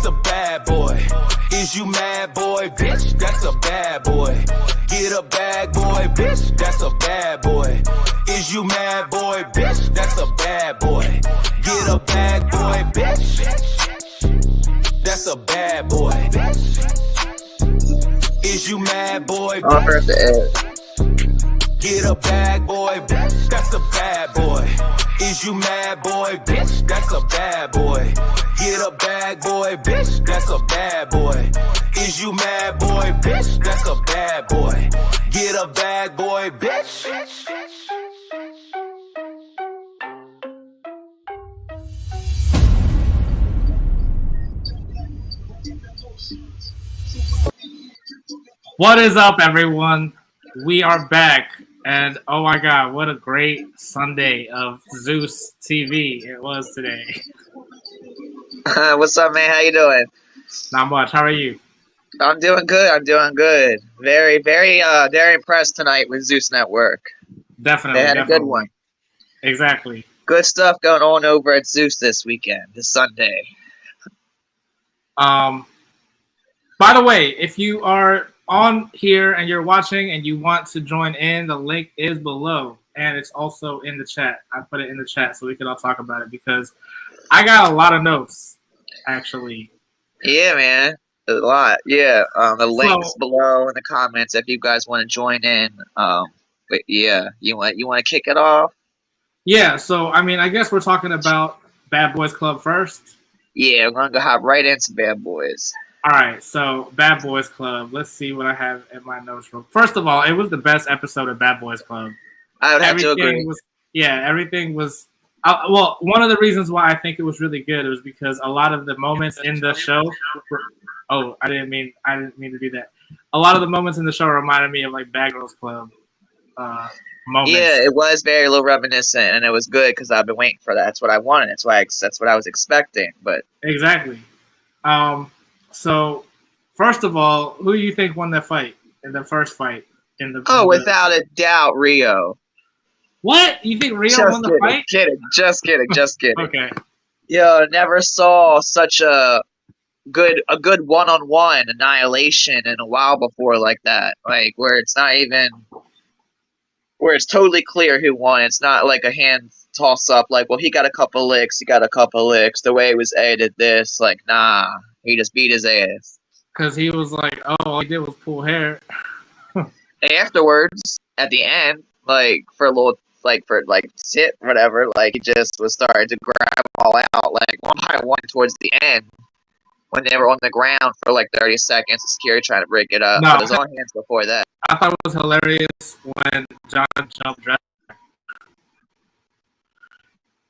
a bad boy. Is you mad, boy, bitch? That's a bad boy. Get a bag, boy, bitch? That's a bad boy. Is you mad, boy, bitch? That's a bad boy. Get a bag, boy, bitch? That's a bad boy. Is you mad, boy, bitch? Get a bag, boy, bitch? That's a bad boy. Is you mad, boy, bitch? That's a bad boy. Get a bag, boy, bitch? That's a bad boy. Is you mad, boy, bitch? That's a bad boy. Get a bag, boy, bitch? What is up, everyone? We are back, and oh my god, what a great Sunday of Zeus TV it was today. What's up, man? How you doing? Not much. How are you? I'm doing good. Very, very impressed tonight with Zeus Network. Definitely. They had a good one. Exactly. Good stuff going on over at Zeus this Sunday. By the way, if you are on here and you're watching and you want to join in, the link is below and it's also in the chat. I put it in the chat so we can all talk about it because I got a lot of notes, actually. Yeah, man, a lot. Yeah, the links below in the comments if you guys want to join in. But yeah, you want to kick it off? Yeah. So I mean, I guess we're talking about Bad Boys Club first. Yeah, we're gonna hop right into Bad Boys. All right, so Bad Boys Club. Let's see what I have in my notes. First of all, it was the best episode of Bad Boys Club. I would have to agree. Everything was. Well, one of the reasons why I think it was really good was because a lot of the moments in the show. I didn't mean to do that. A lot of the moments in the show reminded me of like Bad Girls Club moments. Yeah, it was very little reminiscent, and it was good because I've been waiting for that. That's what I wanted. That's what I was expecting. But exactly. So, first of all, who do you think won that fight in the first fight? Without a doubt, Rio. What? You think Rio won the fight? Just kidding. Okay. Yo, never saw such a good one-on-one annihilation in a while before like that. Like where it's totally clear who won. It's not like a hand toss up. Like, well, he got a couple licks. The way it was edited, this like, nah. He just beat his ass. Because he was like, all he did was pull hair. Afterwards, at the end, sit, whatever, like, he just was starting to grab them all out, like, one by one towards the end. When they were on the ground for like 30 seconds, the security trying to break it up. No, it was on hands before that. I thought it was hilarious when John jumped dressed.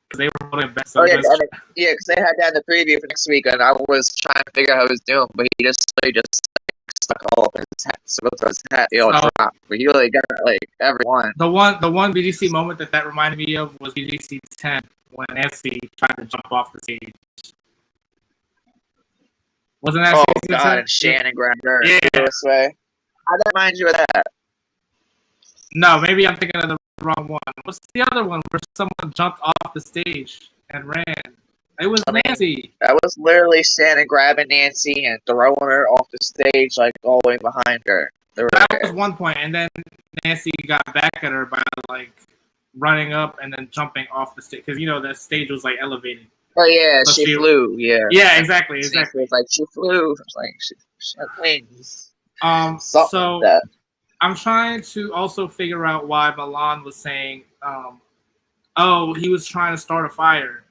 Because they were holding back so because they had that in the preview for next week, and I was trying to figure out how he was doing, but he just stuck all of his hat, so his hat, dropped. But he really got like everyone. The one BGC moment that reminded me of was BGC 10 when Nancy tried to jump off the stage. Wasn't that? Oh God! And Shannon grabbed her this way. How did that remind you of that? No, maybe I'm thinking of the wrong one. What's the other one where someone jumped off the stage and ran? It was Nancy. That was literally Shannon grabbing Nancy and throwing her off the stage, like all the way behind her. That was one point, and then Nancy got back at her by like running up and then jumping off the stage because the stage was like elevated. Oh yeah, so she flew. Yeah. Yeah, exactly. It's like she flew. It's like she had wings. So like I'm trying to also figure out why Milan was saying, he was trying to start a fire.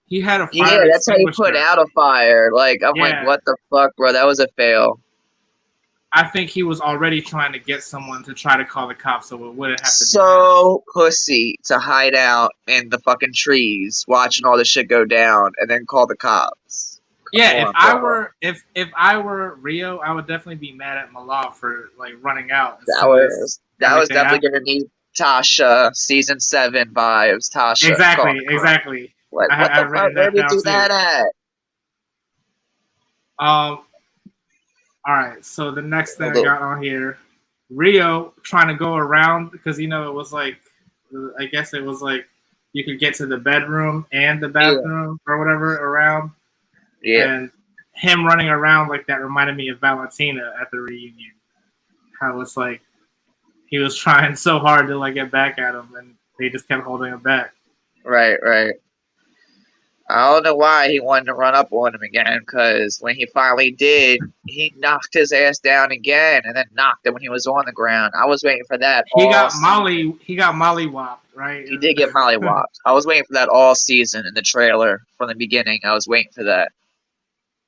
He had a fire. Yeah, that's how you put out a fire. Like I'm like, what the fuck, bro? That was a fail. I think he was already trying to get someone to try to call the cops, so it wouldn't have to. So pussy to hide out in the fucking trees, watching all this shit go down, and then call the cops. If I were Rio, I would definitely be mad at Milan for like running out. That was definitely gonna need Tasha season 7 vibes. Tasha. Exactly. What the fuck? Where did you do that at? All right, so the next thing I got on here, Rio trying to go around because it was like, I guess it was like you could get to the bedroom and the bathroom or whatever around. Yeah. And him running around like that reminded me of Valentina at the reunion. How it's like he was trying so hard to like get back at him, and they just kept holding him back. Right. I don't know why he wanted to run up on him again, because when he finally did, he knocked his ass down again, and then knocked him when he was on the ground. I was waiting for that. He got mollywopped, right? He did get mollywopped. I was waiting for that all season in the trailer from the beginning. I was waiting for that.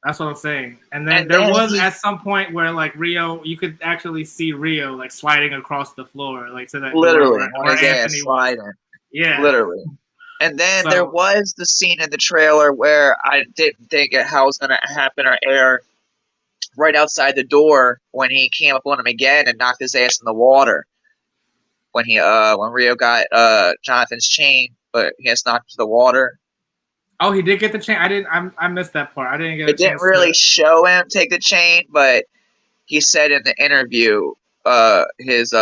That's what I'm saying. And then there was at some point where like Rio, you could actually see Rio like sliding across the floor, like to that literally on his ass sliding. Yeah, literally. And then there was the scene in the trailer where I didn't think how it was going to happen or air right outside the door when he came up on him again and knocked his ass in the water. When Rio got Jonathan's chain, but he has knocked to the water. Oh, he did get the chain. I missed that part. I didn't get. It didn't really show him take the chain, but he said in the interview, his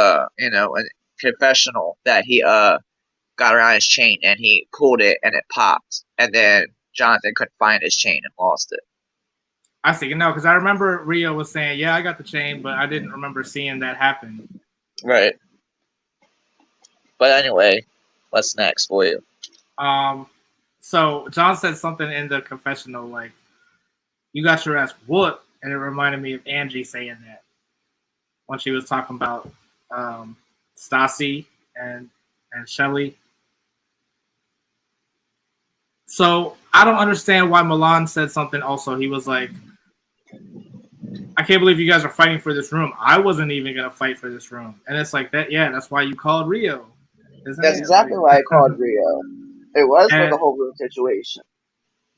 confessional that he got around his chain and he pulled it and it popped, and then Jonathan couldn't find his chain and lost it. I see. No, because I remember Rio was saying, "Yeah, I got the chain," but I didn't remember seeing that happen. Right. But anyway, what's next for you? So John said something in the confessional like, "You got your ass whooped," and it reminded me of Angie saying that when she was talking about Stassi and Shelly. So I don't understand why Milan said something also. He was like, "I can't believe you guys are fighting for this room. I wasn't even going to fight for this room." And it's like that. Yeah, that's why you called Rio. That's exactly why I called Rio. It was for the whole room situation.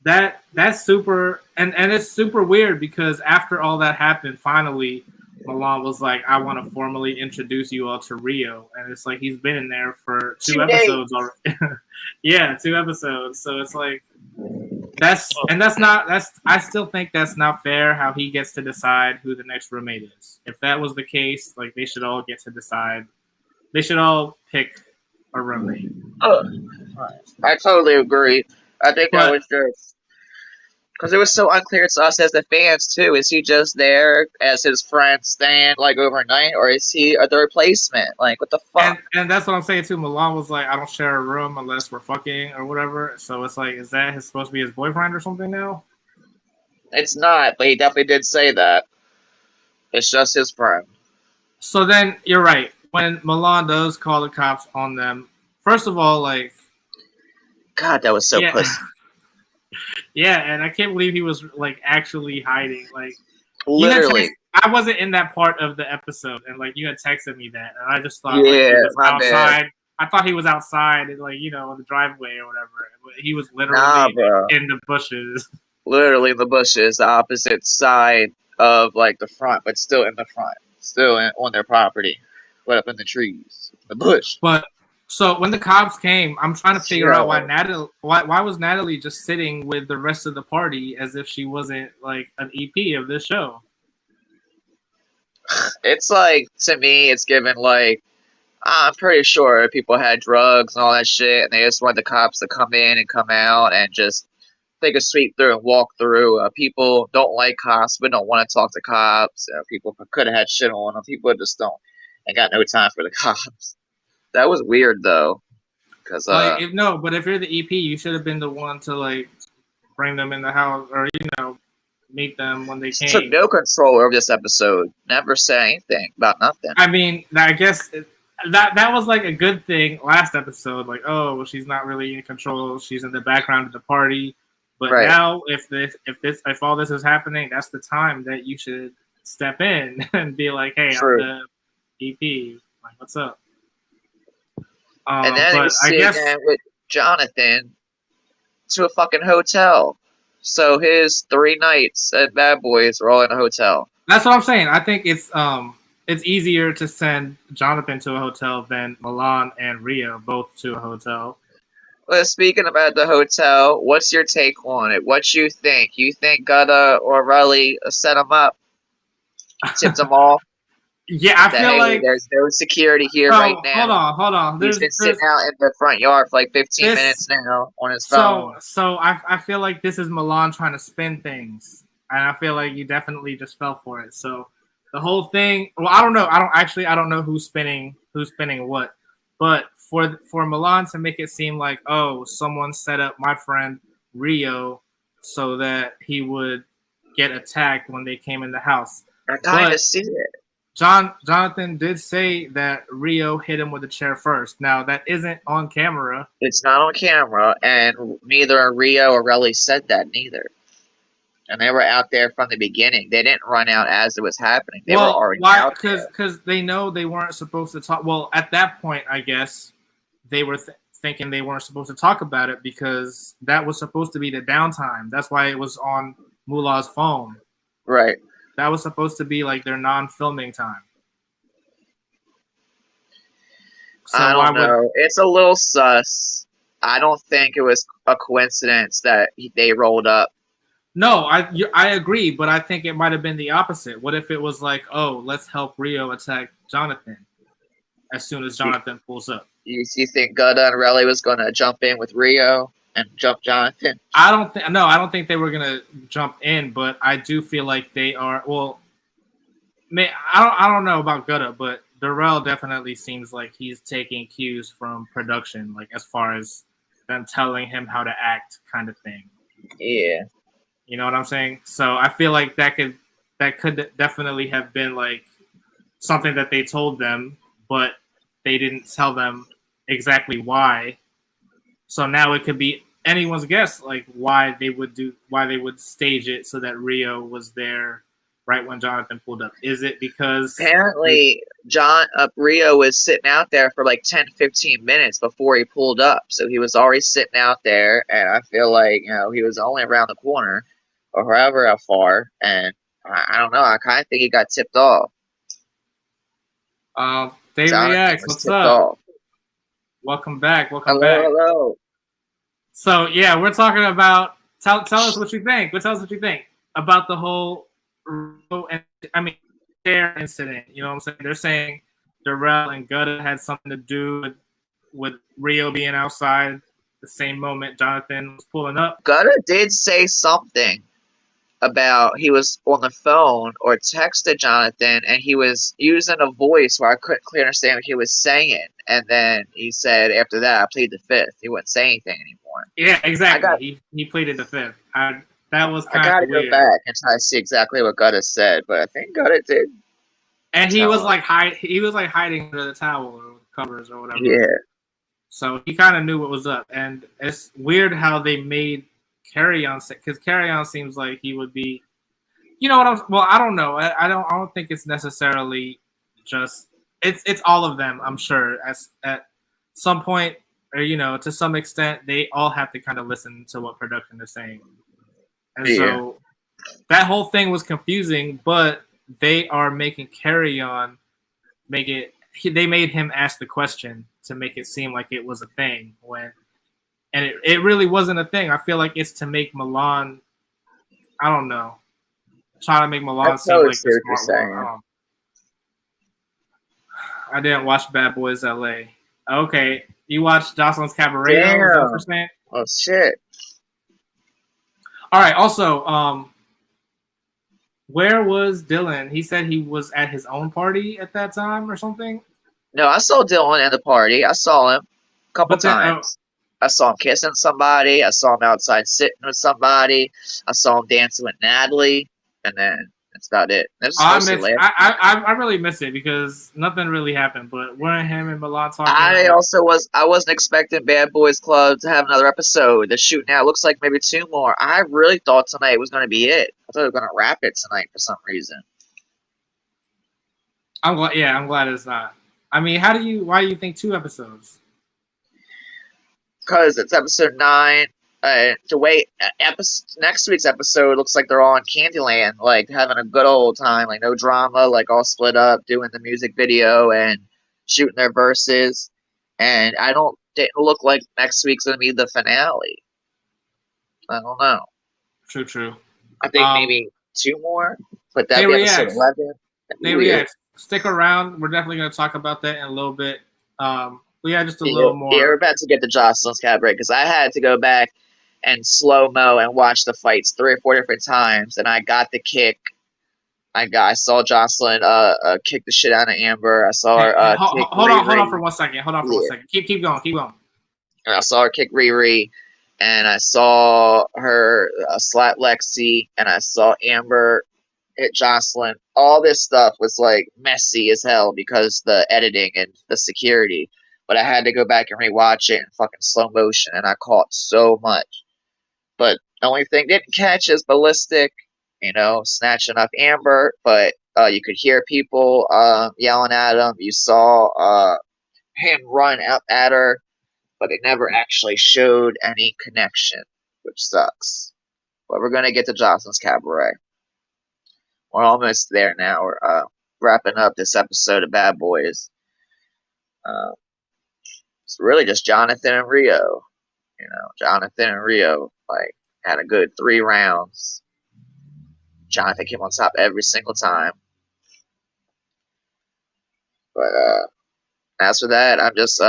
That's super, and it's super weird because after all that happened, finally, Milan was like, "I want to formally introduce you all to Rio," and it's like he's been in there for 2 episodes already. Yeah, 2 episodes. So it's like I still think that's not fair how he gets to decide who the next roommate is. If that was the case, like they should all get to decide. They should all pick a roommate. I totally agree. I think that was just because it was so unclear to us as the fans too. Is he just there as his friend staying like overnight, or is he the replacement? Like what the fuck? And that's what I'm saying too. Milan was like, "I don't share a room unless we're fucking or whatever." So it's like, is that supposed to be his boyfriend or something now? It's not, but he definitely did say that. It's just his friend. So then you're right. When Milan does call the cops on them, first of all, like, God, that was so pussy. Yeah, and I can't believe he was like actually hiding. Like, literally, I wasn't in that part of the episode, and like you had texted me that, and I just thought he was outside. I thought he was outside, like in the driveway or whatever. But he was literally in the bushes. Literally in the bushes, the opposite side of like the front, but still in the front, still on their property, but up in the trees, the bush. But so when the cops came, I'm trying to figure out why was Natalie just sitting with the rest of the party as if she wasn't like an EP of this show. It's like, to me, it's given like, I'm pretty sure people had drugs and all that shit, and they just wanted the cops to come in and come out and just take a sweep through and walk through. People don't like cops, but don't want to talk to cops. People could have had shit on them. People just don't. Ain't got no time for the cops. That was weird though, because but if you're the EP, you should have been the one to like bring them in the house or meet them when they came. Took no control over this episode. Never said anything about nothing. I mean, I guess that was like a good thing last episode. Like, oh, well, she's not really in control. She's in the background of the party. But now, if all this is happening, that's the time that you should step in and be like, "Hey, I'm the EP. Like, what's up?" And then I guess with Jonathan to a fucking hotel. So his 3 nights at Bad Boys were all in a hotel. That's what I'm saying. I think it's easier to send Jonathan to a hotel than Milan and Rio both to a hotel. Well, speaking about the hotel, what's your take on it? What you think? You think Gutta or Relly set him up? Tipped him off? Yeah, I feel like there's no security here right now. Hold on. He's been sitting out in the front yard for like 15 minutes now on his phone. So I feel like this is Milan trying to spin things. and I feel like you definitely just fell for it. So the whole thing. Well, I don't know. I don't know who's spinning what. But for Milan to make it seem like, oh, someone set up my friend Rio so that he would get attacked when they came in the house. I kind of see it. Jonathan did say that Rio hit him with a chair first. Now, that isn't on camera. It's not on camera, and neither Rio or Relly said that, neither. And they were out there from the beginning. They didn't run out as it was happening. They were already out there. Because they know they weren't supposed to talk. Well, at that point, I guess, they were thinking they weren't supposed to talk about it because that was supposed to be the downtime. That's why it was on Mullah's phone. Right. That was supposed to be like their non-filming time. So I don't know. It's a little sus. I don't think it was a coincidence that they rolled up. No, I agree, but I think it might have been the opposite. What if it was like, oh, let's help Rio attack Jonathan as soon as Jonathan pulls up? You think Gutta and Relly was going to jump in with Rio and jump Jonathan? I don't think they were going to jump in, but I do feel like they are. Well, I don't know about Gutta, but Darrell definitely seems like he's taking cues from production, like as far as them telling him how to act, kind of thing. Yeah. You know what I'm saying? So I feel like that could definitely have been like something that they told them, but they didn't tell them exactly why. So now it could be anyone's guess, like why they would stage it so that Rio was there right when Jonathan pulled up. Is it because apparently Rio was sitting out there for like 10-15 minutes before he pulled up, so he was already sitting out there, and I feel like he was only around the corner or however how far, and I don't know. I kind of think he got tipped off. Dave Reacts, what's up? Off. Welcome back. Hello. So yeah, we're talking about. Tell us what you think. Tell us what you think about the whole. Their incident. You know what I'm saying? They're saying Darrell and Gutta had something to do with Rio being outside the same moment Jonathan was pulling up. Gutta did say something about he was on the phone or texted Jonathan, and he was using a voice where I couldn't clearly understand what he was saying. And then he said, after that, I plead the fifth. He wouldn't say anything anymore. Yeah, exactly. He pleaded the fifth. That was kind of weird. I gotta go back and try to see exactly what Gutta said, but I think Gutta did. And he was like hiding under the towel or covers or whatever. Yeah. So he kind of knew what was up, and it's weird how they made Carry On, because Carry On seems like he would be, you know what well, I don't know. I don't think it's necessarily just it's all of them. I'm sure at some point, or to some extent, they all have to kind of listen to what production is saying, and so that whole thing was confusing. But they are making Carry On they made him ask the question to make it seem like it was a thing and it really wasn't a thing. I feel like it's to make Milan, I don't know, try to make Milan seem like the smart one. I didn't watch Bad Boys LA. Okay, you watched Joseline's Cabaret? Damn. Is that what you're saying? Oh shit! All right. Also, where was Dylan? He said he was at his own party at that time or something. No, I saw Dylan at the party. I saw him a couple times. I saw him kissing somebody. I saw him outside sitting with somebody. I saw him dancing with Natalie, and then that's about it. I really miss it because nothing really happened. But weren't him and Milan talking? I wasn't expecting Bad Boys Club to have another episode. They're shooting out. Looks like maybe 2 more. I really thought tonight was going to be it. I thought they were going to wrap it tonight for some reason. I'm glad it's not. I mean, why do you think 2 episodes? Because it's episode 9. To wait, next week's episode looks like they're all in Candyland, like having a good old time, like no drama, like all split up, doing the music video and shooting their verses. And didn't look like next week's gonna be the finale. I don't know. True. I think maybe 2 more, but that'd be episode 11. They react. Stick around. We're definitely gonna talk about that in a little bit. Just a little more. Yeah, we're about to get to Joseline's Cabaret because I had to go back and slow-mo and watched the fights 3 or 4 different times, and I got the kick. I saw Joseline kick the shit out of Amber. I saw her kick hold on for Riri. 1 second. Hold on for Yeah. 1 second. Keep going. And I saw her kick Riri, and I saw her slap Lexi, and I saw Amber hit Joseline. All this stuff was like messy as hell because the editing and the security. But I had to go back and rewatch it in fucking slow motion, and I caught so much. But the only thing didn't catch is Ballistic, snatching up Amber. But you could hear people yelling at him. You saw him run up at her, but it never actually showed any connection, which sucks. But we're gonna get to Joseline's Cabaret. We're almost there now. We're wrapping up this episode of Bad Boys. It's really just Jonathan and Rio. Jonathan and Rio had a good 3 rounds. Jonathan came on top every single time. But as for that, I'm just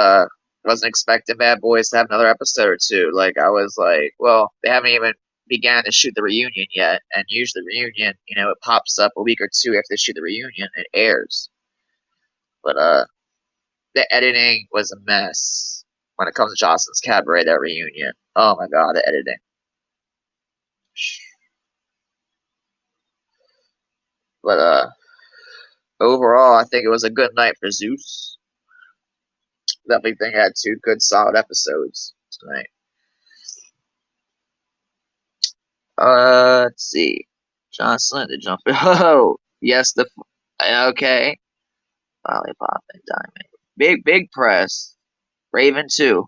wasn't expecting Bad Boys to have another episode or two. I was like, well, they haven't even began to shoot the reunion yet, and usually the reunion, it pops up a week or two after they shoot the reunion, it airs. But the editing was a mess when it comes to Joseline's Cabaret, that reunion. Oh my god, the editing. But overall, I think it was a good night for Zeus. Definitely think I had 2 good solid episodes tonight. Let's see. Joseline to jump. Oh, yes, okay. Lollipop and Diamond. Big press. Raven 2.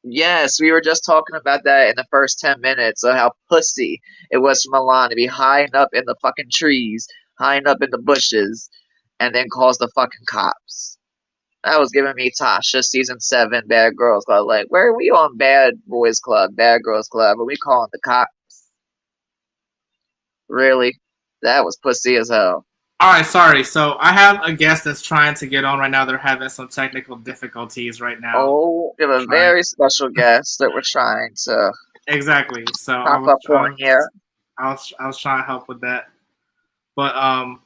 Yes, we were just talking about that in the first 10 minutes of how pussy it was for Milan to be high up in the fucking trees, high up in the bushes, and then calls the fucking cops. That was giving me Tasha season 7 Bad Girls Club. Where are we on Bad Boys Club, Bad Girls Club? Are we calling the cops? Really? That was pussy as hell. Alright, sorry. So I have a guest that's trying to get on right now. They're having some technical difficulties right now. Oh, we have a very special guest that we're trying to exactly. So pop up on here. I was trying to help with that. But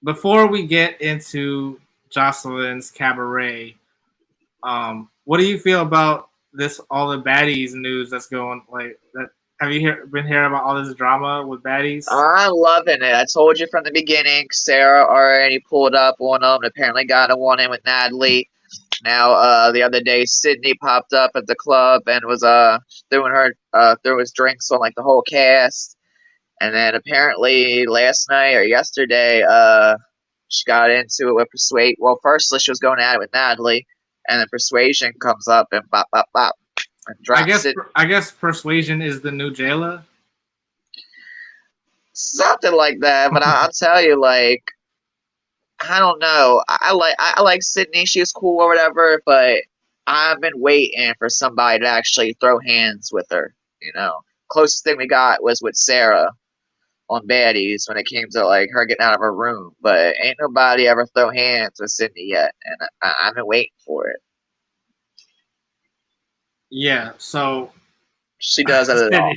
before we get into Joseline's Cabaret, what do you feel about all the baddies news that's going that? Have you been hearing about all this drama with baddies? I'm loving it. I told you from the beginning. Sarah already pulled up on them. Apparently got a one in with Natalie. Now, the other day, Sydney popped up at the club and was throwing his drinks on the whole cast. And then apparently last night or yesterday, she got into it with Persuade. Well, firstly, she was going at it with Natalie, and then Persuasion comes up and bop, bop, bop. I guess Persuasion is the new Jayla. Something like that, but I'll tell you, I don't know. I like Sydney. She was cool or whatever, but I've been waiting for somebody to actually throw hands with her. Closest thing we got was with Sarah on Baddies when it came to her getting out of her room, but ain't nobody ever throw hands with Sydney yet, and I've been waiting for it. Yeah, so she does it all.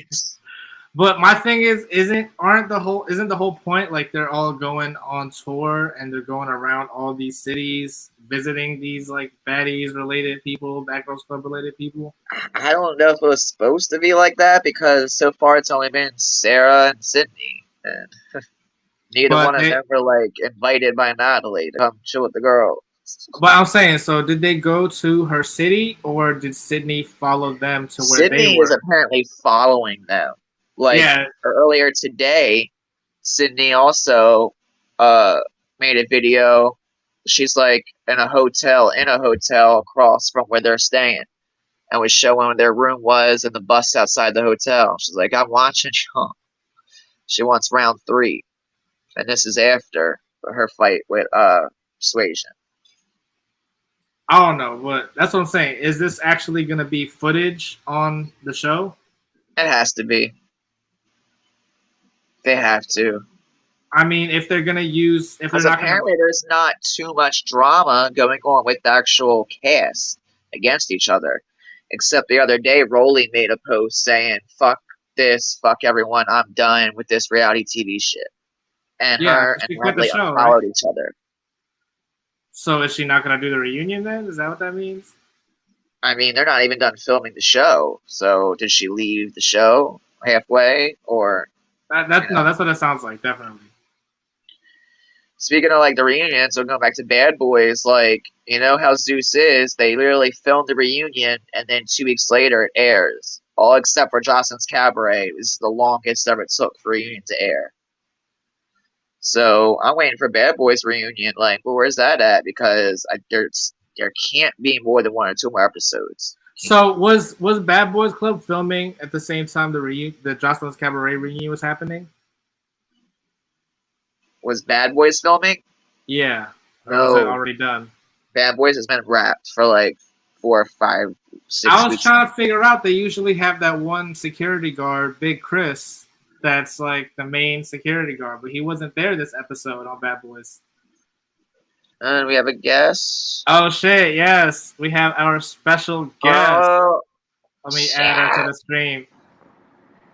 But my thing isn't the whole point they're all going on tour and they're going around all these cities visiting these baddies related people, Bad Girls Club related people? I don't know if it was supposed to be like that because so far it's only been Sarah and Sydney, and neither one of them were invited by Natalie to come chill with the girls. But I'm saying, so did they go to her city or did Sydney follow them to where Sydney they were? Is apparently following them. Earlier today, Sydney also made a video. She's in a hotel across from where they're staying, and was showing where their room was and the bus outside the hotel. She's like, I'm watching you. She wants round 3, and this is after her fight with Persuasion. I don't know, but that's what I'm saying. Is this actually going to be footage on the show? It has to be. They have to. I mean, if they're going to use... Apparently there's not too much drama going on with the actual cast. against each other. Except the other day, Rolly made a post saying, "Fuck this, fuck everyone, I'm done with this reality TV shit." And Yeah, her 'cause and she quit the Natalie show, right? unfollowed each other. So is she not gonna do the reunion then? Is that what that means? I mean, they're not even done filming the show. So did she leave the show halfway, or No, that's what it sounds like. Definitely. Speaking of like the reunion, so going back to Bad Boys, like you know how Zeus is, they literally filmed the reunion and then 2 weeks later it airs. All except for Joseline's Cabaret. This is the longest ever it took for a reunion to air. So I'm waiting for Bad Boys reunion. Like, well, where's that at? Because there can't be more than 1 or 2 more episodes. So was Bad Boys Club filming at the same time the Jocelyn's Cabaret reunion was happening? Was Bad Boys filming? Yeah. Or was that No. already done? Bad Boys has been wrapped for like 4, 5, 6 I was weeks. trying to figure out. They usually have that one security guard, Big Chris, that's like the main security guard, but he wasn't there this episode on Bad Boys. And we have a guest. Oh shit! Yes, we have our special guest. Let me add her to the stream.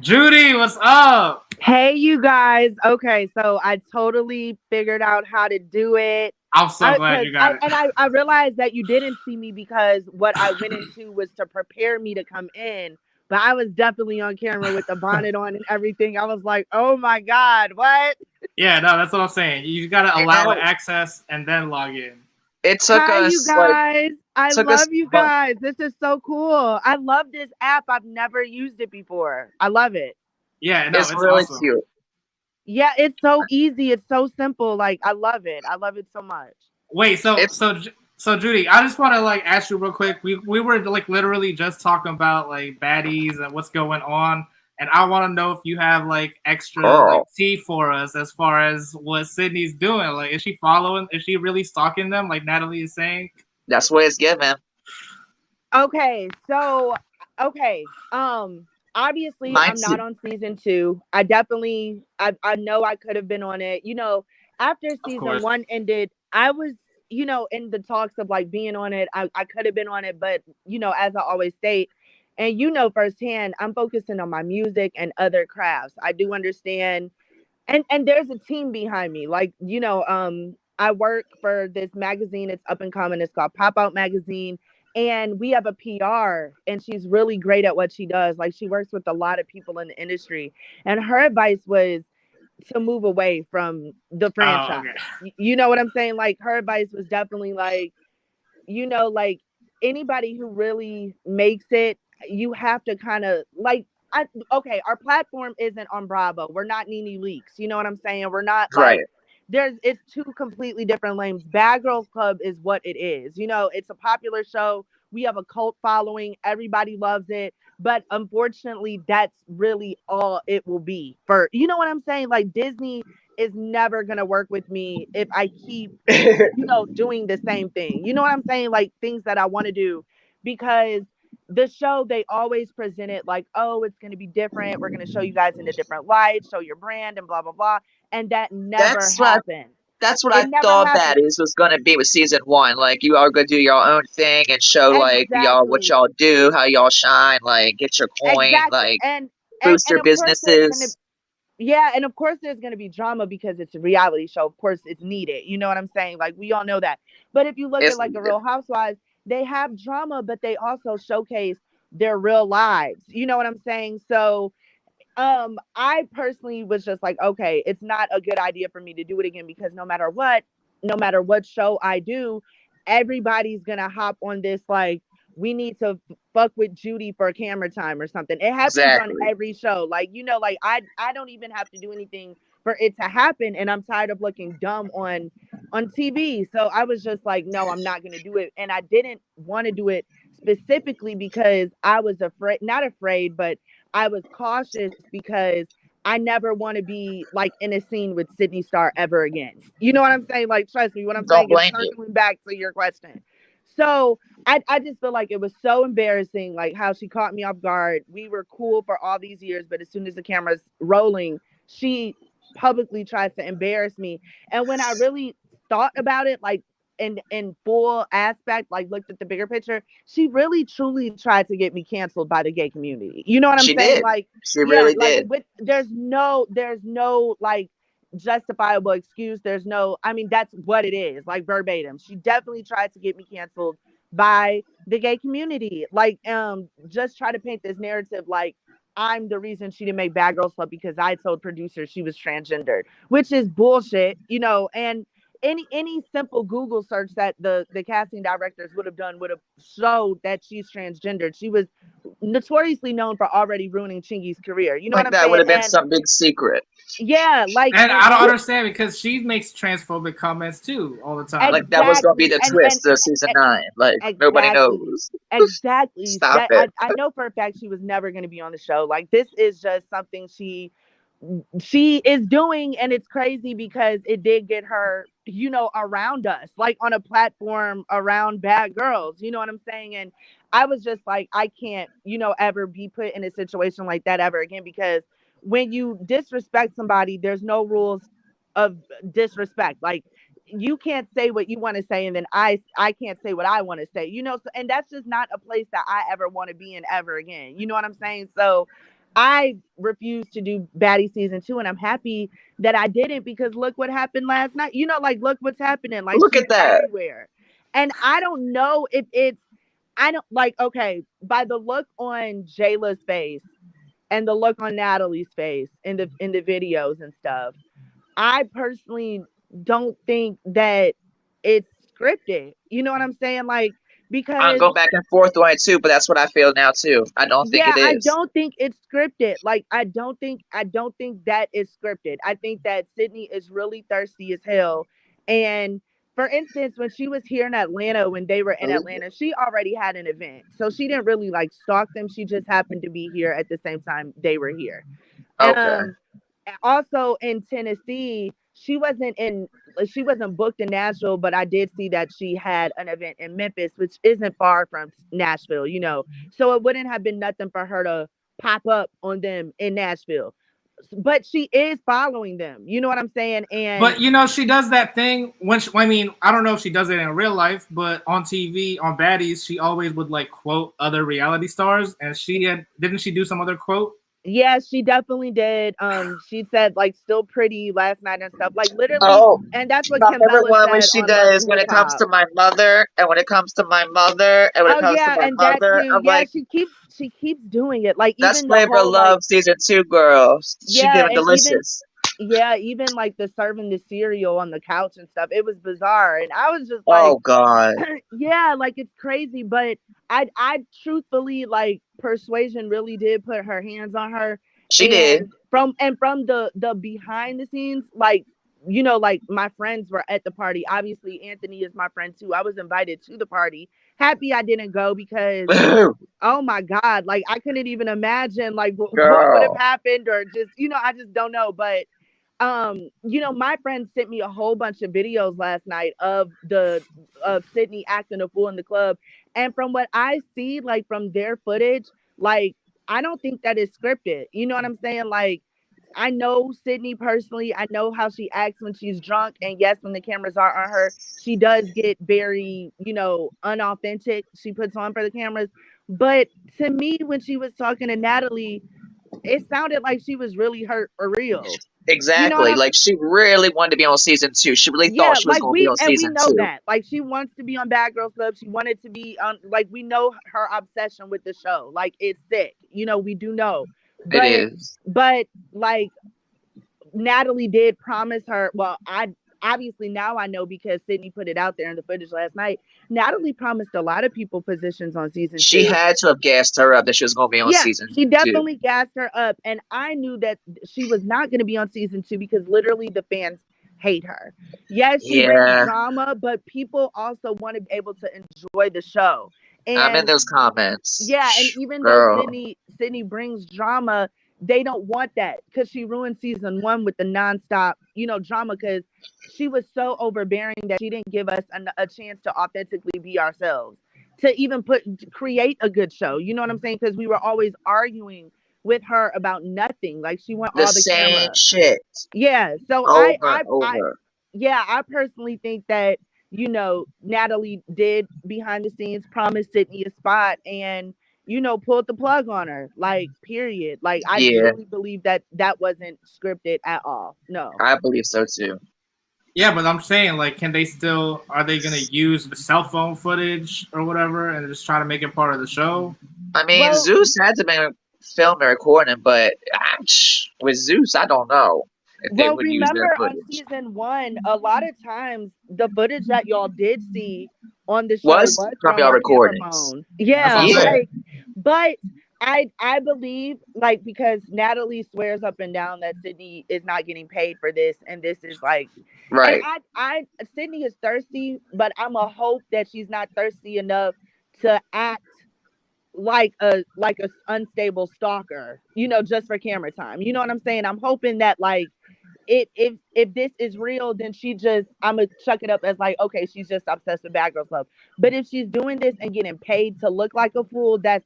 Judi, what's up? Hey, you guys. Okay, so I totally figured out how to do it. I'm so glad you got it. And I realized that you didn't see me because what I went into was to prepare me to come in. But I was definitely on camera with the bonnet on and everything. I was like, oh my God, what? Yeah, no, that's what I'm saying. You got to allow access and then log in. It took Hi, us, you guys. like, I love you guys. This is so cool. I love this app. I've never used it before. I love it. Yeah, no, it's really awesome. cute. Yeah, it's so easy. It's so simple. Like, I love it. I love it so much. Wait, so Judi, I just want to like ask you real quick. We were like literally just talking about like baddies and what's going on, and I want to know if you have like extra like, tea for us as far as what Sydney's doing. Like, is she following? Is she really stalking them? Like Natalie is saying. That's what it's given. Okay, so obviously I'm not on season 2. I definitely I know I could have been on it. You know, after season 1 ended, I was, you know, in the talks of like being on it. I could have been on it, but you know, as I always state, and you know firsthand, I'm focusing on my music and other crafts. I do understand, and there's a team behind me. Like, you know, I work for this magazine. It's up and coming. It's called Pop Out Magazine. And we have a PR, and she's really great at what she does. Like, she works with a lot of people in the industry. And her advice was to move away from the franchise. Oh, okay. You know what I'm saying? Like, her advice was definitely like, you know, like anybody who really makes it, you have to kind of like, our platform isn't on Bravo. We're not Nene Leakes. You know what I'm saying? We're not like, it's 2 completely different lanes. Bad Girls Club is what it is. You know, it's a popular show. We have a cult following. Everybody loves it. But unfortunately, that's really all it will be for, you know what I'm saying? Like, Disney is never going to work with me if I keep, you know, doing the same thing. You know what I'm saying? Like, things that I want to do, because the show, they always present it like, oh, it's going to be different. We're going to show you guys in a different light, show your brand and blah, blah, blah. And that never happened. That's what I thought Baddies was going to be with season 1. Like, you are going to do your own thing and show, like, y'all what y'all do, how y'all shine, like, get your coin, like, boost your businesses. Yeah, and of course there's going to be drama because it's a reality show. Of course it's needed. You know what I'm saying? Like, we all know that. But if you look at, like, the Real Housewives, they have drama, but they also showcase their real lives. You know what I'm saying? So I personally was just like, okay, it's not a good idea for me to do it again, because no matter what show I do, everybody's gonna hop on this like, we need to fuck with Judi for camera time or something. It happens on every show. Like, you know, like I don't even have to do anything for it to happen, and I'm tired of looking dumb on TV. So I was just like, no, I'm not gonna do it. And I didn't want to do it specifically because I was not afraid, but I was cautious because I never want to be like in a scene with Sydney Star ever again. You know what I'm saying? Like, trust me, what I'm saying is circling back to your question. So I just feel like it was so embarrassing, like how she caught me off guard. We were cool for all these years, but as soon as the camera's rolling, she publicly tries to embarrass me. And when I really thought about it, like, in full aspect, like looked at the bigger picture, she really truly tried to get me canceled by the gay community. You know what I'm She saying? did. Like, She yeah, really like did. there's no like justifiable excuse. There's no, I mean, that's what it is, like verbatim. She definitely tried to get me canceled by the gay community. Like, just try to paint this narrative like I'm the reason she didn't make Bad Girls Club because I told producers she was transgendered, which is bullshit, you know. And any simple Google search that the casting directors would have done would have showed that she's transgendered. She was notoriously known for already ruining Chingy's career. You know what Like I'm that would saying? have been And some big secret. yeah, like And I don't and understand because she makes transphobic comments too all the time. Like that was gonna be exactly, the and twist of season 9. Like nobody exactly. knows. Exactly. Stop That it. I know for a fact she was never going to be on the show. Like this is just something she is doing, and it's crazy because it did get her, you know, around us, like on a platform around bad girls. You know what I'm saying? And I was just like, I can't, you know, ever be put in a situation like that ever again, because when you disrespect somebody, there's no rules of disrespect. Like you can't say what you want to say, and then I can't say what I want to say, you know. So, and that's just not a place that I ever want to be in ever again, you know what I'm saying? So I refuse to do Baddie season 2, and I'm happy that I didn't, because look what happened last night, you know, like look what's happening, like Look she's at that. everywhere. And I don't know if it's, I don't like, okay, by the look on Jayla's face and the look on Natalie's face in the videos and stuff, I personally don't think that it's scripted. You know what I'm saying? Like, I because go back and forth on it too, but that's what I feel now too. I don't think yeah, it I is. don't think it's scripted. Like, I don't think that is scripted. I think that Sydney is really thirsty as hell. And for instance, when she was here in Atlanta, when they were in Atlanta, she already had an event. So she didn't really like stalk them. She just happened to be here at the same time they were here. Okay. Um, also in Tennessee, she wasn't booked in Nashville, but I did see that she had an event in Memphis, which isn't far from Nashville, you know. So it wouldn't have been nothing for her to pop up on them in Nashville. But she is following them. You know what I'm saying? And But you know, she does that thing when I mean, I don't know if she does it in real life, but on TV, on Baddies, she always would like quote other reality stars, and didn't she do some other quote? yeah, she definitely did. She said like still pretty last night and stuff. Like literally, Oh, and that's what my favorite Kimbella one when said she on Love does and when Hip it comes Hop. to my mother, and when it comes to my mother, and when it Oh comes to yeah, my and that mother, too. I'm Yeah, like, she keeps doing it. Like that's even the Flavor of whole like Love season 2, girl. She yeah, giving and even delicious. yeah, even like the serving the cereal on the couch and stuff. It was bizarre, and I was just like, Oh God, yeah, like it's crazy. But I truthfully like Persuasion really did put her hands on her, she did. and from the behind the scenes, like you know, like my friends were at the party. Obviously, Anthony is my friend too. I was invited to the party. Happy I didn't go because oh my God, like I couldn't even imagine like what would have Girl, happened, or just, you know, I just don't know. But you know, my friend sent me a whole bunch of videos last night of Sydney acting a fool in the club. And from what I see, like from their footage, like I don't think that is scripted. You know what I'm saying? Like I know Sydney personally. I know how she acts when she's drunk. And yes, when the cameras are on her, she does get very, you know, unauthentic. She puts on for the cameras. But to me, when she was talking to Natalie, it sounded like she was really hurt for real. You know what exactly. I'm Like she really wanted to be on season 2. She really thought Yeah, she was like going to be on we season know 2. that. Like she wants to be on Bad Girls Club. She wanted to be on, like we know her obsession with the show. Like it's sick. You know, we do know. It But is. like Natalie did promise her. Well, I obviously now I know because Sydney put it out there in the footage last night. Natalie promised a lot of people positions on season She 2. had to have gassed her up that she was going to be on Yeah, season she 2. definitely gassed her up. And I knew that she was not going to be on season 2 because literally the fans hate her. Yes, she brings Yeah, drama, but people also want to be able to enjoy the show. I'm in And those comments. yeah, and even though Girl. Sydney brings drama, they don't want that because she ruined season 1 with the nonstop, you know, drama, because she was so overbearing that she didn't give us a chance to authentically be ourselves, to even create a good show. You know what I'm saying? Because we were always arguing with her about nothing. Like she went The all the same camera. shit Yeah. So over and over. yeah, I personally think that Natalie did behind the scenes promise Sydney a spot and, pulled the plug on her. Like, period. Like, I Yeah, truly believe that that wasn't scripted at all. No. I believe so too. Yeah, but I'm saying, like, can they still? Are they gonna use the cell phone footage or whatever and just try to make it part of the show? I mean, Well, Zeus had to be film and recording, but with Zeus, I don't know if they Well, would use their remember on footage. season one, a lot of times the footage that y'all did see on the show Was was from from y'all her camera recordings. phone. That's what I'm Yeah, Yeah, saying. like, but I believe, like, because Natalie swears up and down that Sydney is not getting paid for this, and this is like, and right. I Sydney is thirsty, but I'm a hope that she's not thirsty enough to act like a unstable stalker, just for camera time. You know what I'm saying? I'm hoping that, like, if this is real, then I'm gonna chuck it up as like, okay, she's just obsessed with Bad Girls Club. But if she's doing this and getting paid to look like a fool, that's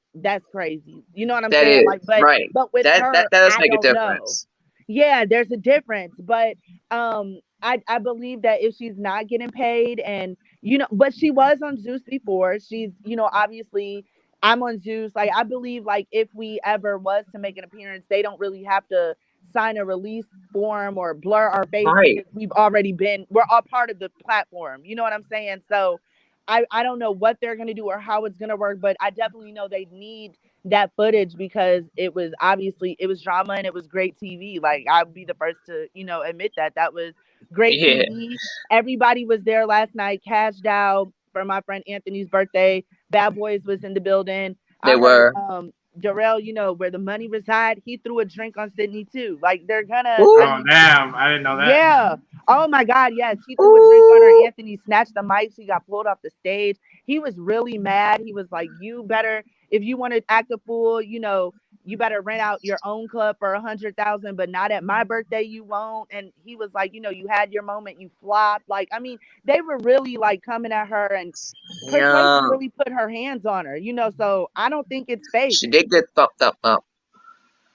crazy. You know what I'm That saying? is Like, but right. but with That her, does I make a don't know. difference. Yeah, there's a difference, but I believe that if she's not getting paid, and but she was on Zeus before. She's, obviously, I'm on Zeus. Like, I believe, like, if we ever was to make an appearance, they don't really have to sign a release form or blur our face Right. because we're all part of the platform. You know what I'm saying? So I don't know what they're gonna do or how it's gonna work, but I definitely know they need that footage because it was drama and it was great TV. Like, I'll be the first to, admit that that was great Yeah, TV. Everybody was there last night, cashed out for my friend Anthony's birthday. Bad Boys was in the building. they I heard were. Darrell, where the money reside, he threw a drink on Sydney too. Like, they're gonna, I Ooh, Oh mean, damn, I didn't know that. yeah. Oh my God, yes. He threw a drink on her. ooh. Anthony snatched the mic. She got pulled off the stage. He was really mad. He was like, "You better, if you want to act a fool, you better rent out your own club for 100,000, but not at my birthday. You won't." And he was like, "You had your moment. You flopped." Like, I mean, they were really like coming at her, and Persuasion Yeah, really put her hands on her. So I don't think it's fake. she did get thumped up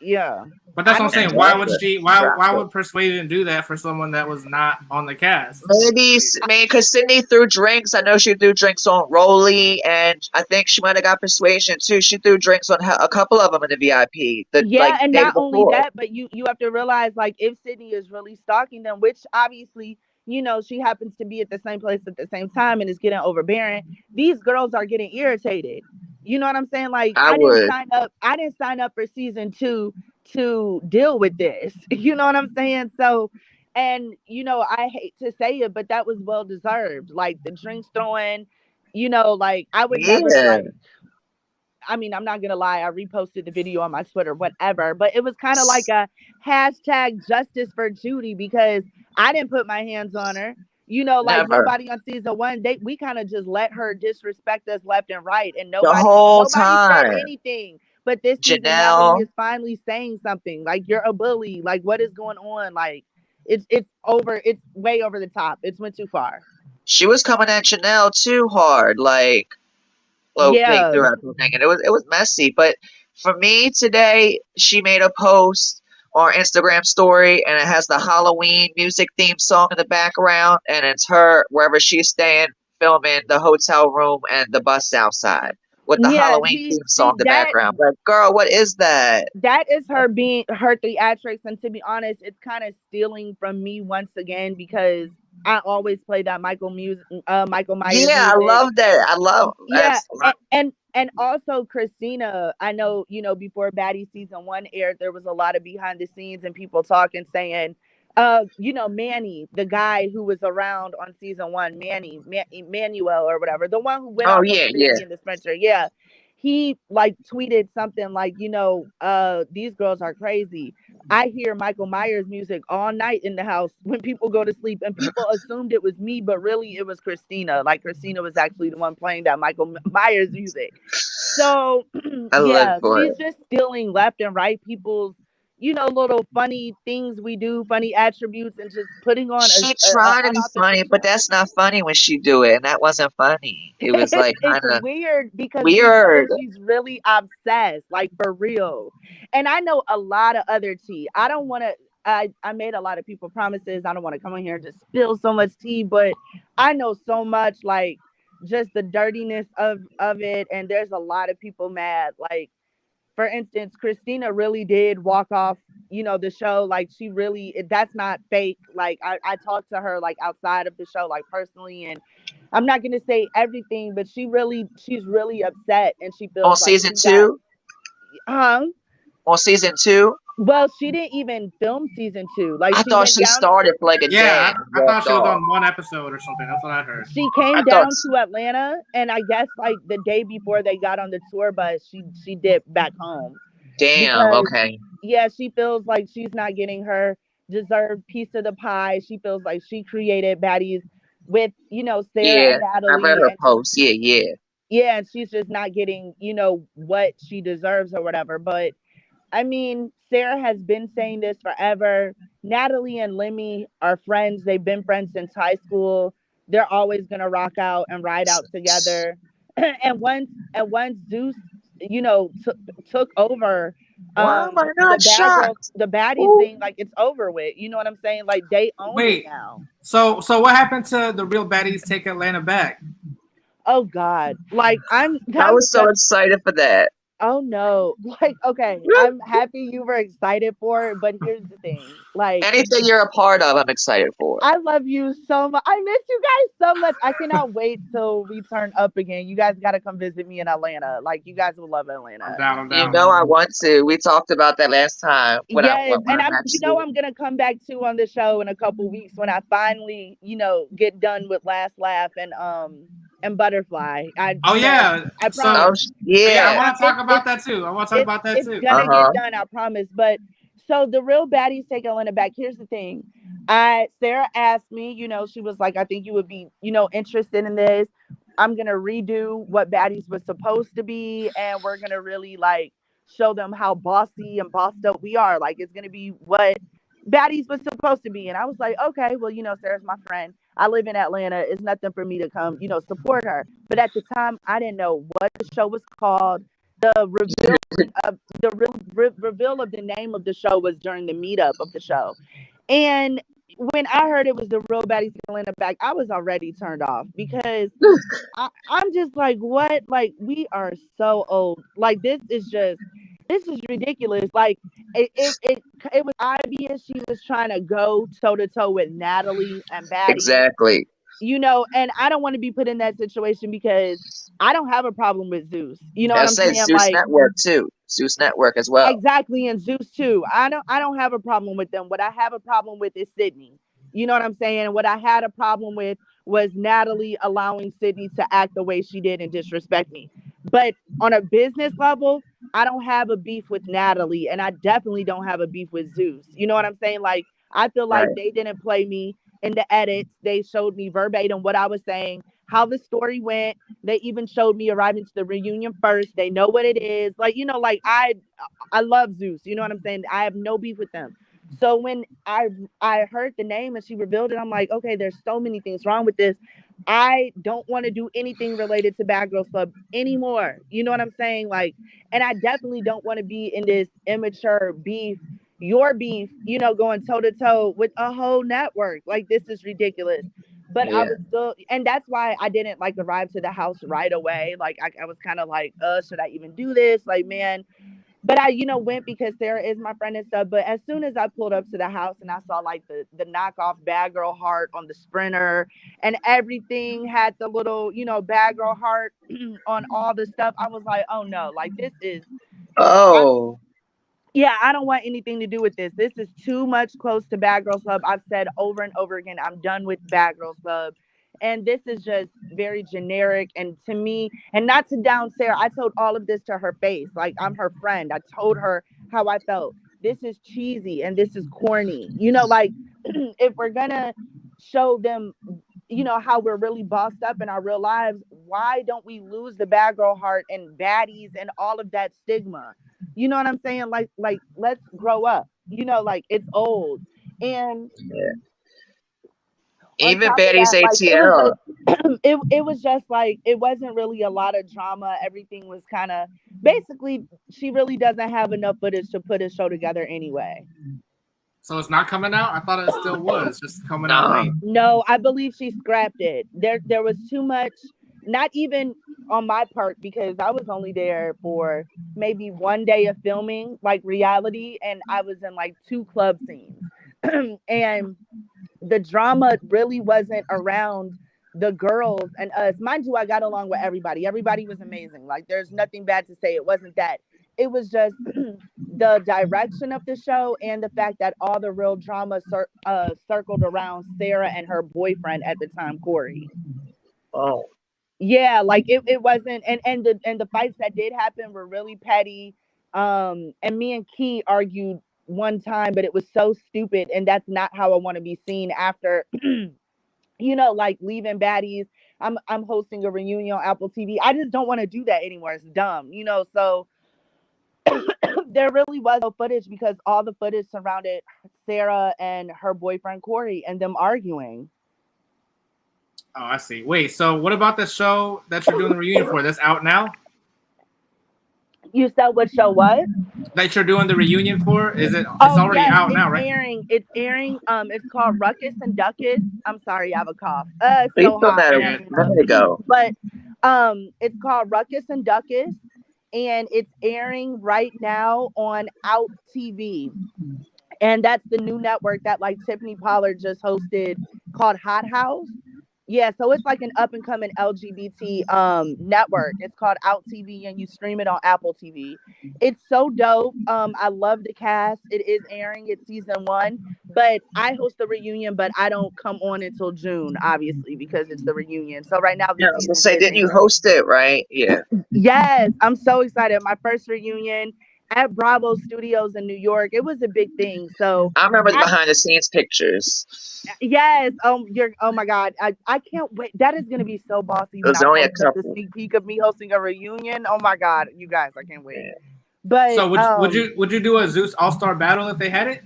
Yeah, But that's I what I'm don't and saying. think it's Why would fake. dropped she? it. Why Dropped it. would Persuasion do that for someone that was not on the cast? Maybe, Like, because Sydney threw drinks. I know she threw drinks on Rolly, and I think she might have got Persuasion too. She threw drinks on a couple of them in the VIP the Yeah, and day not only before. that, but you have to realize, like, if Sydney is really stalking them, which obviously, she happens to be at the same place at the same time and is getting overbearing, these girls are getting irritated. You know what I'm saying? Like, I would. I didn't sign up for season 2 to deal with this. You know what I'm saying? So, and I hate to say it, but that was well deserved. Like, the drinks throwing, like, I would never, Yeah, like, I mean, I'm not gonna lie, I reposted the video on my Twitter, whatever. But it was kind of like a hashtag justice for Judi because I didn't put my hands on her. Like, never. nobody on season one, we kind of just let her disrespect us left and right, and The nobody whole nobody said time. anything. But this season, Natalie Janelle, is finally saying something. Like, you're a bully. Like, what is going on? Like, it's over. It's way over the top. It's went too far. she was coming at Janelle too hard, like Yeah. throughout the thing, and it was messy. But for me today, she made a post on Instagram story, and it has the Halloween music theme song in the background, and it's her wherever she's staying, filming the hotel room and the bus outside with the Yeah, Halloween theme song see in the that background. But girl, what is that? that is her being her theatrics, and to be honest, it's kind of stealing from me once again because I always play that Michael Myers Yeah, I music. love that. I love Yeah, that's and also Christina. I know, before Baddie season 1 aired, there was a lot of behind the scenes and people talking, saying, Manny, the guy who was around on season 1, Manuel or whatever, the one who went oh off on yeah, yeah. Sydney in the Sprinter. Yeah, he like tweeted something like, these girls are crazy. I hear Michael Myers music all night in the house when people go to sleep, and people assumed it was me, but really it was Christina. Like, Christina was actually the one playing that Michael Myers music. So, I live yeah, for she's it. just stealing left and right people's, little funny things we do, funny attributes, and just putting on She a tried to be unauthentic funny, but show. that's not funny when she do it, and that wasn't funny. It was like It's kind of weird because we know weird. she's really obsessed, like, for real. And I know a lot of other tea. I don't want to. I made a lot of people promises. I don't want to come in here and just spill so much tea, but I know so much, like just the dirtiness of it, and there's a lot of people mad. Like, for instance, Christina really did walk off, the show. Like, she really, that's not fake. Like, I talked to her like outside of the show, like personally, and I'm not gonna say everything, but she's really upset, and she On feels like season she got, two? huh? On season two? Well, she didn't even film season 2. Like, I she thought went she down. started for like a day Yeah, and I thought walked she was off. on one episode or something. That's what I heard. She I came thought, down to Atlanta, and I guess like the day before they got on the tour bus, she dipped back home damn, because, okay. yeah, she feels like she's not getting her deserved piece of the pie. She feels like she created baddies with, Sarah Yeah, and I read Natalie, her and post. Yeah, yeah. yeah, and she's just not getting, what she deserves or whatever. But I mean, Sarah has been saying this forever. Natalie and Lemmy are friends. They've been friends since high school. They're always gonna rock out and ride out together. and once Zeus, took over Why am I the not bad girls, shocked? the baddies Ooh. thing, like it's over with. You know what I'm saying? Like, they own it Wait, now. so what happened to the real baddies take Atlanta back? Oh God. Like, I I'm was so excited for that. oh no. Like, okay, I'm happy you were excited for it, but here's the thing. Like, Anything you're a part of, I'm excited for. I love you so much. I miss you guys so much. I cannot wait till we turn up again. You guys got to come visit me in Atlanta. Like, you guys will love I'm Atlanta. down. I'm You down. know I want to. We talked about that last time Yes, when and I'm actually. I'm gonna come back too on the show in a couple weeks when I finally, get done with Last Laugh and Butterfly. Oh yeah. I So Oh promise. yeah, I yeah. want to talk about that too. It's Uh gonna huh. get done, I promise. But so the real baddies take Atlanta back. Here's the thing. Sarah asked me, she was like, I think you would be, interested in this. I'm gonna redo what baddies was supposed to be, and we're gonna really like show them how bossy and bossed up we are. Like, it's gonna be what baddies was supposed to be. And I was like, okay, well, Sarah's my friend. I live in Atlanta. It's nothing for me to come, support her. But at the time, I didn't know what the show was called. The reveal of reveal of the name of the show was during the meetup of the show. And when I heard it was the real baddies Atlanta back, I was already turned off because I'm just like, what? Like, we are so old. Like, this is ridiculous. Like, it was obvious she was trying to go toe to toe with Natalie and baddies, Exactly. and I don't want to be put in that situation because I don't have a problem with Zeus. You know what That's I'm it. saying? Zeus Like, Network too. Zeus Network as well. exactly, and Zeus too. I don't have a problem with them. What I have a problem with is Sydney. You know what I'm saying? What I had a problem with was Natalie allowing Sydney to act the way she did and disrespect me. But on a business level, I don't have a beef with Natalie, and I definitely don't have a beef with Zeus. You know what I'm saying? Like, I feel like Right. they didn't play me in the edits. They showed me verbatim what I was saying, how the story went. They even showed me arriving to the reunion first. They know what it is. Like, like I love Zeus. You know what I'm saying? I have no beef with them. So when I heard the name and she revealed it, I'm like, okay, there's so many things wrong with this. I don't want to do anything related to Bad Girls Club anymore. You know what I'm saying? Like, and I definitely don't want to be in this immature beef, your beef, going toe to toe with a whole network. Like, this is ridiculous. But I Yeah. was still, and that's why I didn't like arrive to the house right away. Like, I was kind of like, should I even do this? Like, man, but I, went because Sarah is my friend and stuff. But as soon as I pulled up to the house and I saw like the knockoff Bad Girl heart on the Sprinter, and everything had the little, Bad Girl heart on all the stuff, I was like, oh no, like this is, I, Oh. yeah, I don't want anything to do with this. This is too much close to Bad Girls Club. I've said over and over again, I'm done with Bad Girls Club. And this is just very generic. And to me, and not to down Sarah, I told all of this to her face. Like, I'm her friend. I told her how I felt. This is cheesy and this is corny. Like, if we're going to show them, how we're really bossed up in our real lives, why don't we lose the bad girl heart and baddies and all of that stigma? You know what I'm saying? Like let's grow up. Like, it's old. And Yeah. on Even top of Betty's that, like, it was ATL. it was just like, it wasn't really a lot of drama. Everything was kind of, basically, she really doesn't have enough footage to put a show together anyway. So it's not coming out? I thought it still was, just coming out late. No, I believe she scrapped it. There was too much, not even on my part, because I was only there for maybe one day of filming, like reality, and I was in like 2 club scenes. And the drama really wasn't around the girls and us. Mind you, I got along with everybody. Everybody was amazing. Like, there's nothing bad to say. It wasn't that. It was just the direction of the show and the fact that all the real drama circled around Sarah and her boyfriend at the time, Corey. Oh. Yeah, like it wasn't, and the fights that did happen were really petty. And me and Key argued one time, but it was so stupid, and that's not how I want to be seen after like leaving baddies. I'm hosting a reunion on Apple TV. I just don't want to do that anymore. It's dumb, so there really was no footage because all the footage surrounded Sarah and her boyfriend Corey and them arguing. Oh, I see. Wait, so what about the show that you're doing the reunion for? That's out now? You said what show what? That you're doing the reunion for? Is it? It's already out now, right? It's airing. It's called Ruckus and Duckus. I'm sorry, I have a cough. We filmed that a minute ago. But it's called Ruckus and Duckus, and it's airing right now on Out TV. And that's the new network that like Tiffany Pollard just hosted called Hot House. Yeah, so it's like an up and coming LGBT network. It's called Out TV, and you stream it on Apple TV. It's so dope. I love the cast. It is airing. It's season 1, but I host the reunion, but I don't come on until June, obviously, because it's the reunion. So right now, I was gonna say, didn't you host it, right? Yeah. Yes, I'm so excited. My first reunion at Bravo Studios in New York. It was a big thing. So I remember the behind the scenes pictures. Yes. Oh my God. I can't wait. That is gonna be so bossy. It was only a couple. The sneak peek of me hosting a reunion. Oh my God, you guys, I can't wait. Yeah. But so would you do a Zeus All-Star battle if they had it?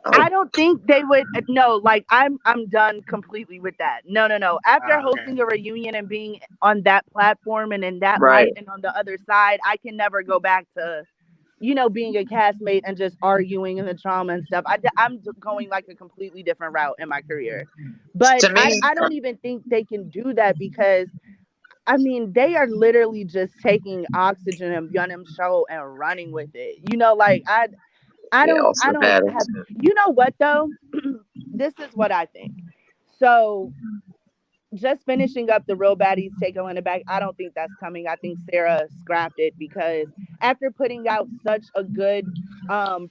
I don't think they would. No, like I'm done completely with that. No. After hosting a reunion and being on that platform and in that light and on the other side, I can never go back to being a castmate and just arguing in the drama and stuff. I'm going like a completely different route in my career. But I don't even think they can do that because, I mean, they are literally just taking Oxygen and Yunnim show and running with it. Like I don't have, you know what though? This is what I think. So just finishing up the Real Baddies Take Atlanta Back, I don't think that's coming. I think Sarah scrapped it because after putting out such a good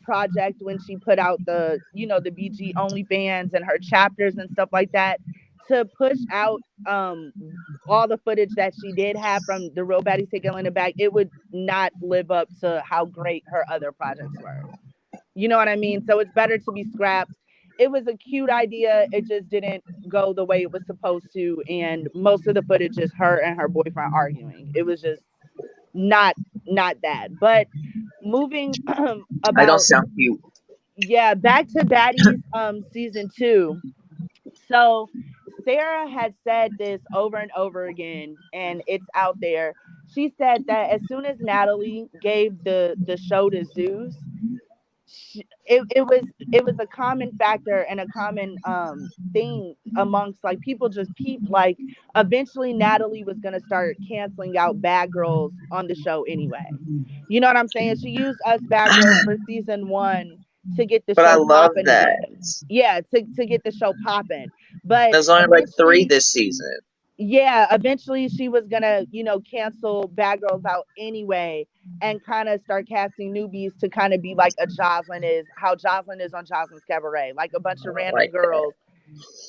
project when she put out the BG OnlyFans and her chapters and stuff like that, to push out all the footage that she did have from the Real Baddies Take Atlanta Back, it would not live up to how great her other projects were. You know what I mean? So it's better to be scrapped. It was a cute idea. It just didn't go the way it was supposed to. And most of the footage is her and her boyfriend arguing. It was just not that. But moving about, I don't sound cute. Yeah, back to Baddies season 2. So Sarah had said this over and over again, and it's out there. She said that as soon as Natalie gave the show to Zeus, it was a common factor and a common thing amongst like people just peeped, like eventually Natalie was gonna start canceling out Bad Girls on the show anyway. You know what I'm saying? She used us Bad Girls for season 1 to get the show popping again. Yeah, to get the show popping. But there's only like 3 this season. Yeah, eventually she was gonna, cancel Bad Girls out anyway and kind of start casting newbies to kind of be like a Joseline is, how Joseline is on Joseline's Cabaret, like a bunch of random girls,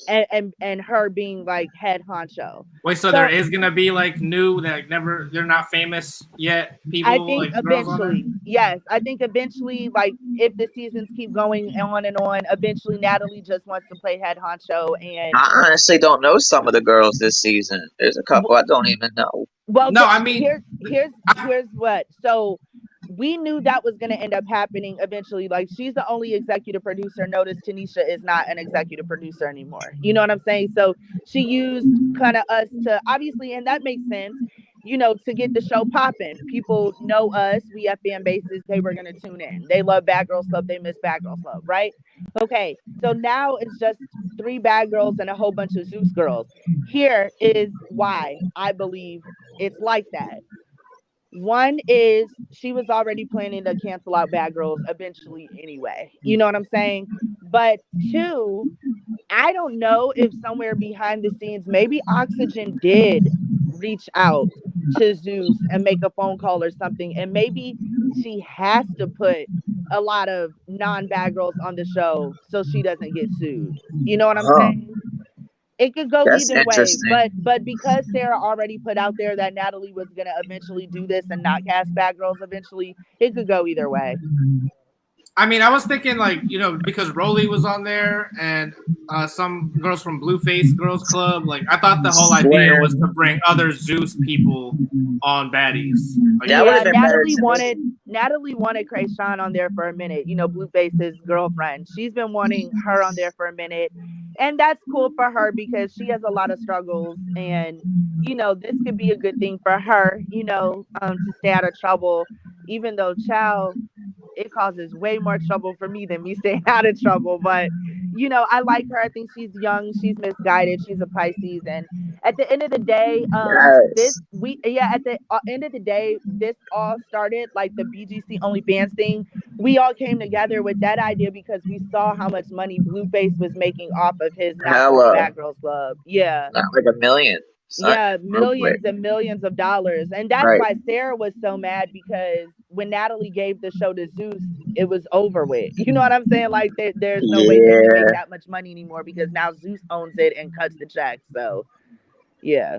and her being like head honcho. Wait, so there is gonna be like new that they're not famous yet people? I think like eventually, yes. I think eventually, like if the seasons keep going on and on, eventually Natalie just wants to play head honcho. And I honestly don't know some of the girls this season. There's a couple I don't even know. Well, no, I mean, here's what. So we knew that was going to end up happening eventually. Like, she's the only executive producer. Notice Tanisha is not an executive producer anymore. You know what I'm saying? So she used kind of us to, obviously, and that makes sense. to get the show popping. People know us. We have fan bases. They were going to tune in. They love Bad Girls Club. They miss Bad Girls Club, right? Okay. So now it's just three bad girls and a whole bunch of Zeus girls. Here is why I believe it's like that. One is she was already planning to cancel out Bad Girls eventually anyway. You know what I'm saying? But two, I don't know if somewhere behind the scenes, maybe Oxygen did reach out to Zeus and make a phone call or something. And maybe she has to put a lot of non bad girls on the show so she doesn't get sued. You know what I'm Oh, saying? It could go that's either way, interesting. but because Sarah already put out there that Natalie was gonna eventually do this and not cast bad girls eventually, it could go either way. I mean, I was thinking like because Rolly was on there and some girls from Blueface Girls Club. Like I thought the whole idea was to Slim. bring other Zeus people on baddies. Like That would have Yeah, been better to Natalie wanted Krayshawn on there for a minute. Blueface's girlfriend. She's been wanting her on there for a minute, and that's cool for her because she has a lot of struggles, and this could be a good thing for her. To stay out of trouble, even though child, it causes way more trouble for me than me staying out of trouble. But I like her. I think she's young, she's misguided, she's a Pisces, and at the end of the day, this yes. we yeah, at the end of the day, this all started like the BGC OnlyFans thing. We all came together with that idea because we saw how much money Blueface was making off of his not doing Hella. Bad Girls Club. Yeah. Not like a million. Son, Yeah, real quick. millions and millions of dollars. And that's Right. why Sarah was so mad because when Natalie gave the show to Zeus, it was over with. You know what I'm saying? Like, there's no way they can make Yeah. that much money anymore because now Zeus owns it and cuts the check. So, yeah.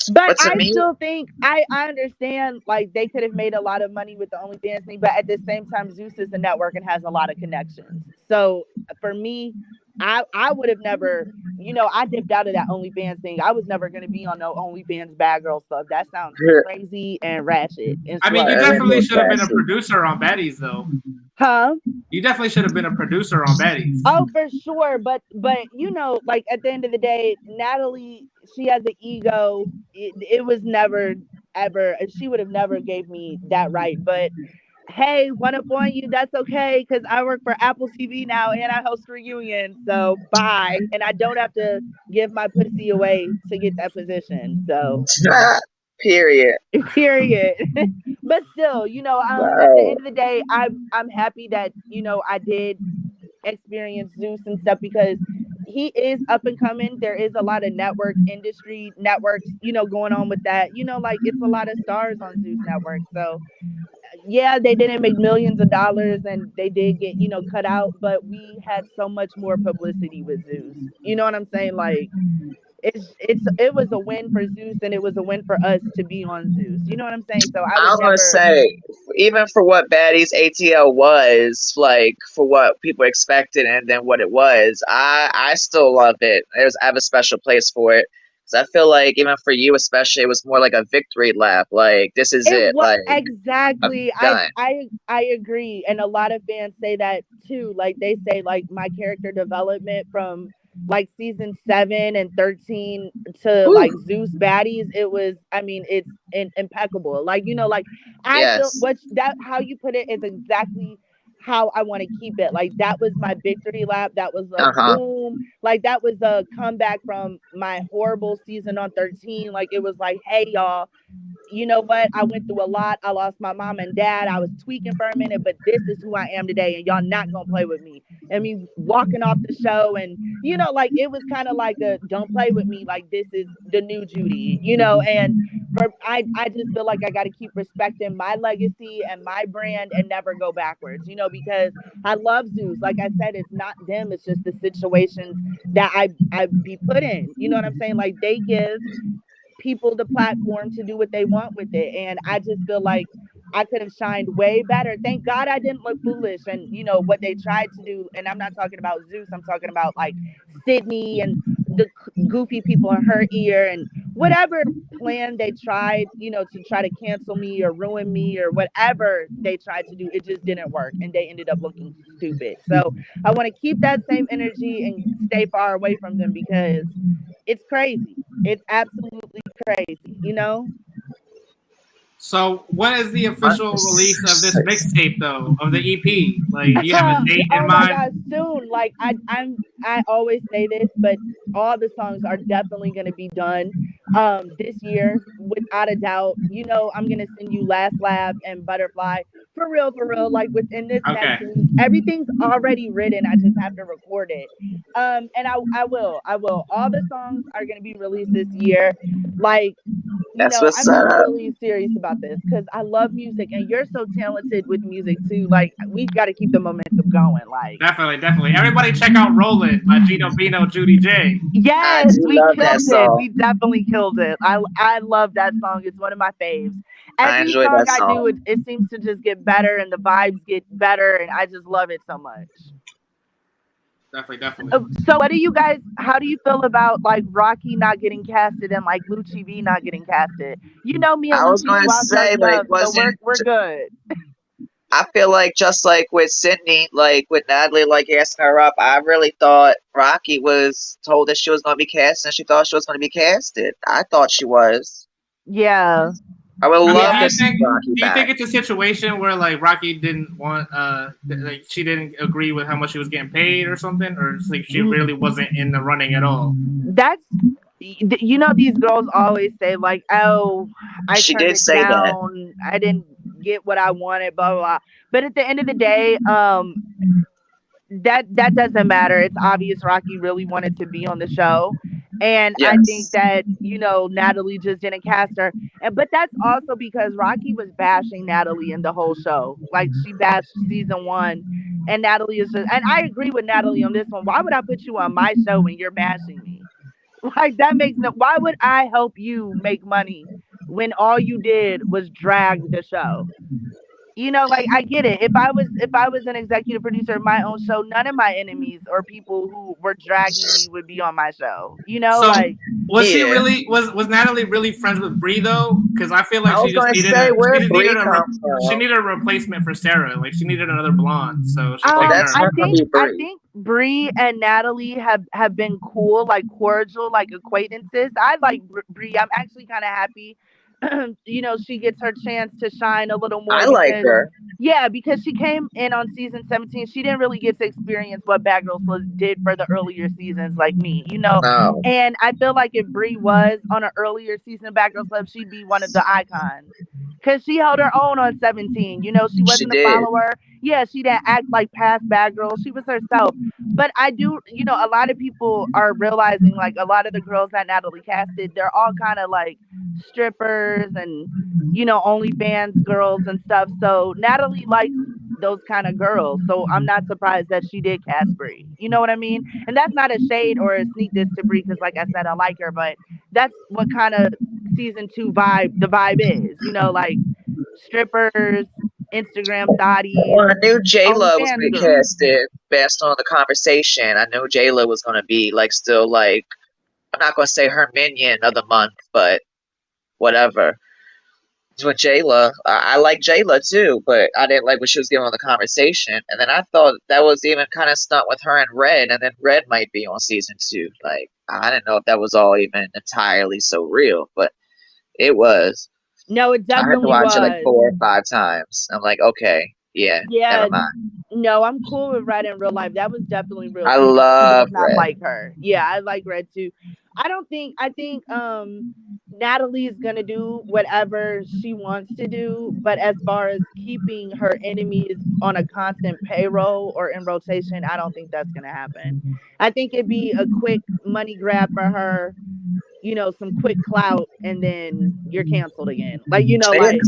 But But to I me, still think I understand like they could have made a lot of money with the OnlyFans thing, but at the same time, Zeus is a network and has a lot of connections. So for me, I would have never, I dipped out of that OnlyFans thing. I was never gonna be on no OnlyFans bad girl stuff. That sounds crazy and ratchet and I mean, you slow. that's definitely so should have been a sassy. producer on baddies though. Huh? You definitely should have been a producer on baddies. Oh, for sure. But like at the end of the day, Natalie, she has an ego. It was never ever. She would have never gave me that right. But hey, one up on you. That's okay because I work for Apple TV now and I host Reunion. So bye, and I don't have to give my pussy away to get that position. So Period. period. But still, at the Wow. end of the day, I'm happy that I did experience Zeus and stuff because he is up and coming. There is a lot of networks, going on with that. Like it's a lot of stars on Zeus Network. So yeah, they didn't make millions of dollars and they did get, cut out, but we had so much more publicity with Zeus. You know what I'm saying? Like it was a win for Zeus and it was a win for us to be on Zeus. You know what I'm saying? So I I would was gonna never. say, even for what Baddies ATL was, like for what people expected and then what it was, I still love it. I have a special place for it. 'Cause I feel like even for you especially, it was more like a victory lap. Like this is It it. was Like I'm exactly. I done. I I agree, and a lot of fans say that too. Like they say, like my character development from like season 7 and 13 to like Whew. Zeus baddies. It was. I mean, it's impeccable. Like like I feel Yes. what that how you put it is exactly how I want to keep it. Like that was my victory lap. That was a Uh huh. boom. Like that was a comeback from my horrible season on 13. Like it was like, hey y'all, you know what? I went through a lot. I lost my mom and dad. I was tweaking for a minute, but this is who I am today, and y'all not gonna play with me. And me walking off the show, and like it was kind of like a don't play with me. Like this is the new Judi, and I just feel like I got to keep respecting my legacy and my brand and never go backwards, because I love Zeus. Like I said, it's not them, it's just the situations that I be put in. You know what I'm saying? Like they give people the platform to do what they want with it. And I just feel like I could have shined way better. Thank God I didn't look foolish. And what they tried to do, and I'm not talking about Zeus, I'm talking about like Sydney and the goofy people in her ear and whatever plan they tried, to try to cancel me or ruin me or whatever they tried to do, it just didn't work and they ended up looking stupid. So I want to keep that same energy and stay far away from them because it's crazy. It's absolutely crazy. So, when is the official release of this mixtape, though, of the EP? Like, do you have a date in Oh my mind? God, soon. Like I always say this, but all the songs are definitely gonna be done this year, without a doubt. I'm gonna send you Last Laugh and Butterfly for real. Like within this Okay. next week. Everything's already written. I just have to record it. And I will. All the songs are gonna be released this year. Like, That's what's I'm just up. really serious about this because I love music and you're so talented with music too. Like, we got to keep the momentum going. Like, Definitely. Everybody check out Rollin' by Gino Bino, Judi Jai. I yes, do we love that killed it. song. We definitely killed it. I love that song. It's one of my faves. I Every enjoy song that I do, song. it seems to just get better and the vibes get better, and I just love it so much. Definitely. So what do you guys, how do you feel about like Rocky not getting casted and like Lucci V not getting casted? Me and I was Lucci going to swapped our say, but it stuff, so wasn't. we're good. I feel like just like with Sydney, like with Natalie, like asking her up, I really thought Rocky was told that she was going to be cast and she thought she was going to be casted. I thought she was. Yeah. I would I mean, love do to you see think Rocky back. it's a situation where like Rocky didn't want like she didn't agree with how much she was getting paid or something, or it's like she really wasn't in the running at all? That's these girls always say like, oh, I She turned did it say that. down, I didn't get what I wanted, blah blah blah. But at the end of the day, that doesn't matter. It's obvious Rocky really wanted to be on the show. And I think Yes. that, Natalie just didn't cast her. But that's also because Rocky was bashing Natalie in the whole show. Like, she bashed season 1, and Natalie is just, and I agree with Natalie on this one. Why would I put you on my show when you're bashing me? Like, that makes no, why would I help you make money when all you did was drag the show? Like, I get it. If I was an executive producer of my own show, none of my enemies or people who were dragging me would be on my show. So Like, was she Yeah. really was Natalie really friends with Brie though? Because I feel like I was going to say, where did Brie come she from? needed a replacement for Sarah. Like she needed another blonde, so she Oh, picked that's her. not going to be I Brie. think Brie and Natalie have been cool, like cordial, like acquaintances. I like Brie. I'm actually kind of happy. She gets her chance to shine a little more I like because, her. yeah, because she came in on season 17. She didn't really get to experience what Bad Girls was did for the earlier seasons, like me. No. And I feel like if Brie was on an earlier season of Bad Girls Club, she'd be one of the icons. Because she held her own on 17. She She wasn't a did. follower. Yeah, she didn't act like past Bad Girls. She was herself. But I do, a lot of people are realizing, like, a lot of the girls that Natalie casted, they're all kind of like strippers and, OnlyFans girls and stuff. So Natalie likes those kind of girls. So I'm not surprised that she did cast Brie. You know what I mean? And that's not a shade or a sneak diss to Brie, because, like I said, I like her. But that's what kind of season 2 the vibe is. Like strippers, Instagram thotties, Well, I knew J-Lo was OnlyFans going to be girls. casted based on the conversation. I knew J-Lo was going to be, like, still, like, I'm not going to say her minion of the month, but whatever. It's with J-Lo. I like J-Lo, too, but I didn't like what she was giving on the conversation. And then I thought that was even kind of stunt with her and Red, and then Red might be on season 2. Like, I didn't know if that was all even entirely so real, but it was. No, it I had to definitely watch it like was. 4 or 5 times. I'm like, okay, yeah, Yeah, never mind. no, I'm cool with Red in real life. That was definitely real. I She love does not Red. like her. Yeah, I like Red too. I think Natalie's gonna do whatever she wants to do, but as far as keeping her enemies on a constant payroll or in rotation, I don't think that's gonna happen. I think it'd be a quick money grab for her, some quick clout, and then you're canceled again. Like, Yeah, like,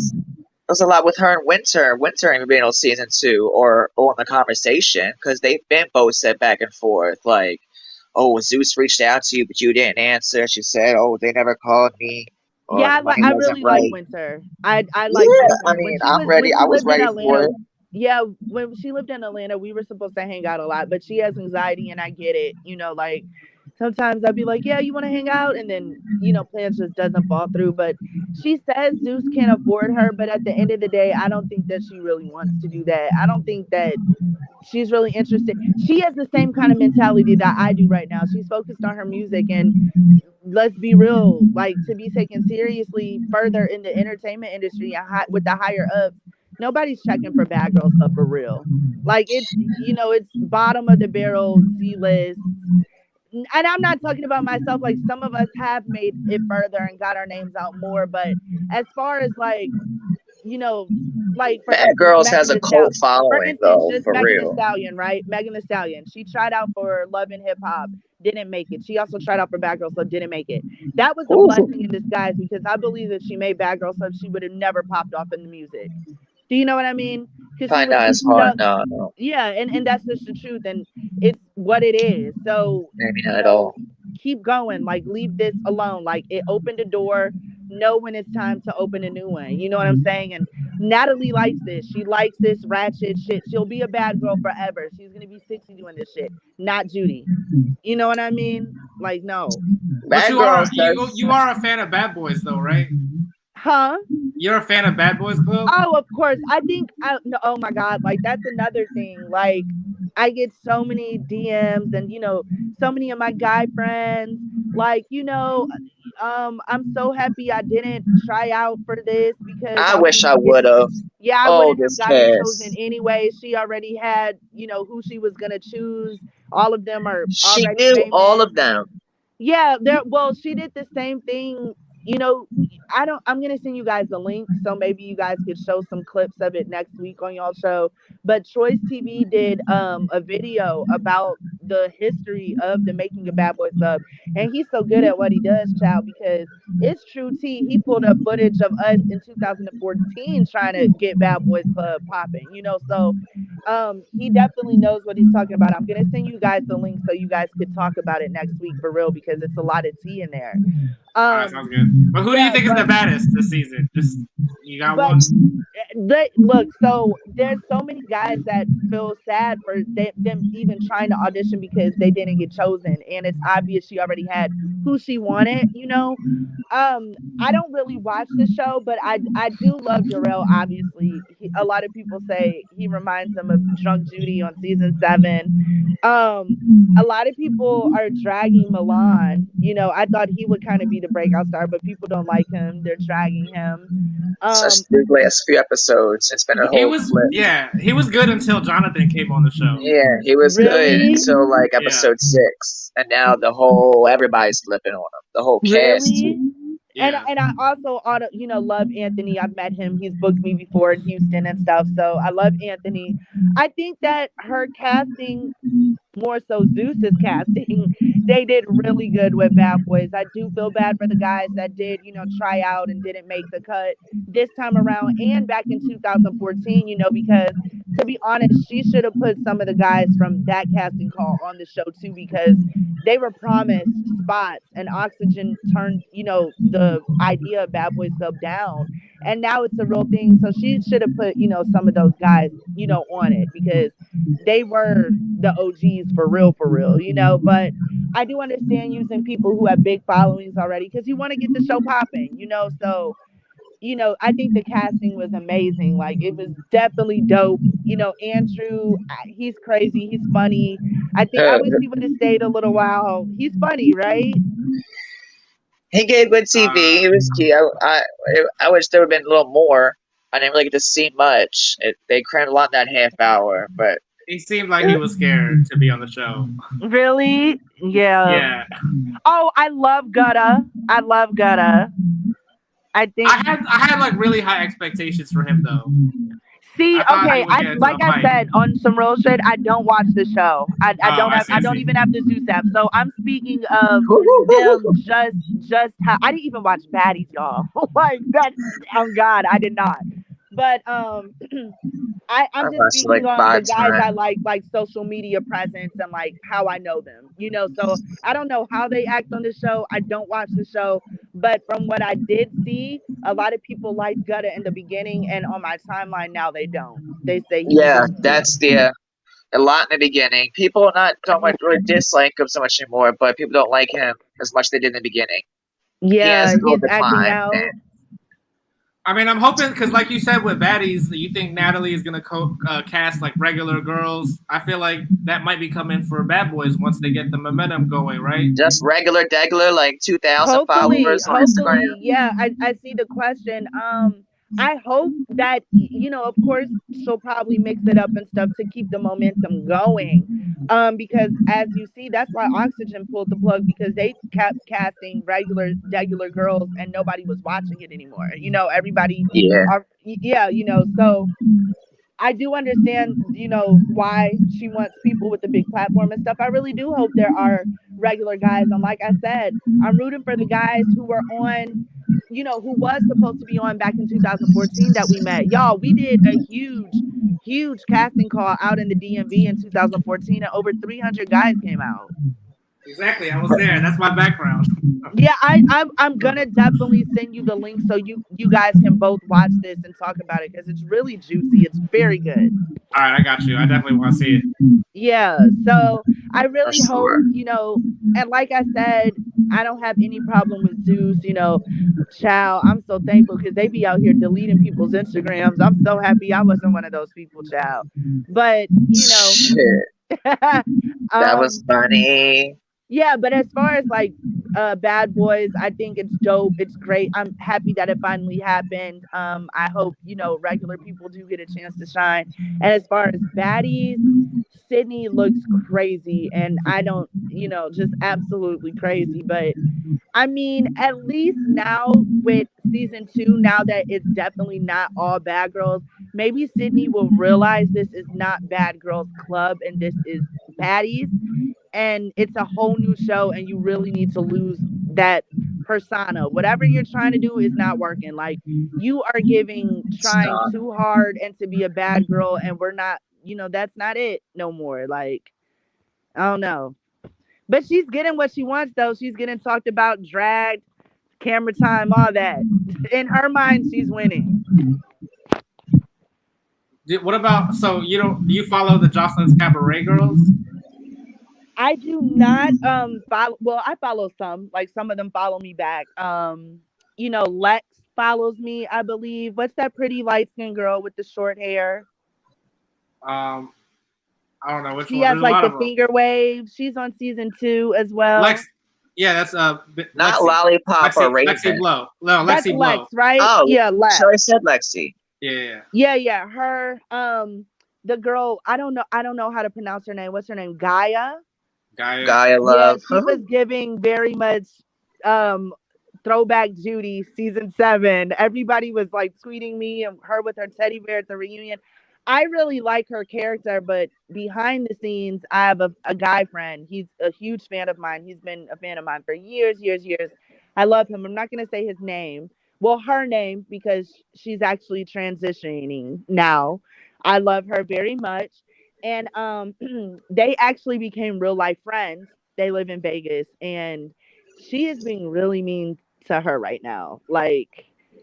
there's a lot with her and Winter. Winter ain't been on season 2 or on the conversation because they've been both said back and forth. Like, oh, Zeus reached out to you, but you didn't answer. She said, oh, they never called me, or yeah, the money I wasn't really like right. Winter. I like Yeah, I Winter. mean, I'm ready. When I she was lived in ready for Atlanta, it. yeah, when she lived in Atlanta, we were supposed to hang out a lot, but she has anxiety and I get it. Like, sometimes I'd be like, yeah, you want to hang out? And then, plans just doesn't fall through. But she says Zeus can't afford her. But at the end of the day, I don't think that she really wants to do that. I don't think that she's really interested. She has the same kind of mentality that I do right now. She's focused on her music, and let's be real, like, to be taken seriously further in the entertainment industry with the higher ups, nobody's checking for Bad Girl stuff for real. Like, it's bottom of the barrel Z list. And I'm not talking about myself. Like, some of us have made it further and got our names out more, but as far as like, you know, like, for Bad instance, Girls Megan has a Thee Stallion. cult For following instance, though, just for Megan Thee real. Stallion, right? Megan Thee Stallion. She tried out for Love and Hip Hop, didn't make it. She also tried out for Bad Girls, so didn't make it. That was a Ooh, blessing in disguise, because I believe that she made Bad Girls, so she would have never popped off in the music. Do you know what I mean? Because she probably was not too as hard. stuck. No, no, Yeah, and that's just the truth, and it's what it is. So, maybe not at all. keep going. Like, leave this alone. Like, it opened a door. Know when it's time to open a new one. You know what I'm saying? And Natalie likes this. She likes this ratchet shit. She'll be a bad girl forever. She's gonna be 60 doing this shit. Not Judi. You know what I mean? Like, no. But Bad Girls does. you are a fan of Bad Boys though, right? Huh? You're a fan of Bad Boys Club? Oh, of course. I think no, oh my God, like, that's another thing. Like, I get so many DMs, and so many of my guy friends, like, I'm so happy I didn't try out for this, because I I wish wouldn't I have would have. I Oh, wouldn't have this gotten chosen cast. anyway. She already had, who she was gonna choose. All of them are She already knew all famous. of them. Yeah, she did the same thing. You know, I'm gonna send you guys the link, so maybe you guys could show some clips of it next week on y'all show. But Choice TV did a video about the history of the making of Bad Boys Club, and he's so good at what he does, child, because it's true tea. He pulled up footage of us in 2014 trying to get Bad Boys Club popping, so he definitely knows what he's talking about. I'm gonna send you guys the link so you guys could talk about it next week, for real, because it's a lot of tea in there. All right, sounds good. But who do you Yeah, think is the baddest this season? Just you got but one? look, so there's so many guys that feel sad for them even trying to audition because they didn't get chosen, and it's obvious she already had who she wanted. I don't really watch the show, but I do love Jarrell. Obviously, a lot of people say he reminds them of Drunk Judy on season 7. A lot of people are dragging Milan. I thought he would kind of be the breakout star, but people don't like him. They're dragging him. Such the last few episodes. It's been a whole flip. He was good until Jonathan came on the show. Yeah, he was good Really? until like episode 6, and now everybody's flipping on him. The whole cast. Really? Yeah. And I also love Anthony. I've met him. He's booked me before in Houston and stuff. So I love Anthony. I think that her casting, more so Zeus's casting, they did really good with Bad Boys. I do feel bad for the guys that did, try out and didn't make the cut this time around and back in 2014, because, to be honest, she should have put some of the guys from that casting call on the show too, because they were promised spots, and Oxygen turned, the idea of Bad Boys Club down, and now it's a real thing. So she should have put, some of those guys, on it, because they were the OGs for real. But I do understand using people who have big followings already, because you want to get the show popping. So, I think the casting was amazing. Like, it was definitely dope. Andrew, he's crazy. He's funny. I wish he would have stayed a little while. He's funny, right? He gave good TV. He was key. I wish there would have been a little more. I didn't really get to see much. They crammed a lot in that half hour, but he seemed like he was scared to be on the show. Really? Yeah. Yeah. Oh, I love Gutta. I think I had like really high expectations for him though. See, okay, like I fight. said, on some real shit, I don't watch the show. I don't see. even have the Zeus app. So I'm speaking of them just how I didn't even watch Baddies, y'all. Like, that's, oh God, I did not. But I'm just watched speaking like on 5 the guys I times. like social media presence and like how I know them. So I don't know how they act on the show. I don't watch the show, but from what I did see, a lot of people liked Gutta in the beginning, and on my timeline now they don't. They say he was Yeah, just too. a lot in the beginning. People don't really dislike him so much anymore, but people don't like him as much as they did in the beginning. He has Yeah, a little he's acting decline. out. I mean, I'm hoping because, like you said, with baddies, you think Natalie is gonna cast like regular girls. I feel like that might be coming for bad boys once they get the momentum going, right? Just regular, degular, like 2,000 Hopefully, followers on Instagram. yeah, I see the question. I hope that of course, she'll probably mix it up and stuff to keep the momentum going. Because as you see, that's why Oxygen pulled the plug because they kept casting regular girls and nobody was watching it anymore. Everybody Yeah, are yeah, so I do understand, why she wants people with a big platform and stuff. I really do hope there are regular guys. And like I said, I'm rooting for the guys who were on, who was supposed to be on back in 2014 that we met. Y'all, we did a huge casting call out in the DMV in 2014 and over 300 guys came out. Exactly. I was there. That's my background. Yeah, I'm gonna definitely send you the link so you guys can both watch this and talk about it because it's really juicy. It's very good. All right, I got you. I definitely want to see it. Yeah, so I for really hope, sure. and like I said, I don't have any problem with Zeus, child. I'm so thankful because they be out here deleting people's Instagrams. I'm so happy I wasn't one of those people, child. But, Shit, that was um, funny. yeah, but as far as like Bad Boys, I think it's dope. It's great. I'm happy that it finally happened. I hope, regular people do get a chance to shine. And as far as baddies, Sydney looks crazy and I don't, just absolutely crazy. But I mean, at least now with season 2, now that it's definitely not all bad girls, maybe Sydney will realize this is not Bad Girls Club and this is baddies and it's a whole new show and you really need to lose that persona. Whatever you're trying to do is not working. Like you are trying Stop. too hard and to be a bad girl and we're not, that's not it no more. Like I don't know. But she's getting what she wants though. She's getting talked about, dragged, camera time, all that. In her mind, she's winning. What about do you follow the Jocelyn's Cabaret girls? I do not follow, well, I follow some. Like some of them follow me back. Lex follows me, I believe. What's that pretty light skinned girl with the short hair? Um, I don't know which She one. has There's a like lot the of them. finger waves. She's on season 2 as well. Lex, yeah, that's Not Lexi. Lollipop or Lexi Raisin. Blow. No, That's Lexi Blow. Lex, right? Oh, Yeah, Lex. so I said Lexi. Yeah. Yeah. Her, the girl, I don't know how to pronounce her name. What's her name? Gaia? Gaia. Gaia Yeah, Love. she was giving very much um throwback Judi season 7. Everybody was like tweeting me and her with her teddy bear at the reunion. I really like her character, but behind the scenes, I have a guy friend. He's a huge fan of mine. He's been a fan of mine for years. I love him. I'm not going to say his name. Well, her name, because she's actually transitioning now. I love her very much. And they actually became real life friends. They live in Vegas. And she is being really mean to her right now. Like,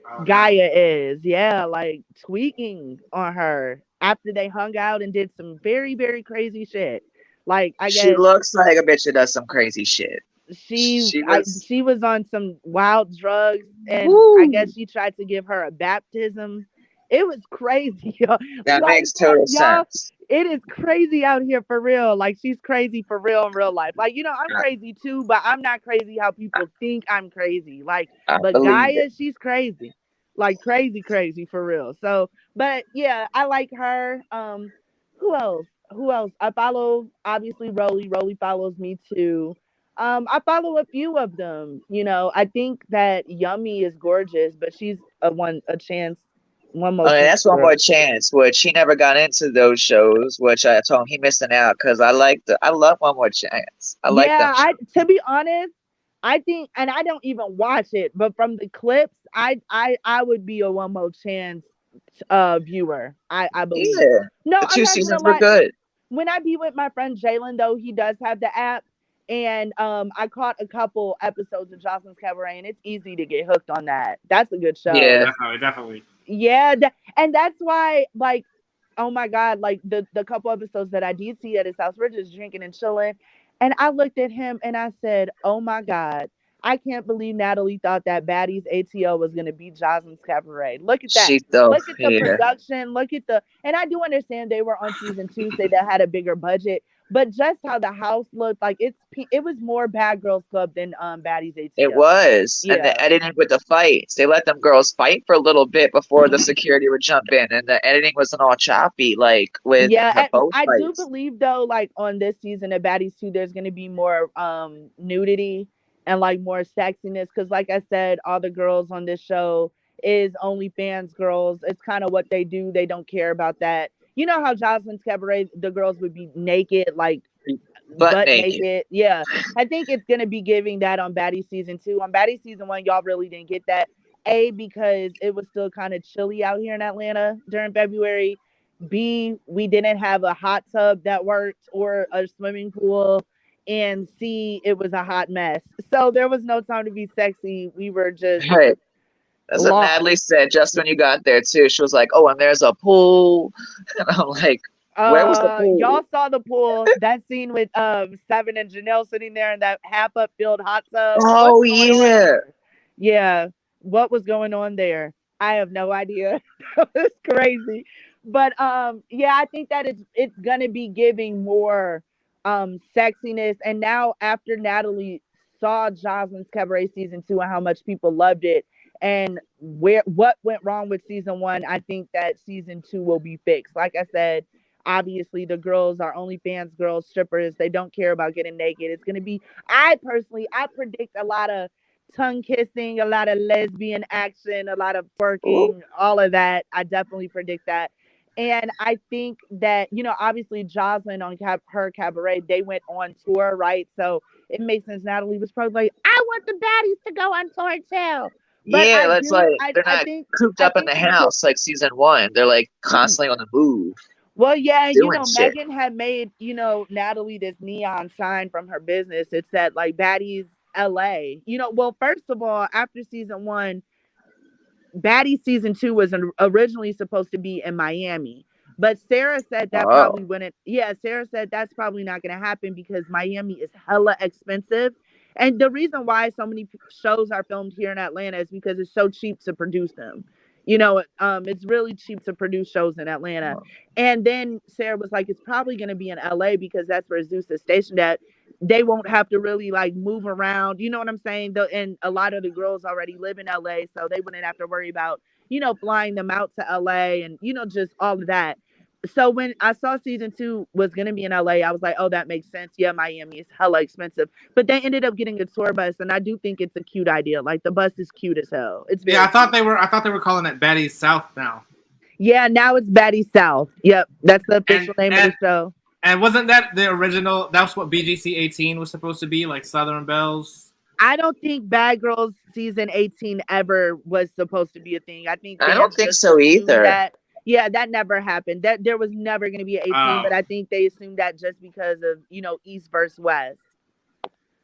Oh, no. Gaia is, yeah, like tweaking on her after they hung out and did some very, very crazy shit. Like, I She guess looks like a bitch that does some crazy shit. she She was. she was on some wild drugs and I Woo! guess she tried to give her a baptism. It was crazy, y'all. That Like, makes total y'all, sense. it is crazy out here for real. Like she's crazy for real in real life. Like, I'm I, crazy too, but I'm not crazy how people think I'm crazy. Like, I but believe it. Gaia, she's crazy. Like crazy for real. So, but yeah, I like her. Who else? Who else? I follow obviously Rolly. Rolly follows me too. I follow a few of them. I think that Yummy is gorgeous, but she's a chance, one more Okay, chance that's one girl. more chance, which he never got into those shows, which I told him he missing out because I love One More Chance. I like them Yeah, shows. to be honest, I think, and I don't even watch it, but from the clips, I would be a one more chance viewer. I believe. Yeah, No, the I'm two not gonna seasons were lie. good. When I be with my friend Jalen, though, he does have the app, and I caught a couple episodes of Jocelyn's Cabaret, and it's easy to get hooked on that. That's a good Yeah, show. Yeah, definitely. Yeah, and that's why, like, oh my God, like the couple episodes that I did see at his house, we're just drinking and chilling. And I looked at him and I said, oh my God, I can't believe Natalie thought that Baddies ATO was going to be Joseline's Cabaret. Look at that. She so Look at the yeah. production. Look at and I do understand they were on season two, so they had a bigger budget. But just how the house looked, like it was more Bad Girls Club than Baddies It ATO. was. And Yeah. the editing with the fights, they let them girls fight for a little bit before the security would jump in, and the editing wasn't all choppy, like with Yeah, both I do fights. believe though, like on this season of Baddies 2, there's gonna be more nudity and like more sexiness. Cause like I said, all the girls on this show is OnlyFans girls. It's kind of what they do. They don't care about that. You know how Joseline's Cabaret, the girls would be naked, like Butt butt naked. naked. Yeah. I think it's gonna be giving that on Baddie season 2. On Baddie season 1, y'all really didn't get that. A, because it was still kind of chilly out here in Atlanta during February. B, we didn't have a hot tub that worked or a swimming pool. And C, it was a hot mess. So there was no time to be sexy. We were just Right. That's what lost. Natalie said just when you got there too. She was like, "Oh, and there's a pool," and I'm like, "Where was the pool?" Y'all saw the pool, that scene with Seven and Janelle sitting there in that half up filled hot tub. What's Oh going on yeah. there? Yeah, what was going on there? I have no idea. It's crazy. But yeah, I think that it's gonna be giving more sexiness. And now after Natalie saw Joseline's Cabaret season 2 and how much people loved it and what went wrong with season 1, I think that season 2 will be fixed. Like I said, obviously the girls are OnlyFans girls, strippers. They don't care about getting naked. It's gonna be. I predict a lot of tongue kissing, a lot of lesbian action, a lot of Ooh. twerking, all of that. I definitely predict that. And I think that, obviously Jocelyn on her Cabaret, they went on tour, right? So it makes sense. Natalie was probably like, I want the baddies to go on tour too. But Yeah, that's like they're I not think, cooped I up in think the they could. house like season one. They're like constantly on the move, Well, yeah, doing shit. Megan had made, Natalie this neon sign from her business. It said like Baddies LA. Well, first of all, after season 1, Baddie season 2 was originally supposed to be in Miami. But Sarah said that Oh, probably wouldn't. Yeah, Sarah said that's probably not going to happen because Miami is hella expensive. And the reason why so many shows are filmed here in Atlanta is because it's so cheap to produce them. It's really cheap to produce shows in Atlanta. And then Sarah was like, it's probably going to be in LA because that's where Zeus is stationed at. They won't have to really like move around. You know what I'm saying? And a lot of the girls already live in LA, so they wouldn't have to worry about, flying them out to LA and, just all of that. So when I saw season 2 was gonna be in LA, I was like, oh, that makes sense. Yeah, Miami is hella expensive. But they ended up getting a tour bus, and I do think it's a cute idea. Like the bus is cute as hell. It's Yeah, very cute. I thought they were calling it Baddies South now. Yeah, now it's Batty South. Yep, that's the official name of the show. And wasn't that the original? That's what BGC 18 was supposed to be, like Southern Bells. I don't think Bad Girls season 18 ever was supposed to be a thing. I think I don't fans think just so assumed either. that. Yeah, that never happened. That there was never going to be an 18, but I think they assumed that just because of, East versus West.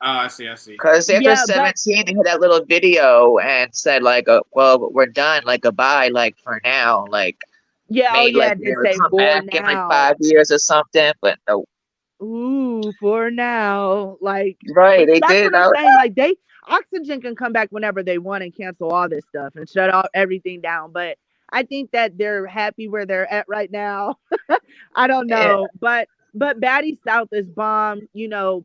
I see, I see. Because after Yeah, but 17, they had that little video and said like, "Well, we're done. Like goodbye. Like for now. Like yeah, oh made yeah, like it they did would say come for back in like now. 5 years or something." But no, Ooh, for now. Like, right? but They that's did. what I'm saying. Like Oxygen can come back whenever they want and cancel all this stuff and shut all everything down. But I think that they're happy where they're at right now. I don't Yeah, know, but Baddie South is bomb.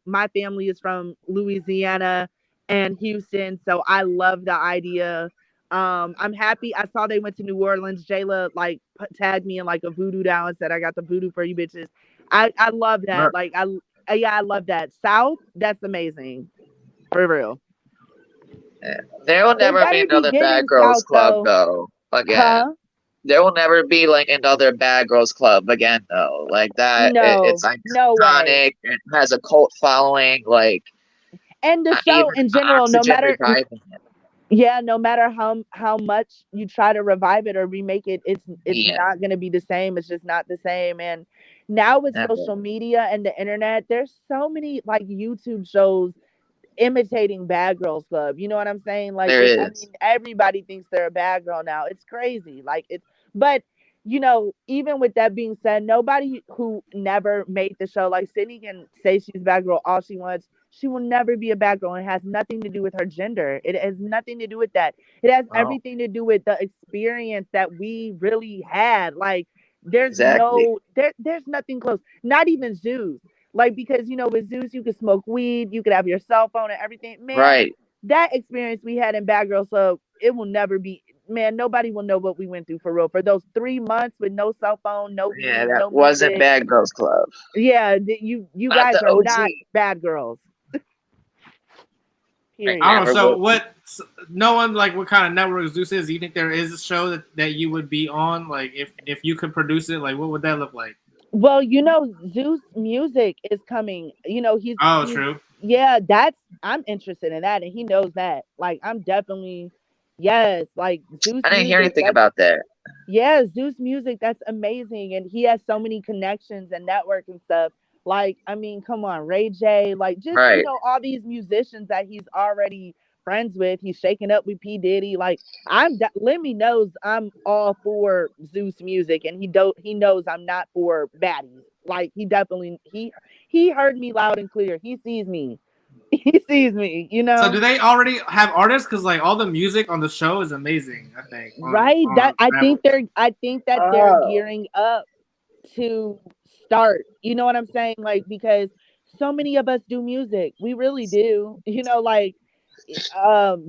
My family is from Louisiana and Houston, so I love the idea. I'm happy. I saw they went to New Orleans. Jayla like tagged me in like a voodoo doll and said, "I got the voodoo for you, bitches." I love that. Like yeah, I love that. South, that's amazing for real. there will It never be better be another Bad giving Girls South Club though, though. Again, huh? there will never be like another Bad Girls Club again though. Like that, it's No, no way. iconic. It has a cult following. Like And the show even in general, no Oxygen matter reviving it. yeah, no matter how much you try to revive it or remake it, it's Yeah, not gonna be the same. It's just not the same. And now with never. social media and the internet, there's so many like YouTube shows imitating Bad Girls Club. You know what I'm saying? Like There I is. mean, everybody thinks they're a bad girl now. It's crazy. Like but Even with that being said, nobody who never made the show, like Sydney can say she's a bad girl all she wants. She will never be a bad girl. And it has nothing to do with her gender. It has nothing to do with that. It has Oh, everything to do with the experience that we really had. Like exactly. there's nothing close. Not even Zeus. Like because with Zeus you could smoke weed, you could have your cell phone and everything. Man, Right. that experience we had in Bad Girl Club, it will never be. Man, nobody will know what we went through for real. For those 3 months with no cell phone, no Yeah, weed, that no wasn't music. Bad Girls Club. Yeah, you Not guys the are not OG. bad girls. Like I Period. don't know. never So will. what? Knowing like what kind of network Zeus is, do you think there is a show that you would be on? Like if you could produce it, like what would that look like? Well, Zeus music is coming. Oh, He's true. yeah, that's I'm interested in that and he knows that. Like I'm definitely yes, like Zeus I didn't hear music. anything about that. Yeah, Zeus Music, that's amazing. And he has so many connections and network and stuff. Like, I mean, come on, Ray J, like just, Right. all these musicians that he's already friends with. He's shaking up with P. Diddy. Like, Lemmy knows I'm all for Zeus Music and he knows I'm not for baddies. Like he definitely he heard me loud and clear. He sees me. He sees me. So do they already have artists? Because like all the music on the show is amazing. I think Right. That on I Bad think Boys. they're Oh. gearing up to start. You know what I'm saying? Like because so many of us do music. We really do. Like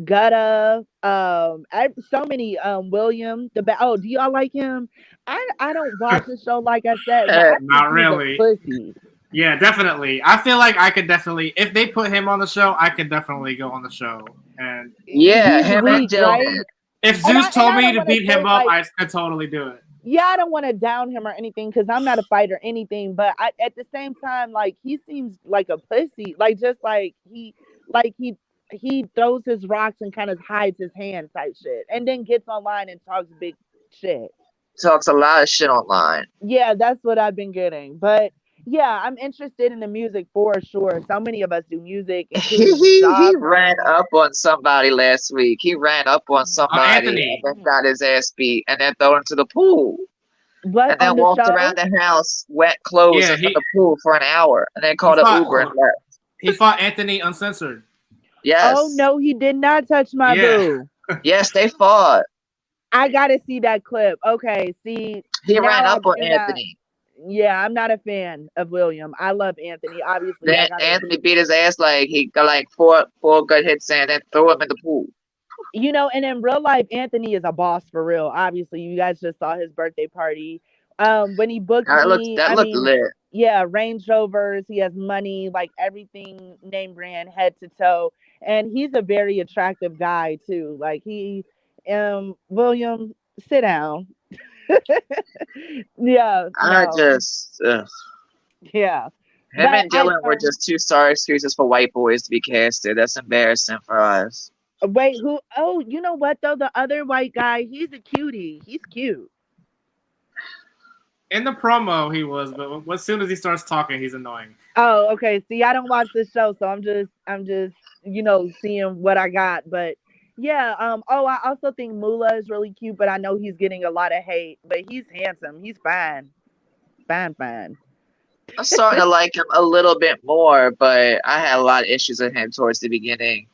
Gutta, so many William oh, do y'all like him? I don't watch the show like I said, but I think Not he's a really. pussy. Yeah, definitely. I feel like I could definitely, if they put him on the show, I could definitely go on the show. And Yeah, He's him and weak, Dillman. right? if And Zeus told I me don't to want to beat him say up, like I could totally do it. yeah, I don't want to down him or anything because I'm not a fighter or anything, but at the same time, like he seems like a pussy, like just like he throws his rocks and kind of hides his hand type shit, and then gets online and talks big shit. Talks a lot of shit online. Yeah, that's what I've been getting, but yeah, I'm interested in the music for sure. So many of us do music, including He ran Jocelyn. up on somebody last week. He ran up on Oh, somebody and Anthony. then got his ass beat and then thrown into the pool. What And on then the walked around show? the house, wet clothes Yeah, in the pool for an hour, and then he called an fought Uber and left. he fought Anthony uncensored. Oh Yes. no, he did not touch my Yeah. boo. Yes, they fought. I gotta see that clip. Okay, see He ran now I up on do not. Anthony. Yeah, I'm not a fan of William. I love Anthony. Obviously, I Then gotta. Anthony beat his ass like he got like four good hits in, and then threw him in the pool. And in real life, Anthony is a boss for real. Obviously, you guys just saw his birthday party. When he booked me, That I looked mean, lit. yeah, Range Rovers. He has money, like everything name brand, head to toe, and he's a very attractive guy too. Like William, sit down. Yeah, I no, just yeah, him but and Dylan were just two sorry excuses for white boys to be casted. That's embarrassing for us. wait, who? Oh, you know what though? The other white guy, he's a cutie. He's cute. In the promo, he was, but as soon as he starts talking, he's annoying. Oh, okay. See, I don't watch this show, so I'm just seeing what I got. But yeah, oh, I also think Mula is really cute, but I know he's getting a lot of hate. But he's handsome. He's fine. Fine, fine. I'm starting to like him a little bit more, but I had a lot of issues with him towards the beginning.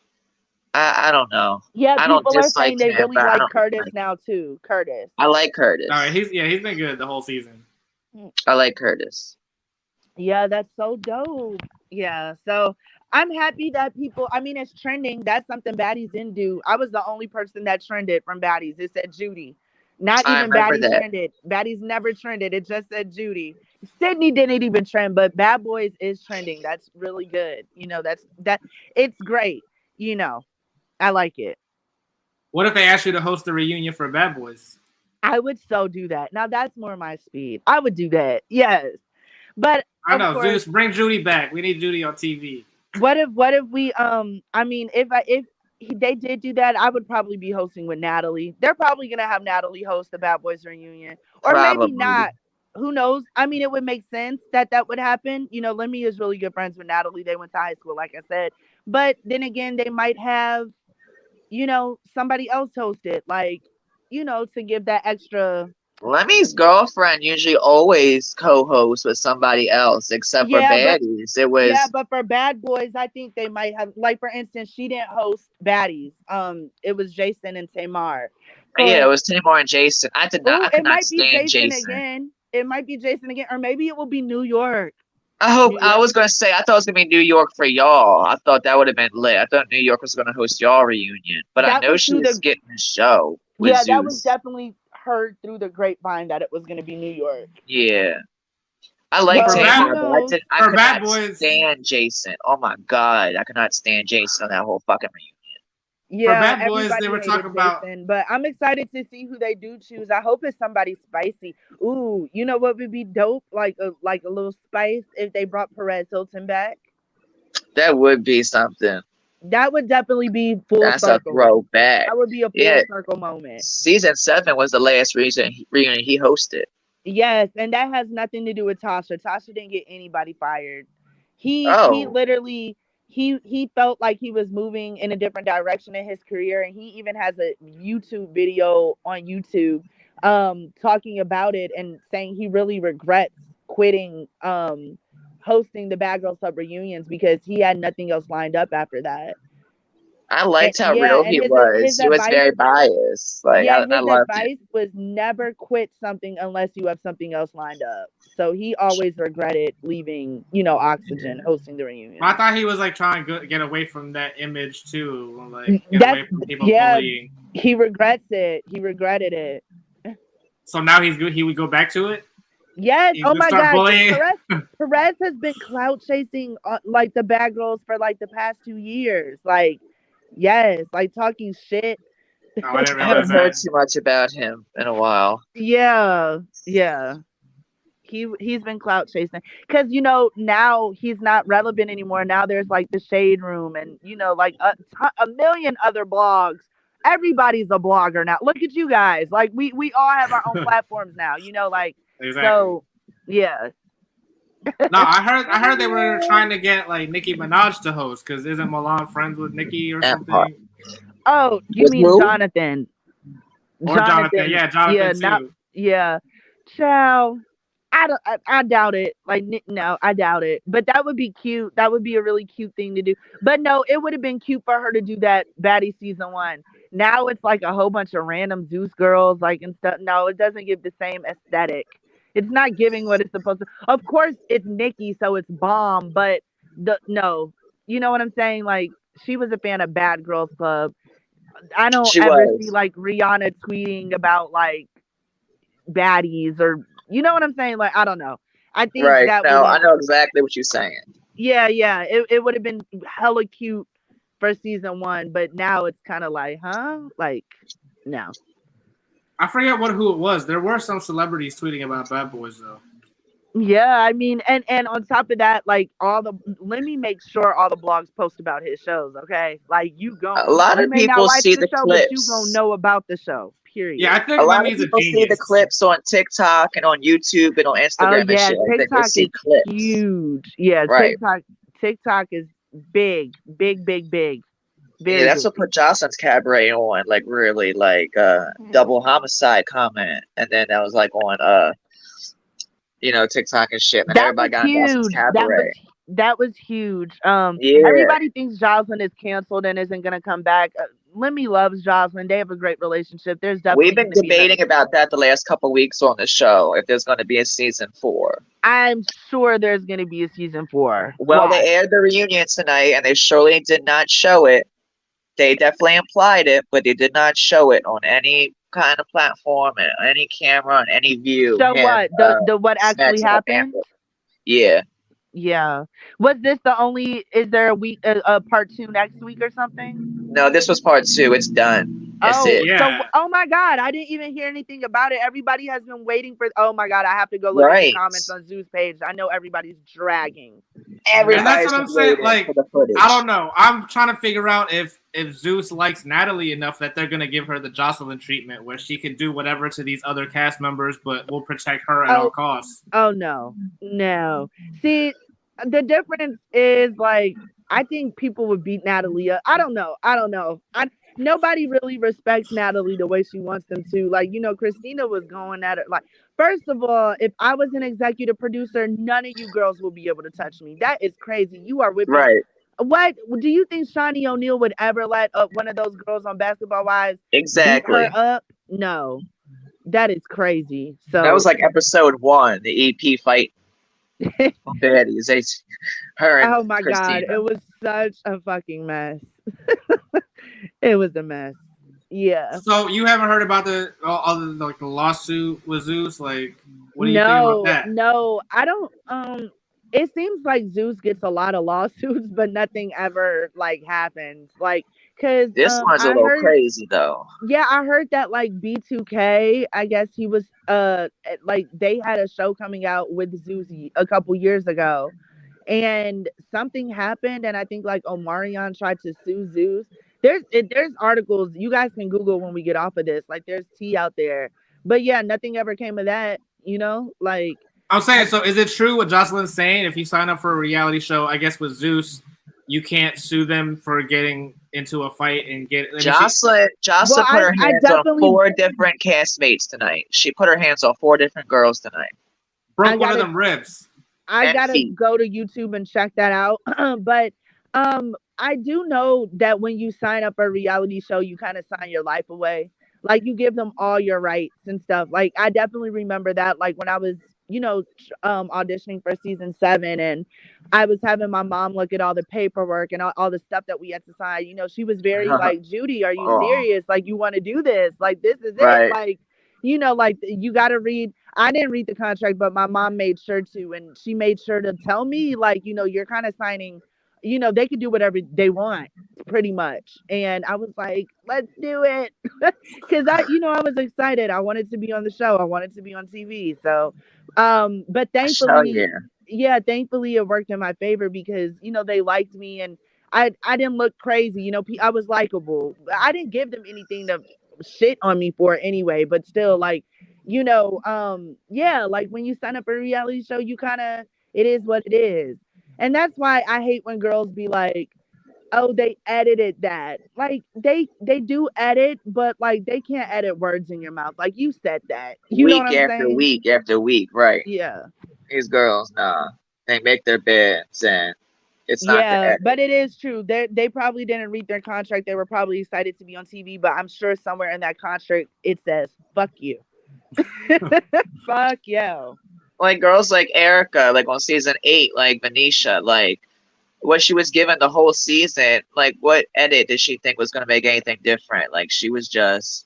I don't know. Yeah, I don't people are dislike saying they him, really but I like don't Curtis like him. now too. Curtis. I like All right, Curtis. he's been good the whole season. I like Curtis. Yeah, that's so dope. Yeah, so I'm happy that people. I mean, it's trending. That's something Baddies didn't do. I was the only person that trended from Baddies. It said Judi. Not I even remember Baddies that. trended. Baddies never trended. It just said Judi. Sydney didn't even trend, but Bad Boys is trending. That's really good. That it's great. You know, I like it. What if they asked you to host a reunion for Bad Boys? I would so do that. Now that's more my speed. I would do that. Yes. But I of know, course, Zeus, bring Judy back. We need Judy on TV. what if we I mean they did do that, I would probably be hosting with Natalie. They're probably gonna have Natalie host the Bad Boys reunion. Or maybe Probably. not. Who knows? I mean, it would make sense that would happen. Lemmy is really good friends with Natalie. They went to high school, like I said. But then again, they might have somebody else host it, like, to give that extra. Lemmy's girlfriend usually always co-hosts with somebody else, except for Yeah, but Baddies. It was for Bad Boys, I think they might have, like, for instance, she didn't host Baddies. It was Jason and Tamar. yeah, it For was Tamar and Jason. I it could not might be stand Jason Jason. again. It might be Jason again, or maybe it will be New York. I was gonna say I thought it was gonna be New York for y'all. I thought that would have been lit. I thought New York was gonna host y'all reunion, but I That know was she through was the getting the show with Yeah, that was Zeus. definitely heard through the grapevine that it was going to be New York. Yeah, I like For Well, bad, you Tamar, but know, I for could Bad not Boys, stand Jason. Oh my god, I could not stand Jason on that whole fucking reunion. for yeah, Bad Boys, they everybody were talking hated about. Jason, but I'm excited to see who they do choose. I hope it's somebody spicy. Ooh, you know what would be dope? Like a little spice if they brought Perez Hilton back. That would be something. That would definitely be full That's a circle. throwback. That would be a full Yeah, circle moment. season 7 was the last reunion he hosted. Yes, and that has nothing to do with Tasha. Tasha didn't get anybody fired. He Oh, literally he felt like he was moving in a different direction in his career, and he even has a YouTube video on YouTube talking about it and saying he really regrets quitting hosting the Bad Girls Club reunions because he had nothing else lined up after that. I And liked how yeah, real and he his was. He was advice very biased. Like yeah, I his loved it. advice was never quit something unless you have something else lined up. So he always regretted leaving, Oxygen, hosting the I reunion. thought he was like trying to get away from that image too, like get That's away from people yeah, bullying. he regrets it. He regretted it. So now he's good. He would go back to it. Yes. He's Oh gonna my start God. 'Cause bullying. Perez has been clout chasing like the Bad Girls for like the past 2 years. Like, yes, like talking shit. Oh, I didn't I realize haven't heard that. too much about him in a while. Yeah, yeah. He's been clout chasing because now he's not relevant anymore. Now there's like the Shade Room and like a million other blogs. Everybody's a blogger now. Look at you guys. Like we all have our own platforms now. Like Exactly. so. Yeah. No, I heard they were trying to get like Nicki Minaj to host because isn't Milan friends with Nicki or That part. something? Oh, you With mean who? Jonathan? Or Jonathan? Yeah, Jonathan Yeah. Not. too. Yeah. Ciao. I doubt it. Like no, I doubt it. But that would be cute. That would be a really cute thing to do. But no, it would have been cute for her to do that Baddie season 1. Now it's like a whole bunch of random Zeus girls like and stuff. No, it doesn't give the same aesthetic. It's not giving what it's supposed to. Of course, it's Nikki, so it's bomb. But no, you know what I'm saying? Like she was a fan of Bad Girls Club. I don't She ever see was. like Rihanna tweeting about like baddies or you know what I'm saying? Like I don't know. I think Right. that would No, I have know exactly what you're saying. yeah. It would have been hella cute for season 1, but now it's kind of like, huh? Like no. I forget who it was. There were some celebrities tweeting about Bad Boys though. Yeah, I mean, and on top of that, like let me make sure all the blogs post about his shows, okay? Like A lot you of may not people watch see the the show, but you gonna clips. know about the show. Yeah, I Period. A think lot of Lemmy's a people see the genius. clips on TikTok and on YouTube and on Oh Instagram and yeah, shit like that. They TikTok is see clips. huge. Yeah, Right. TikTok is big, big, big, big, Yeah, very that's big. what put Jocelyn's Cabaret on, like really like double homicide comment. And then that was like on TikTok and shit. And That everybody was got on Jocelyn's huge. Cabaret. That was huge. Yeah. Everybody thinks Jocelyn is canceled and isn't gonna come back. Lemmy loves Jocelyn. They have a great relationship. There's We've definitely been gonna be another debating about season. that the last couple weeks on the show, if there's gonna be a season 4. I'm sure there's gonna be a season 4. Well, Why? they aired the reunion tonight and they surely did not show it. They definitely implied it, but they did not show it on any kind of platform and any camera and any view. So Him what? The what actually smashing up happened? Amber. Yeah. Yeah. Was this the only? Is there a part 2 next week or something? No, this was part 2. It's done. That's Oh, it. so Yeah, oh my God, I didn't even hear anything about it. Everybody has been waiting for. Oh my God, I have to go look at the Right. comments on Zoo's page. I know everybody's dragging. and that's Everybody's what been I'm saying. waiting for Like, the footage. I don't know. I'm trying to figure out if Zeus likes Natalie enough that they're gonna give her the Jocelyn treatment, where she can do whatever to these other cast members, but will protect her at all costs. Oh no, no. See, the difference is like I think people would beat Natalia. I don't know. nobody really respects Natalie the way she wants them to. Like, Christina was going at it. Like, first of all, if I was an executive producer, none of you girls will be able to touch me. That is crazy. You are whipping. Right. What do you think Shawnee O'Neal would ever let one of those girls on Basketball Wives beat her Exactly. up? No, that is crazy. That was So, like episode 1, the EP fight baddies. Her and oh my God, Christina. it was such a fucking mess. It was a mess. Yeah. So you haven't heard about all the like the lawsuit with Zeus? Like, what do you think about No, that? no, I don't. It seems like Zeus gets a lot of lawsuits, but nothing ever like happens. Like, cause This one's a I little heard, crazy though. yeah, I heard that like B2K, I guess he was like they had a show coming out with Zeus a couple years ago, and something happened, and I think like Omarion tried to sue Zeus. There's articles you guys can Google when we get off of this. Like, there's tea out there, but yeah, nothing ever came of that. Like, I'm saying, so is it true what Joseline's saying? If you sign up for a reality show, I guess with Zeus, you can't sue them for getting into a fight and get. Joseline Well, put her I hands on definitely 4 different castmates tonight. She put her hands on 4 different girls tonight. broke one of them ribs. I And gotta feet. go to YouTube and check that out. But I do know that when you sign up for a reality show, you kind of sign your life away. Like, you give them all your rights and stuff. Like, I definitely remember that. Like, when I was, auditioning for season 7, and I was having my mom look at all the paperwork and all the stuff that we had to sign. She was very like, Judi, are you Oh, serious? Like, you want to do this? Like, this is it. right. Like, like, you got to read. I didn't read the contract, but my mom made sure to, and she made sure to tell me, like, you're kind of signing, they could do whatever they want, pretty much. And I was like, let's do it. Because I was excited. I wanted to be on the show. I wanted to be on TV. So, but Hell thankfully, yeah. yeah, thankfully it worked in my favor because, they liked me, and I didn't look crazy. I was likable. I didn't give them anything to shit on me for anyway, but still, like, yeah, like when you sign up for a reality show, it is what it is. And that's why I hate when girls be like, oh, they edited that. Like, they do edit, but like they can't edit words in your mouth. Like, you said that. You know what Week I'm after saying? week after week, right. Yeah. These girls, nah. They make their beds and it's not the Yeah, edit. but it is true. They probably didn't read their contract. They were probably excited to be on TV, but I'm sure somewhere in that contract it says, fuck you. Fuck you. Like girls like Erica, like on season 8, like Venetia, like what she was given the whole season, like what edit did she think was going to make anything different? Like she was just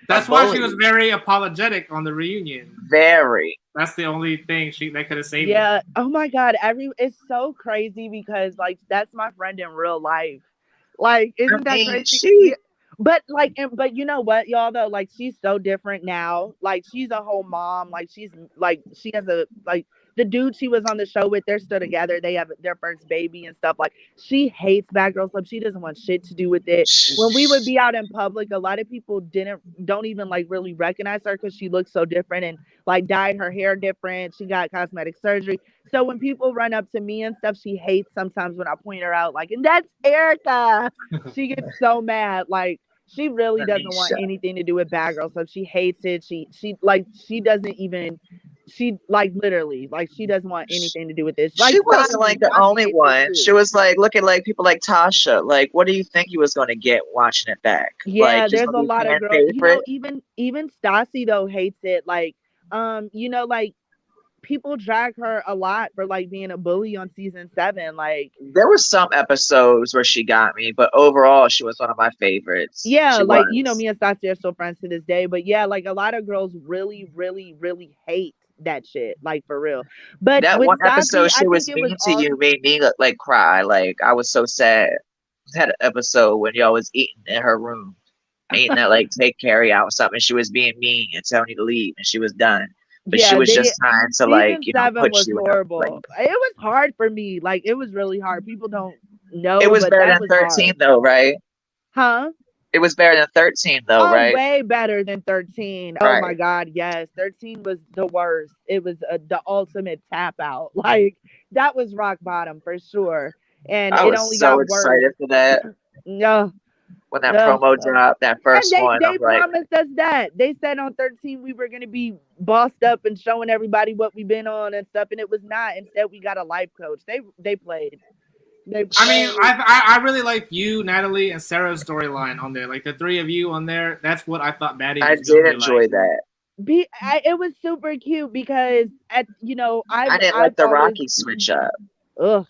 That's why she was very apologetic on the reunion. Very. That's the only thing they could have saved. Yeah. Oh my God. It's so crazy because like that's my friend in real life. Like, isn't that crazy? Yeah. But like, but you know what, y'all, though, like, she's so different now. Like, she's a whole mom. Like, she has the dude she was on the show with, they're still together. They have their first baby and stuff. Like, she hates Bad Girl Club. She doesn't want shit to do with it. When we would be out in public, a lot of people don't even like really recognize her because she looks so different and like dyed her hair different. She got cosmetic surgery. So when people run up to me and stuff, she hates sometimes when I point her out, like, and that's Erica. She gets so mad. Like, she really doesn't want anything to do with Bad Girl Club. She hates it. She doesn't even, she like literally, like, she doesn't want anything to do with this. Like, she wasn't like the only one. She was like looking like people like Tasha. Like, what do you think you was going to get watching it back? Yeah, like, there's a lot of girls. Even Stassi though hates it. Like, like, people drag her a lot for like being a bully on season 7. Like, there were some episodes where she got me, but overall she was one of my favorites. Yeah, like, me and Stassi are still friends to this day. But yeah, like, a lot of girls really, really, really hate that shit. Like, for real. But that one Stassi, episode she was mean to you made me like cry. Like, I was so sad. I had an episode when y'all was eating in her room, eating that like take carry out or something. She was being mean and telling you to leave, and she was done. But she was just trying to like, put you horrible. in. It was hard for me. Like, it was really hard. People don't know. It was better than 13 though, right? Huh? It was better than 13 though, right? Way better than 13. Right. Oh my God, yes. 13 was the worst. It was the ultimate tap out. Like, that was rock bottom for sure. And I it was only so got excited worse. for that. No. when that promo dropped, that first and one. they I'm like, promised us that. They said on 13 we were gonna be bossed up and showing everybody what we've been on and stuff, and it was not. Instead, we got a life coach. They played. I mean, I really like you, Natalie, and Sarah's storyline on there. Like the three of you on there. That's what I thought Baddies. I was gonna did be enjoy like. that. It was super cute because I didn't like the Rocky switch up. Ugh.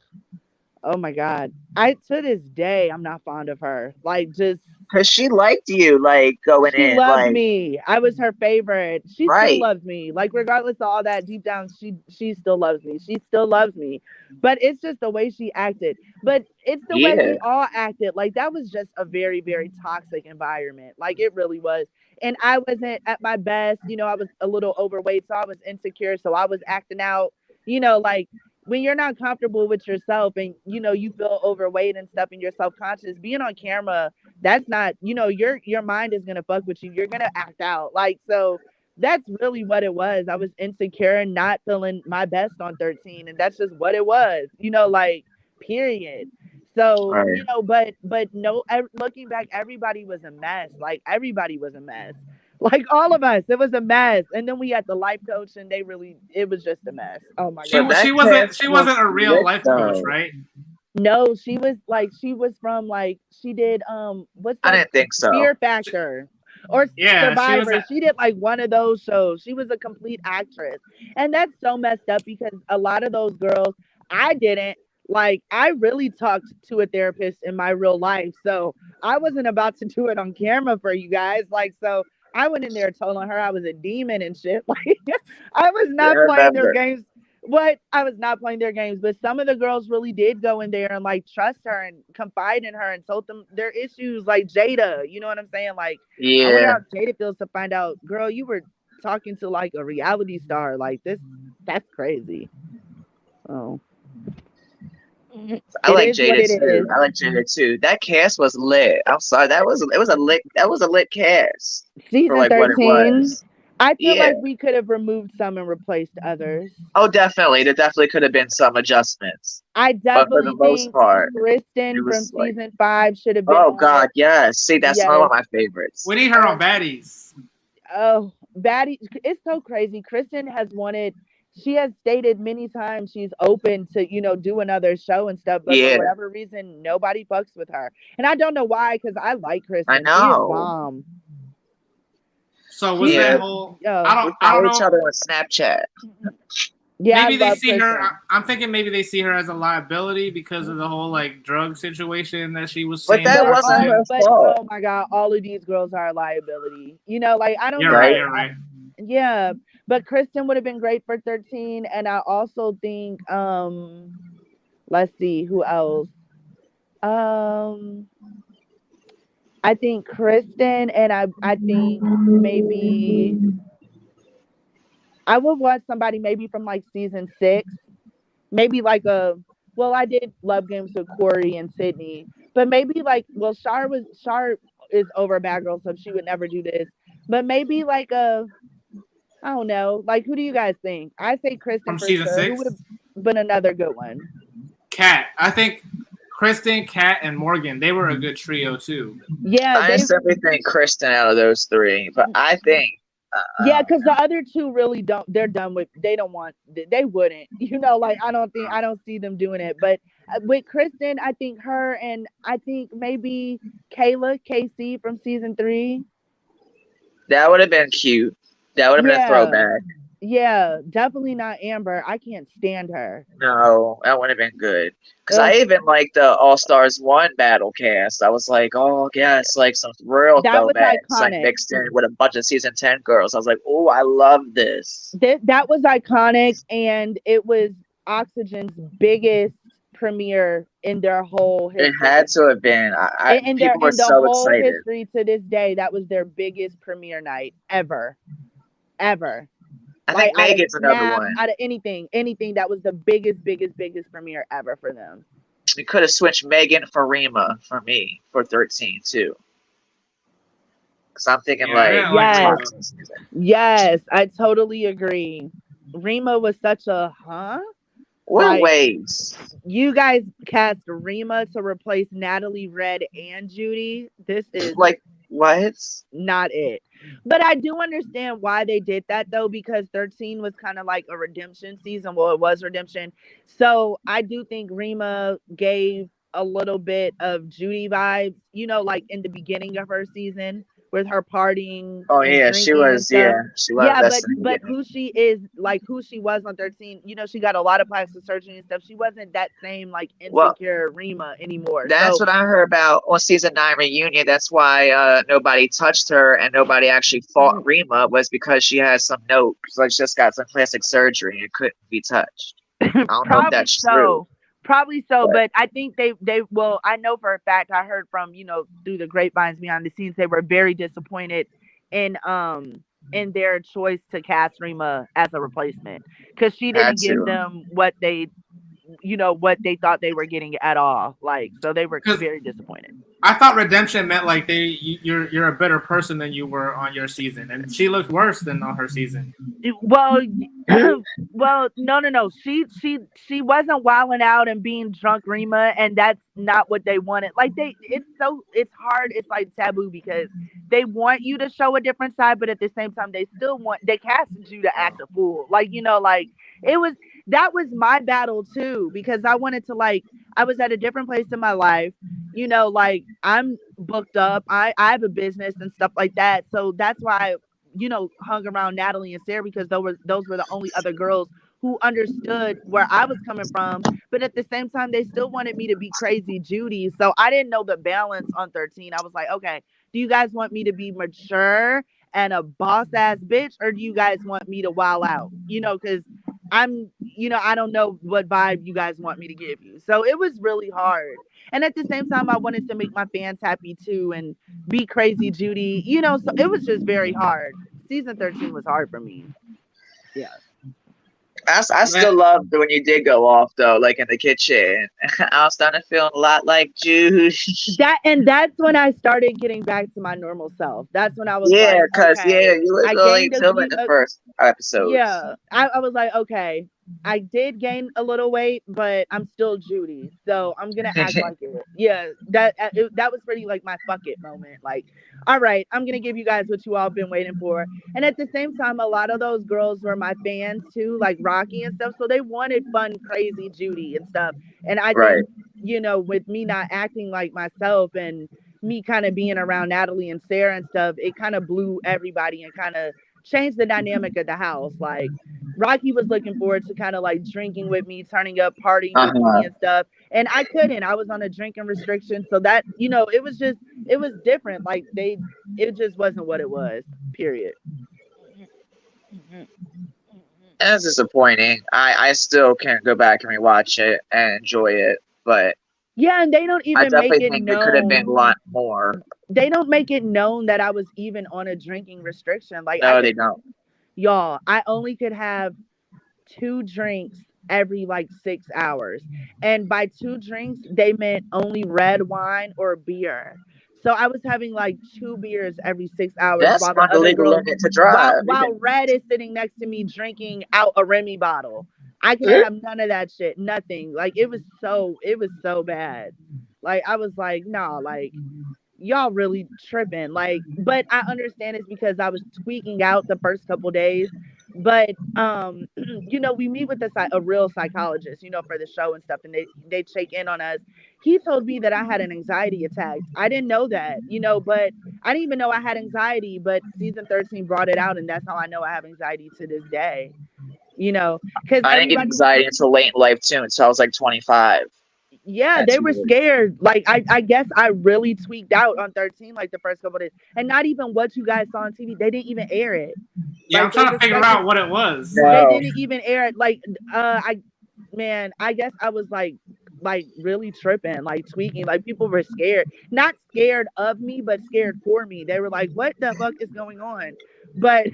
Oh my God. To this day, I'm not fond of her. Like, just because she liked you, like going she in. loved like, me. I was her favorite. She still right. loves me. Like, regardless of all that, deep down, she still loves me. She still loves me. But it's just the way she acted. But it's the way we all acted. Like, that was just a very, very toxic environment. Like, it really was. And I wasn't at my best. You know, I was a little overweight, so I was insecure. So I was acting out, like when you're not comfortable with yourself and, you feel overweight and stuff and you're self-conscious, being on camera, that's not, your mind is going to fuck with you. You're going to act out. Like, so that's really what it was. I was insecure and not feeling my best on 13. And that's just what it was, like, period. So, right. but no, looking back, everybody was a mess. Like, everybody was a mess. Like, all of us, it was a mess. And then we had the life coach, and it was just a mess. Oh my God. She wasn't a real life coach, right? No, she was from, like, she did what's that? I didn't think so. Fear Factor or Survivor. She did like one of those shows. She was a complete actress. And that's so messed up because a lot of those girls, I didn't. Like, I really talked to a therapist in my real life. So I wasn't about to do it on camera for you guys. Like, so I went in there telling her I was a demon and shit. Like, I was not playing their games. I was not playing their games, but some of the girls really did go in there and, like, trust her and confide in her and told them their issues, like Jada. You know what I'm saying? Like, I wonder how Jada feels to find out, girl, you were talking to, like, a reality star. Like, that's crazy. Oh. I like Jada too. I like Jada too. That cast was lit. I'm sorry, that was a lit cast. Season for, like, 13. what it was. I feel like we could have removed some and replaced others. Oh, definitely. There definitely could have been some adjustments. I definitely think Kristen from season 5 should have been. Oh God, yes. See, that's one of my favorites. We need her on Baddies. Oh, Baddies! It's so crazy. Kristen has wanted. She has stated many times she's open to, do another show and stuff, but for whatever reason, nobody fucks with her. And I don't know why, because I like Kristen. I know. She is bomb. So was that whole? I don't know. Each other on Snapchat. Yeah, maybe they see her. I'm thinking maybe they see her as a liability because of the whole, like, drug situation that she was saying. But that wasn't her fault. Oh my God, all of these girls are a liability. Like, I don't. You're right. Yeah, but Kristen would have been great for 13, and I also think let's see who else. I think Kristen, and I think maybe I would want somebody maybe from, like, season 6, maybe like I did Love Games with Corey and Sydney, but maybe like, Shar is over Bad Girl, so she would never do this, but maybe like I don't know, like, who do you guys think? I say Kristen from season 6. Who would have been another good one? Kat. I think Kristen, Kat, and Morgan, they were a good trio too. Yeah, I simply think Kristen out of those 3, but I think because the other 2 really don't. They're done with. They don't want. They wouldn't. Like, I don't see them doing it. But with Kristen, I think her, and I think maybe Casey from season 3. That would have been cute. That would have been a throwback. Yeah, definitely not Amber. I can't stand her. No, that would have been good. Because I even like the All Stars 1 battle cast. I was like, oh, yes, like some real throwbacks, like mixed in with a bunch of season 10 girls. I was like, oh, I love this. That was iconic, and it was Oxygen's biggest premiere in their whole history. It had to have been. People were so excited. History to this day, that was their biggest premiere night ever. I think Megan's another one. Out of anything, that was the biggest premiere ever for them. We could have switched Megan for Rima for me for 13 too. Because I'm thinking yes, I totally agree. Rima was such a What ways? You guys cast Rima to replace Natalie, Red, and Judi. This is Like what? not it. But I do understand why they did that though, because 13 was kind of like a redemption season. Well, it was redemption. So I do think Rima gave a little bit of Judi vibes, like in the beginning of her season with her partying Oh and yeah, she drinking and was. stuff. Yeah, she was. Yeah, That's but the but beginning. who she is, like who she was on 13, she got a lot of plastic surgery and stuff. She wasn't that same like Well, insecure Rima anymore. that's So what I heard about on season 9 reunion. That's why nobody touched her and nobody actually fought Rima was because she had some note. Like she just got some plastic surgery and couldn't be touched. I don't know if Probably that's true, so. Probably so, but but I think they well, I know for a fact I heard from, through the grapevines behind the scenes, they were very disappointed in in their choice to cast Rima as a replacement because she had didn't give to. them what they thought they were getting at all. Like, so they were Because very disappointed. I thought redemption meant like you're a better person than you were on your season, and she looked worse than on her season. Well, well, no. She wasn't wilding out and being drunk, Rima, and that's not what they wanted. Like it's hard. It's like taboo because they want you to show a different side, but at the same time, they casted you to act a fool. Like like it was that was my battle too because I wanted to I was at a different place in my life. Like I'm booked up. I have a business and stuff like that, so that's why hung around Natalie and Sarah because those were the only other girls who understood where I was coming from. But at the same time, they still wanted me to be crazy Judi. So I didn't know the balance on 13. I was like, okay, do you guys want me to be mature and a boss ass bitch, or do you guys want me to wild out? Because I don't know what vibe you guys want me to give you. So it was really hard. And at the same time, I wanted to make my fans happy too and be crazy Judi. So it was just very hard. Season 13 was hard for me. Yeah. I still loved when you did go off though, like in the kitchen. I was starting to feel a lot like Juice. That's when I started getting back to my normal self. That's when I was Yeah, like, cause okay, you was I really gained a feeling the first episodes. yeah. I was like, okay, I did gain a little weight, but I'm still Judi, so I'm gonna act like it. Yeah, that was pretty like my fuck it moment. Like, all right, I'm gonna give you guys what you all been waiting for. And at the same time, a lot of those girls were my fans too, like Rocky and stuff. So they wanted fun, crazy Judi and stuff. And I Right. think with me not acting like myself and me kind of being around Natalie and Sarah and stuff, it kind of blew everybody and kind of changed the dynamic of the house. Like Rocky was looking forward to kind of like drinking with me, turning up, partying with me Uh-huh. and stuff. And I couldn't. I was on a drinking restriction. So that, it was different. Like it just wasn't what it was. Period. That's disappointing. I still can't go back and rewatch it and enjoy it, but Yeah, and they don't I even make definitely it think there could have been a known. lot more. They don't make it known that I was even on a drinking restriction. Like No, they don't. y'all, I only could have 2 drinks every like 6 hours. And by 2 drinks, they meant only red wine or beer. So I was having like 2 beers every 6 hours That's while the not the other legal girls limit to drive. while Red is sitting next to me drinking out a Remy bottle. I couldn't have none of that shit. Nothing. Like it was so bad. Like I was like, nah, like y'all really tripping. Like, but I understand it's because I was tweaking out the first couple days. But we meet with a real psychologist, for the show and stuff, and they check in on us. He told me that I had an anxiety attack. I didn't know that, but I didn't even know I had anxiety. But season 13 brought it out, and that's how I know I have anxiety to this day. Because I didn't get everybody anxiety until late in life too, until I was like 25. yeah, they That's were weird. scared. Like I guess I really tweaked out on 13 like the first couple of days. And not even what you guys saw on TV. They didn't even air it. Yeah, I'm Like they trying to figure respected out what it was. they No. didn't even air it. Like I guess I was like really tripping, like tweaking. Like people were scared. Not scared of me, but scared for me. They were like, what the fuck is going on? But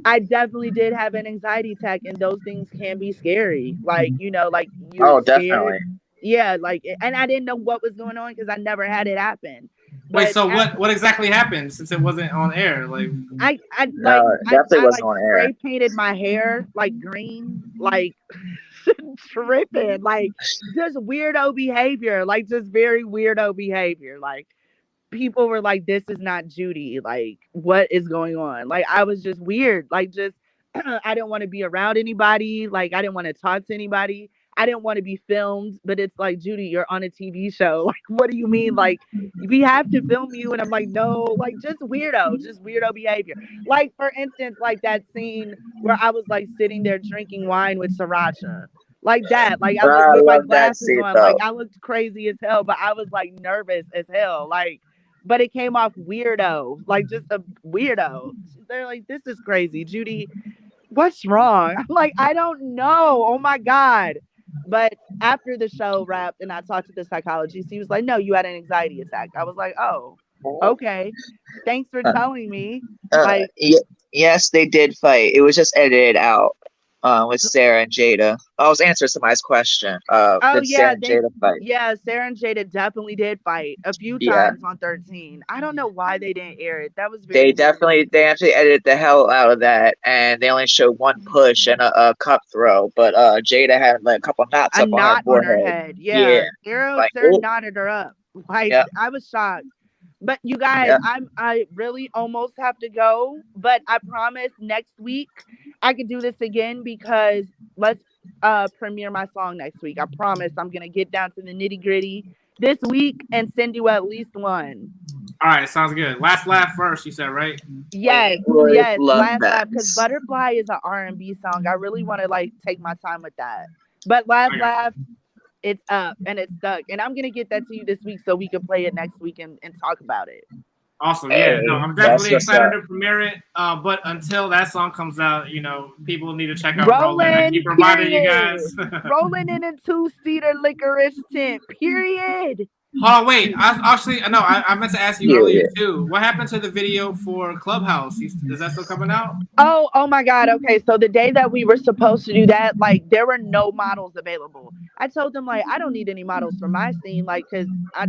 I definitely did have an anxiety attack, and those things can be scary. Like, like you're Oh, scared. definitely. Yeah, like, and I didn't know what was going on because I never had it happen. Wait, But so what exactly happened since it wasn't on air? Like, I No, it definitely I wasn't like on spray air. painted my hair like green, like tripping, like just weirdo behavior, like just very weirdo behavior. Like people were like, "This is not Judi. Like, what is going on?" Like I was just weird. Like just I didn't want to be around anybody. Like I didn't want to talk to anybody. I didn't want to be filmed. But it's like, Judi, you're on a TV show. Like, what do you mean? Like we have to film you? And I'm like, no. Like just weirdo behavior. Like for instance, like that scene where I was like sitting there drinking wine with Sriracha. Like that. Like I looked I with my love that glasses scene on. Like though. I looked crazy as hell, but I was like nervous as hell. Like but it came off weirdo, like just a weirdo. They're like, this is crazy, Judi. What's wrong? I'm like, I don't know. Oh my God. But after the show wrapped and I talked to the psychologist, he was like, no, you had an anxiety attack. I was like, oh, okay. Thanks for telling me. Like, Yes, they did fight. It was just edited out with Sarah and Jada. I was answering somebody's question. oh Did Sarah yeah, and Jada fight? Sarah and Jada definitely did fight a few Yeah, times on 13. I don't know why they didn't air it. That was very they actually edited the hell out of that, and they only showed one push and a cup throw. But Jada had like a couple knots a up on her knot on her forehead. head. Yeah, Yeah, Sarah like Sarah oh, knotted her up. Like yeah, I was shocked. But you guys, yeah. I really almost have to go. But I promise next week I could do this again because let's premiere my song next week. I promise I'm gonna get down to the nitty gritty this week and send you at least one. All right, sounds good. Last laugh first, you said, right? Yes, Would yes. love Last that. Laugh, because Butterfly is an R&B song. I really want to like take my time with that. But Last Okay. Laugh, it's up and it's stuck. And I'm gonna get that to you this week so we can play it next week and talk about it. Awesome. Yeah, no, I'm definitely what's excited up. to premiere it. But until that song comes out, you know, people need to check out Rolling, Roland. I keep reminding you period. guys. Rolling in a 2-seater licorice tent, period. Oh wait, I meant to ask you Yeah, earlier yeah. too. What happened to the video for Clubhouse? Is that still coming out? Oh my God. Okay, so the day that we were supposed to do that, like there were no models available. I told them like I don't need any models for my scene, like because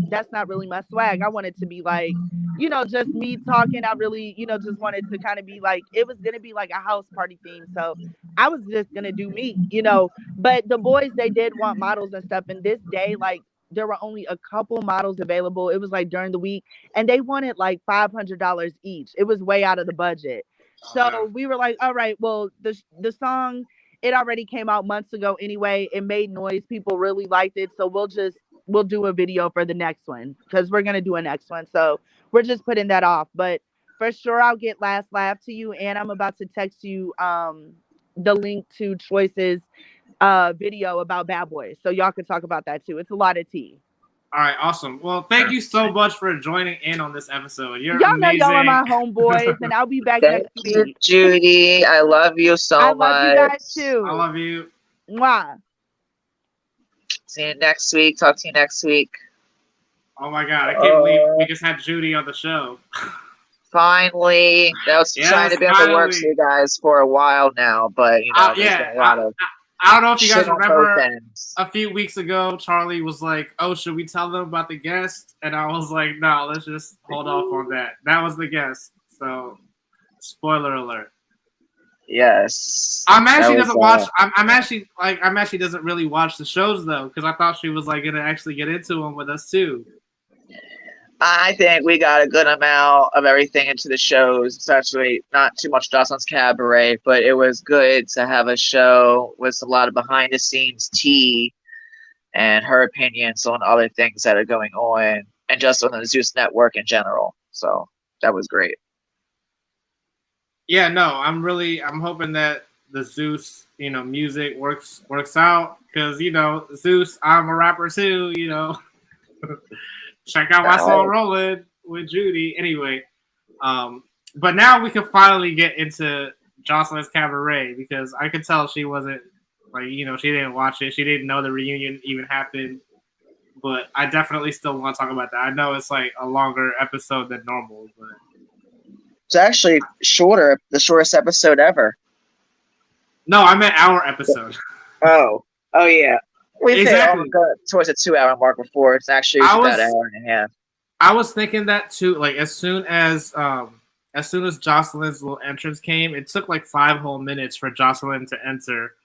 that's not really my swag. I wanted to be like, you know, just me talking. I really, you know, just wanted to kind of be like it was gonna be like a house party theme. So I was just gonna do me, you know. But the boys they did want models and stuff. And this day, like there were only a couple models available. It was like during the week, and they wanted like $500 each. It was way out of the budget. So we were like, all right, well, the song, it already came out months ago anyway. It made noise. People really liked it. So we'll do a video for the next one because we're gonna do a next one. So we're just putting that off. But for sure I'll get Last Laugh to you, and I'm about to text you the link to Choice's video about Bad Boys. So y'all can talk about that too. It's a lot of tea. All right, awesome. Well, thank you so much for joining in on this episode. You're Y'all amazing. know y'all are my homeboys, and I'll be back Thank next you, week. Judi. I love you so I much. love you guys too. I love you. Mwah. See you next week. Talk to you next week. Oh my God, I can't believe we just had Judi on the show. Finally, that was trying to be in the works for you guys for a while now, but you know, there's been a lot of. I don't know if you guys shit on remember both ends. a few weeks ago, Charlie was like, "Oh, should we tell them about the guest?" And I was like, "No, let's just hold off on that." That was the guest. So, spoiler alert. Yes. I'm actually doesn't watch. I'm actually doesn't really watch the shows though, because I thought she was like gonna actually get into them with us too. I think we got a good amount of everything into the shows, especially not too much Joseline's Cabaret, but it was good to have a show with a lot of behind the scenes tea and her opinions on other things that are going on and just on the Zeus network in general. So that was great. Yeah, no, I'm hoping that the Zeus, music works out because, Zeus, I'm a rapper too, Check out my song Rolling with Judi. Anyway, but now we can finally get into Joseline's Cabaret because I could tell she wasn't she didn't watch it. She didn't know the reunion even happened. But I definitely still want to talk about that. I know it's like a longer episode than normal, but it's actually shorter, the shortest episode ever. No, I meant our episode. Oh yeah. We exactly. Towards a 2-hour mark before. It's actually about an hour and a half. I was thinking that too. Like as soon as Joseline's little entrance came, it took like 5 whole minutes for Joseline to enter.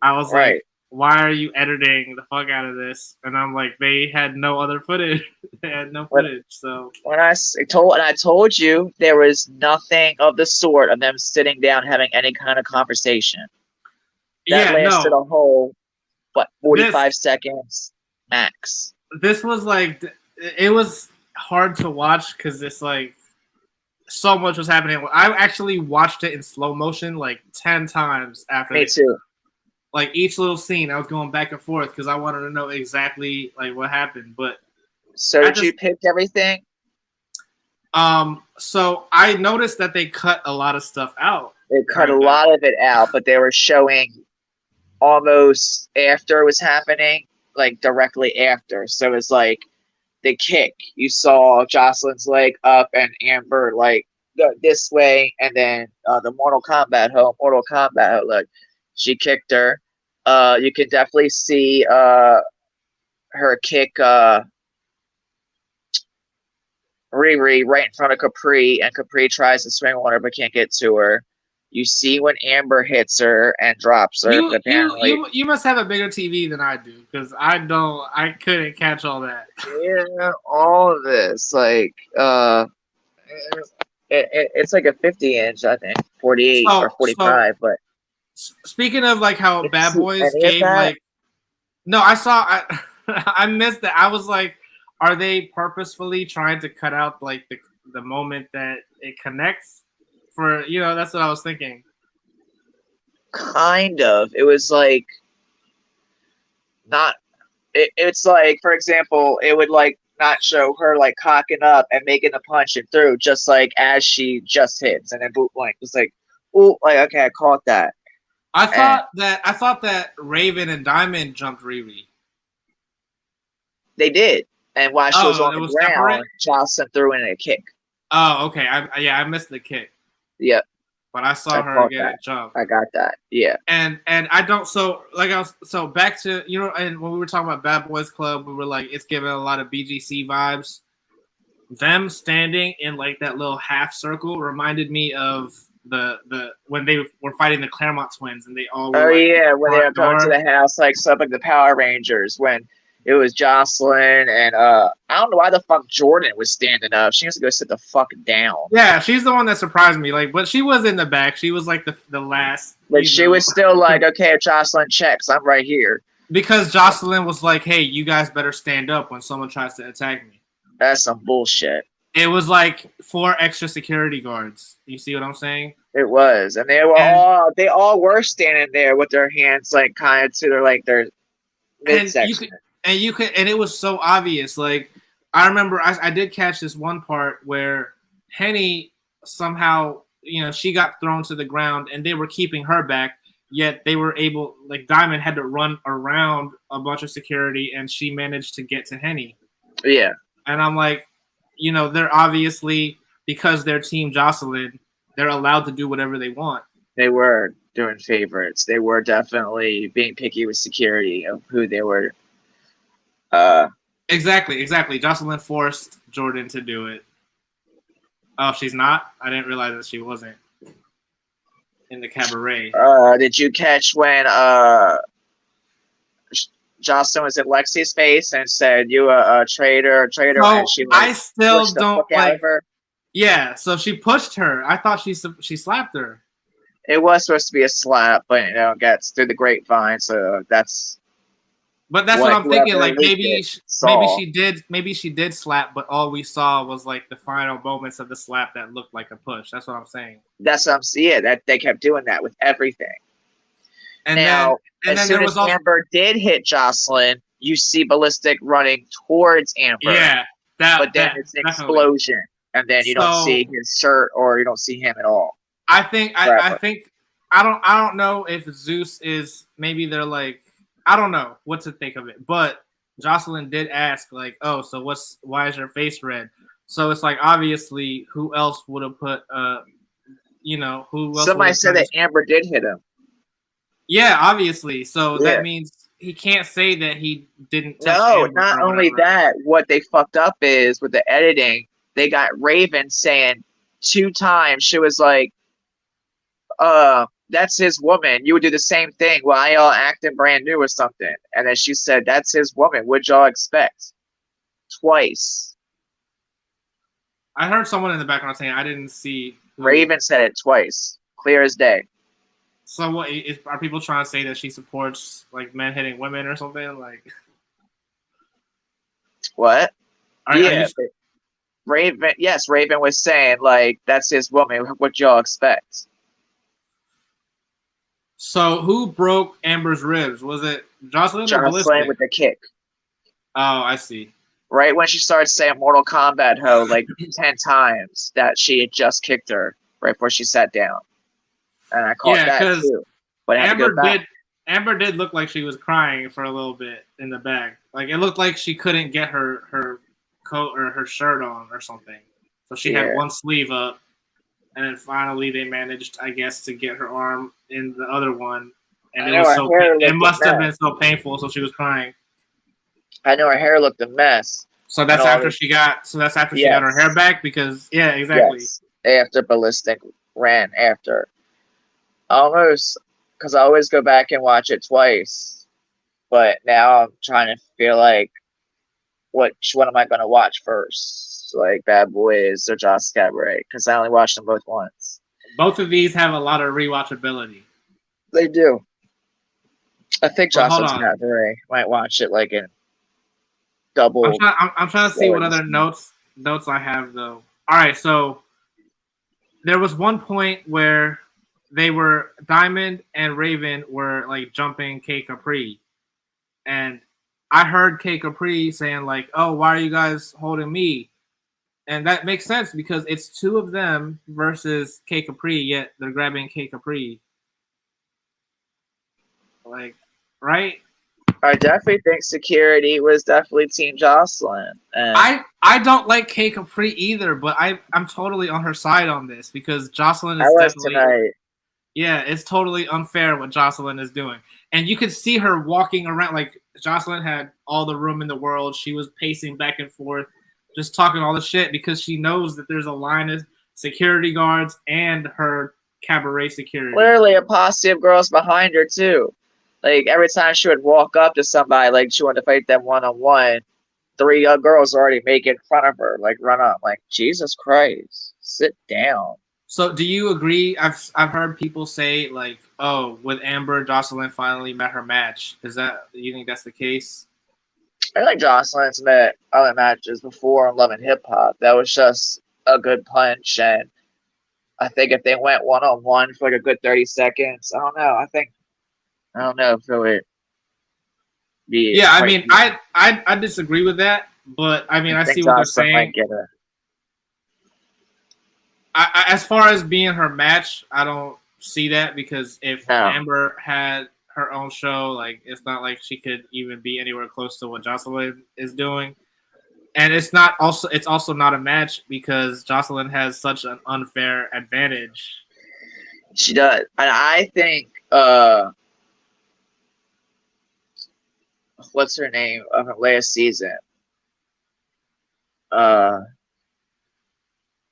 I was like, why are you editing the fuck out of this? And I'm like, they had no other footage. They had no footage. So when I told you there was nothing of the sort of them sitting down having any kind of conversation. That lasted a whole 45 seconds max. This was like, it was hard to watch because it's like so much was happening. I actually watched it in slow motion like 10 times after. Me too. Like each little scene, I was going back and forth because I wanted to know exactly like what happened. But so did you pick everything? So I noticed that they cut a lot of stuff out. They cut a lot of it out, but they were showing almost after it was happening, like directly after. So it's like the kick. You saw Joseline's leg up and Amber like this way, and then the Mortal Kombat look. She kicked her. You can definitely see her kick Riri right in front of Capri, and Capri tries to swing on her but can't get to her. You see when Amber hits her and drops her. You must have a bigger TV than I do because I couldn't catch all that. Yeah, all of this like it's like a 50-inch, I think, 48 or 45. But speaking of like how Bad Boys gave like, no, I missed that. I was like, are they purposefully trying to cut out like the moment that it connects? For that's what I was thinking. Kind of. It was like not. It's like, for example, it would like not show her like cocking up and making the punch and through, just like as she just hits, and then boot blank. It was like, oh, like okay, I caught that. I thought that Raven and Diamond jumped Riri. They did, and while she was on the ground, Jocelyn threw in a kick. Oh, okay. I missed the kick. Yeah, but I saw her get a jump. I got that. Yeah, and I don't. So back to and when we were talking about Bad Boys Club, we were like, it's giving a lot of BGC vibes. Them standing in like that little half circle reminded me of the when they were fighting the Claremont twins, and they all were when they were coming to the house like the Power Rangers when. It was Jocelyn, and I don't know why the fuck Jordan was standing up. She has to go sit the fuck down. Yeah, she's the one that surprised me. Like, but she was in the back. She was like the last. Like she was still like, okay, if Jocelyn checks, I'm right here. Because Jocelyn was like, hey, you guys better stand up when someone tries to attack me. That's some bullshit. It was like 4 extra security guards. You see what I'm saying? It was, and they all were standing there with their hands like kind of to their midsection. And it was so obvious. Like, I remember I did catch this one part where Henny somehow, she got thrown to the ground and they were keeping her back, yet they were able, like, Diamond had to run around a bunch of security and she managed to get to Henny. Yeah. And I'm like, they're obviously, because they're Team Jocelyn, they're allowed to do whatever they want. They were doing favorites. They were definitely being picky with security of who they were. Exactly. Jocelyn forced Jordan to do it. Oh, she's not? I didn't realize that she wasn't in the cabaret. Did you catch when Jocelyn was in Lexi's face and said, "You a traitor"? No, and she I still don't like her? Yeah, so she pushed her. I thought she slapped her. It was supposed to be a slap, but it gets through the grapevine, so that's. But that's what I'm thinking. Like maybe she did slap, but all we saw was like the final moments of the slap that looked like a push. That's what I'm saying. That's what I'm saying. Yeah, that they kept doing that with everything. And now, then as soon as Amber did hit Jocelyn, you see Ballistic running towards Amber. Yeah, but then it's an explosion, and then you don't see his shirt or you don't see him at all. I think I don't know if Zeus is maybe they're like. I don't know what to think of it, but Jocelyn did ask, like, "Oh, so why is your face red?" So it's like obviously, who else would have put, who else? Somebody said that Amber did hit him. Yeah, obviously. So that means he can't say that he didn't. Touch Amber not only that. What they fucked up is with the editing, they got Raven saying 2 times. She was like, that's his woman. You would do the same thing. Why y'all acting brand new or something? And then she said, that's his woman. What'd y'all expect? Twice. I heard someone in the background saying I didn't see. Raven said it twice. Clear as day. So what are people trying to say that she supports like men hitting women or something? Like what? Yeah. Raven, yes, Raven was saying like that's his woman. What y'all expect? So who broke Amber's ribs? Was it Joseline or Ballistic? with the kick. Oh, I see. Right when she started saying Mortal Kombat ho like 10 times, that she had just kicked her right before she sat down. And I caught that too. But Amber did look like she was crying for a little bit in the back. Like it looked like she couldn't get her coat or her shirt on or something. So she had one sleeve up, and then finally they managed, I guess, to get her arm in the other one. And it must have been so painful, so she was crying. I know her hair looked a mess. So that's after she got her hair back because exactly. Yes. After Ballistic ran after. Almost, because I always go back and watch it twice, but now I'm trying to feel like, what am I going to watch first? Like Bad Boys or Joss Cabaret? Because I only watched them both once. Both of these have a lot of rewatchability. They do. I think Joss Cabaret might watch it like in double. I'm trying to see what other notes I have though. All right, so there was one point where Diamond and Raven were like jumping K Capri, and I heard K Capri saying like, "Oh, why are you guys holding me?" And that makes sense because it's two of them versus K Capri, yet they're grabbing K Capri. Like, right? I definitely think security was definitely Team Joseline. I don't like K Capri either, but I'm totally on her side on this because Joseline is definitely tonight. Yeah, it's totally unfair what Joseline is doing. And you could see her walking around like Joseline had all the room in the world. She was pacing back and forth, just talking all the shit because she knows that there's a line of security guards and her cabaret security. Clearly a posse of girls behind her too. Like every time she would walk up to somebody, like she wanted to fight them one-on-one, 3 girls already make it in front of her, like run up. Like, Jesus Christ, sit down. So do you agree? I've heard people say like, oh, with Amber, Joseline finally met her match. Do you think that's the case? I think Joseline's met other matches before on Love and Hip Hop. That was just a good punch, and I think if they went one-on-one for like a good 30 seconds, I don't know if it would be. Yeah, I mean, I disagree with that, but I mean, I see what they're saying. As far as being her match, I don't see that because if Amber had her own show, like it's not like she could even be anywhere close to what Joseline is doing. And it's also not a match because Joseline has such an unfair advantage. She does. And I think what's her name of her last season?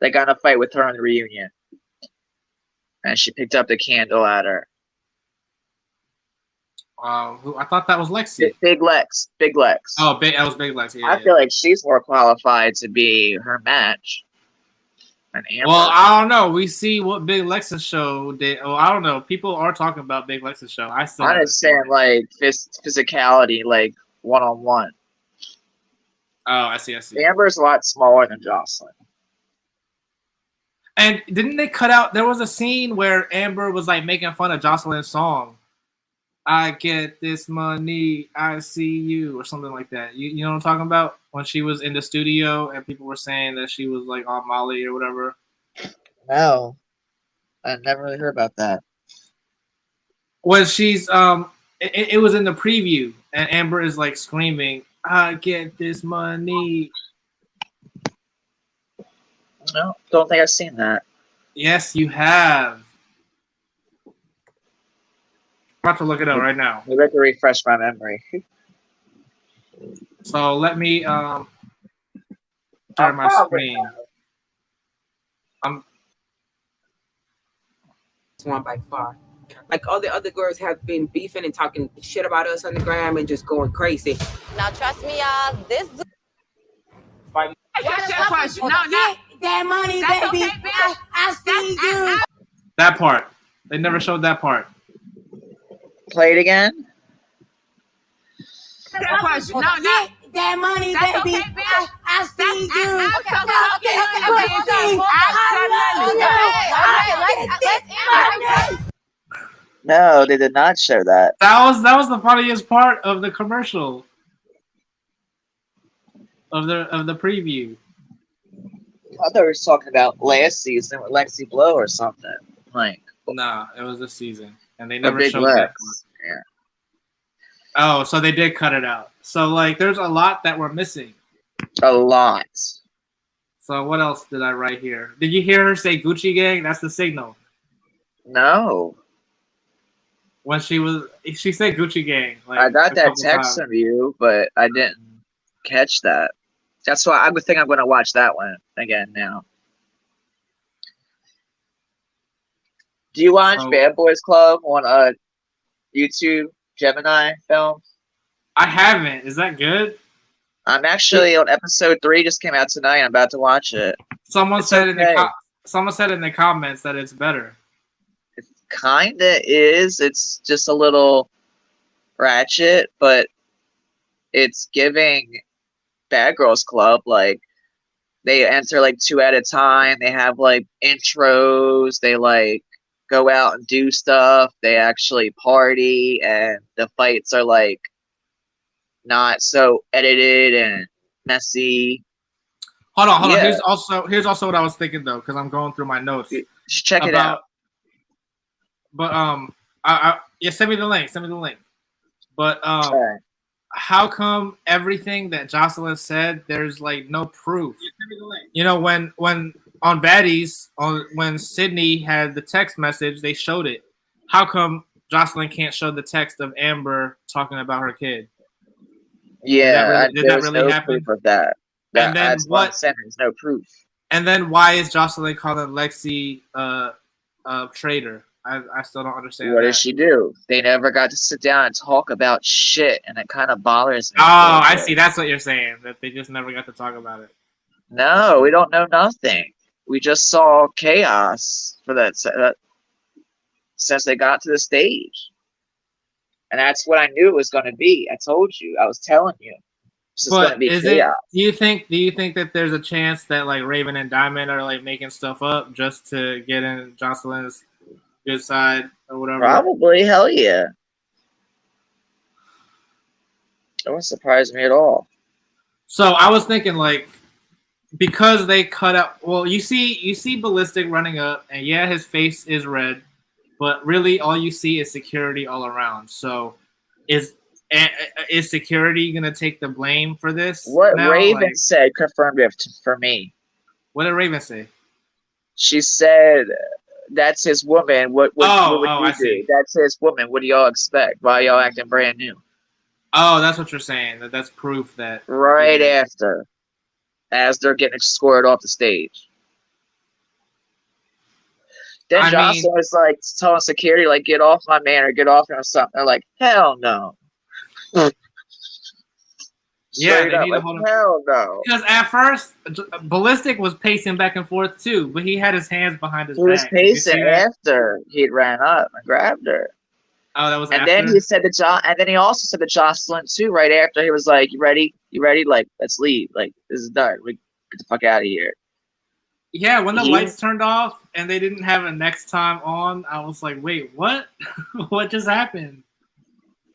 They got in a fight with her on the reunion. And she picked up the candle at her. I thought that was Lexi. Big Lex. Oh, that was Big Lex. Yeah, I feel like she's more qualified to be her match than Amber. Well, I don't know. We see what Big Lex's show did. Oh, I don't know. People are talking about Big Lex's show. I understand like physicality, like one-on-one. Oh, I see. Amber's a lot smaller than Joseline. And didn't they cut out? There was a scene where Amber was like making fun of Joseline's song. I get this money, I see you, or something like that. You know what I'm talking about? When she was in the studio and people were saying that she was like on Molly or whatever. No, I never really heard about that. When she's it was in the preview and Amber is like screaming, I get this money. No, don't think I've seen that. Yes, you have. I'm about to look it up right now. I'd like to refresh my memory. So let me share my screen. One by far. Like all the other girls have been beefing and talking shit about us on the gram and just going crazy. Now trust me, y'all. This. I got that question. No, get that money, baby. Okay, I see you. That part. They never showed that part. Play it again. That question. No, get that money, baby. Okay, I see you. No, they did not show that. That was the funniest part of the commercial. Of the preview. I thought we were talking about last season with Lexi Blow or something. Like, nah, it was this season, and they never Big showed Lex. that part. Yeah. Oh, so they did cut it out. So like, there's a lot that we're missing. A lot. So what else did I write here? Did you hear her say Gucci Gang? That's the signal. No. When she said Gucci Gang. Like, I got that text times. from you, but I didn't catch that. That's why I would think I'm going to watch that one again now. Do you watch Bad Boys Club on YouTube Gemini film? I haven't. Is that good? I'm actually on episode 3. Just came out tonight. I'm about to watch it. Someone said in the comments that it's better. It kinda is. It's just a little ratchet, but it's giving Bad Girls Club. Like, they enter like 2 at a time. They have like intros. They like go out and do stuff. They actually party, and the fights are like not so edited and messy. Hold on. Here's also what I was thinking though, because I'm going through my notes. Just check it out. But send me the link. But Okay. how come everything that Joseline said, there's like no proof? You know, when on Baddies, when Sydney had the text message, they showed it. How come Joseline can't show the text of Amber talking about her kid? Yeah, did that really happen? Proof of that. And then that's one sentence, no proof. And then why is Joseline calling Lexi a traitor? I still don't understand. What does she do? They never got to sit down and talk about shit, and it kind of bothers me. Oh, I see. That's what you're saying. That they just never got to talk about it. No, we don't know nothing. We just saw chaos for that since they got to the stage. And that's what I knew it was going to be. I told you. I was telling you. It's going to be chaos. Do you think that there's a chance that like Raven and Diamond are like making stuff up just to get in Joseline's good side or whatever? Probably. Hell yeah. It wouldn't surprise me at all. So I was thinking like, because they cut out. Well, you see Ballistic running up, and yeah, his face is red, but really all you see is security all around. So is security gonna take the blame for this? What now? Raven said confirmed it for me. What did Raven say? She said, "That's his woman. What would you do? That's his woman. What do y'all expect? Why y'all acting brand new?" Oh, that's what you're saying. That's proof that after, as they're getting escorted off the stage. Then Jocelyn was like telling security, like, "Get off my man," or "Get off him," or something. They're like, "Hell no." Yeah, they need to hold him. Hell no. Because at first, Ballistic was pacing back and forth too, but he had his hands behind his back. He was pacing after he ran up and grabbed her. Oh, that was and after? Then he said and then he also said to Jocelyn too, right after. He was like, "You ready? You ready? Like, let's leave. Like, this is done. We get the fuck out of here." Yeah, when the lights turned off and they didn't have a next time on, I was like, wait, what? What just happened?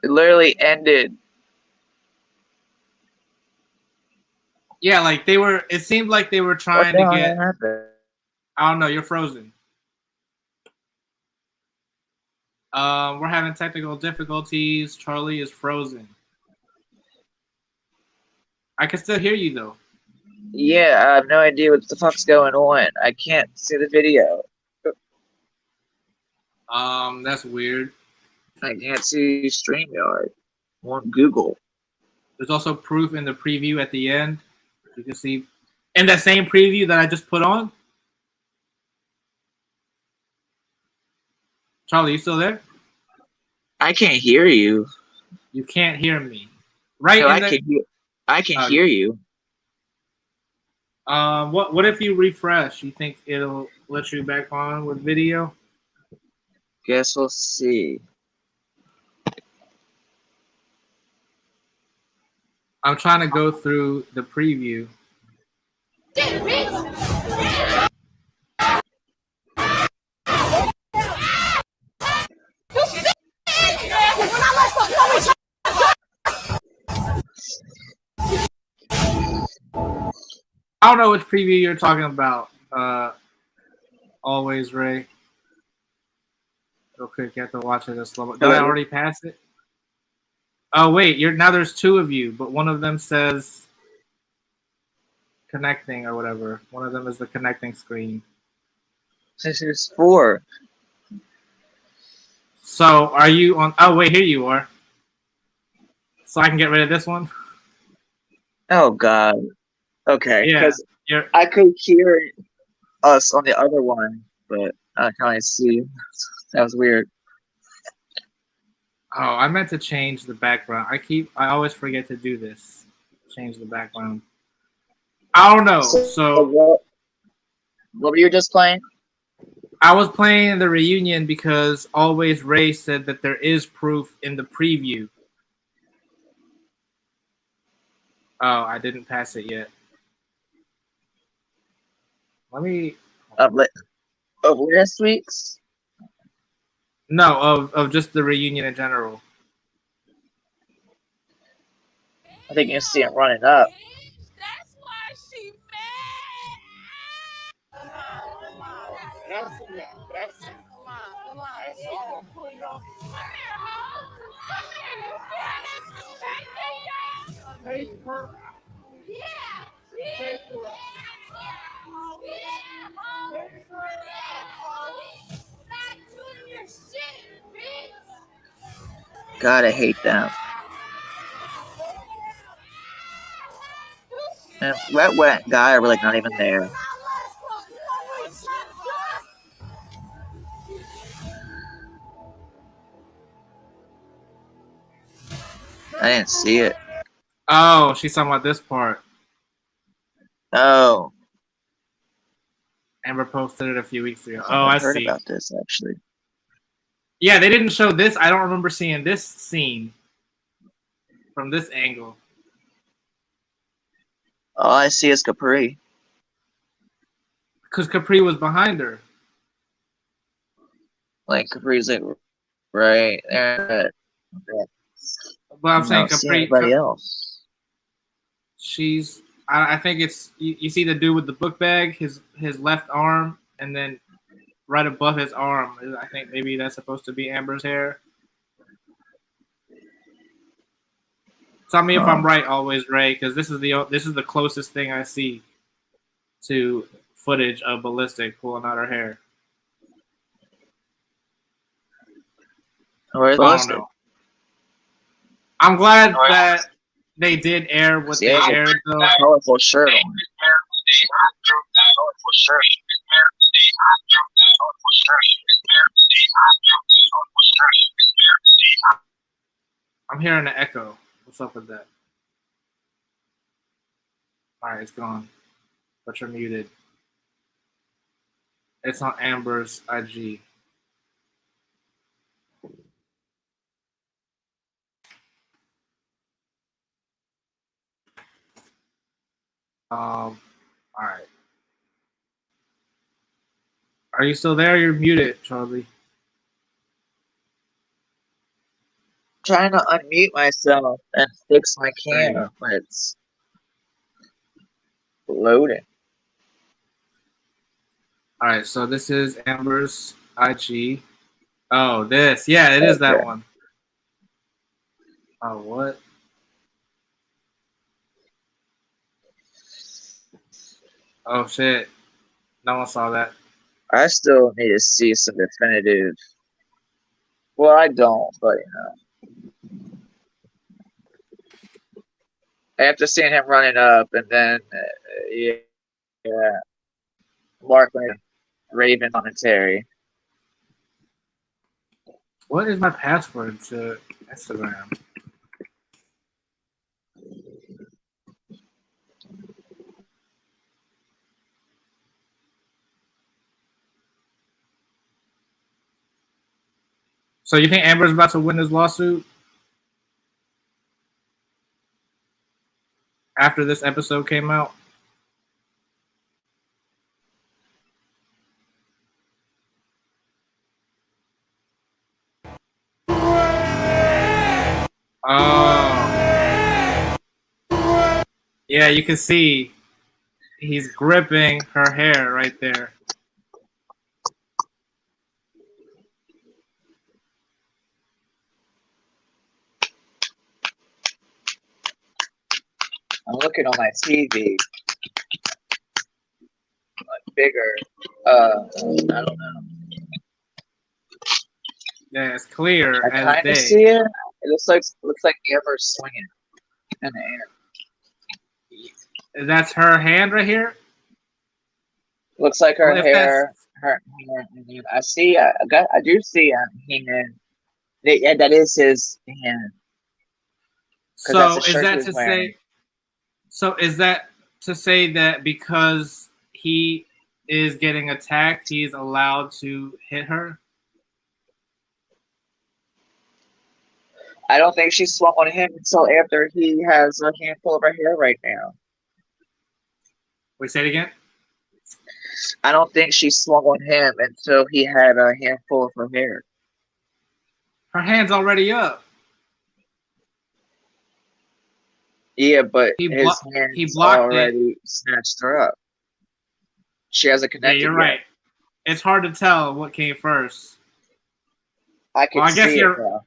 It literally ended. Yeah, like it seemed like they were trying to get, I don't know, you're frozen. We're having technical difficulties. Charlie is frozen. I can still hear you though. Yeah, I have no idea what the fuck's going on. I can't see the video. That's weird. I can't see StreamYard on Google. There's also proof in the preview at the end. You can see in that same preview that I just put on. Charlie, you still there? I can't hear you. You can't hear me. Right No, in I the. can hear. I can hear you. What if you refresh? You think it'll let you back on with video? Guess we'll see. I'm trying to go through the preview. I don't know which preview you're talking about. Always Ray. Real quick, you have to watch it slow. Did I already pass it? Oh wait, now there's two of you, but one of them says connecting or whatever. One of them is the connecting screen. This is 4. So are you on? Oh wait, here you are. So I can get rid of this one. Oh God. Okay, Yeah, because I could hear us on the other one, but I can't see. That was weird. Oh, I meant to change the background. I always forget to do this. Change the background. I don't know. So what were you just playing? I was playing the reunion because Always Ray said that there is proof in the preview. Oh, I didn't pass it yet. Let me. Of last week's? No, of just the reunion in general. I think you see it running up. That's why she mad. God, I hate them. And that wet guy were like not even there. I didn't see it. Oh, she's talking about this part. Oh. Amber posted it a few weeks ago. Oh, I heard see. about this actually. Yeah, they didn't show this. I don't remember seeing this scene from this angle. All I see is Capri. Because Capri was behind her. Like Capri's like right there. But I'm saying Capri. Anybody else? She's. I think it's you see the dude with the book bag, his left arm, and then right above his arm. I think maybe that's supposed to be Amber's hair. Tell me if I'm right, Always Ray, because this is the closest thing I see to footage of Ballistic pulling out her hair. Where's Ballistic? I'm glad that they did air what they aired, though. Colorful shirt on. I'm hearing an echo. What's up with that? All right, it's gone. But you're muted. It's on Amber's IG. All right. Are you still there? You're muted, Charlie. Trying to unmute myself and fix my camera, but it's loading. All right, so this is Amber's IG. Oh, this. Yeah, it is that one. Oh, what? Oh, shit. No one saw that. I still need to see some definitive. Well, I don't, but you know. After seeing him running up, and then, Mark Raven commentary. What is my password to Instagram? So you think Amber's about to win this lawsuit after this episode came out? Oh. Yeah, you can see he's gripping her hair right there. I'm looking on my TV. Like bigger. I don't know. Yeah, it's clear I as kind day. of see it. It looks like Amber's swinging in the air. That's her hand right here. Looks like her Well, if hair. Her hand. I see. I do see a hand. Yeah, that is his hand. So is that to say? So is that to say that because he is getting attacked, he's allowed to hit her? I don't think she swung on him until after he has a handful of her hair right now. Wait, say it again. I don't think she swung on him until he had a handful of her hair. Her hand's already up. Yeah, but He his blocked hands already snatched her up. She hasn't connected. Yeah, you're right. It's hard to tell what came first. I guess you're. Though.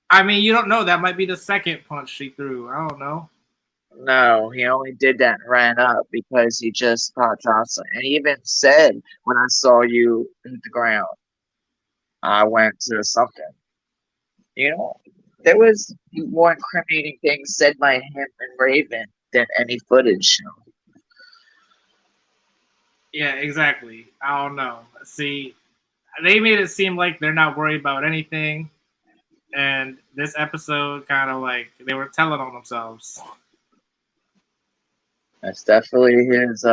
I mean, you don't know. That might be the second punch she threw. I don't know. No, he only did that and ran up because he just caught Joseline. And he even said, when I saw you hit the ground, I went to something. You know, there was more incriminating things said by him and Raven than any footage. Yeah, exactly. I don't know. See, they made it seem like they're not worried about anything. And this episode kind of like they were telling on themselves. That's definitely his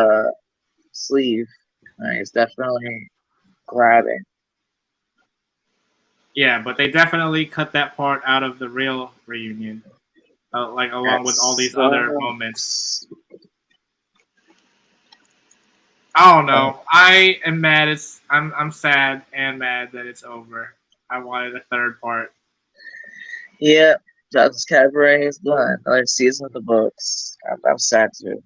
sleeve. He's definitely grabbing. Yeah, but they definitely cut that part out of the real reunion, like along with all these other moments. I don't know. I am mad. I'm sad and mad that it's over. I wanted a third part. Yeah, Jonathan's Cabaret is done. Another season of the books. I'm sad too.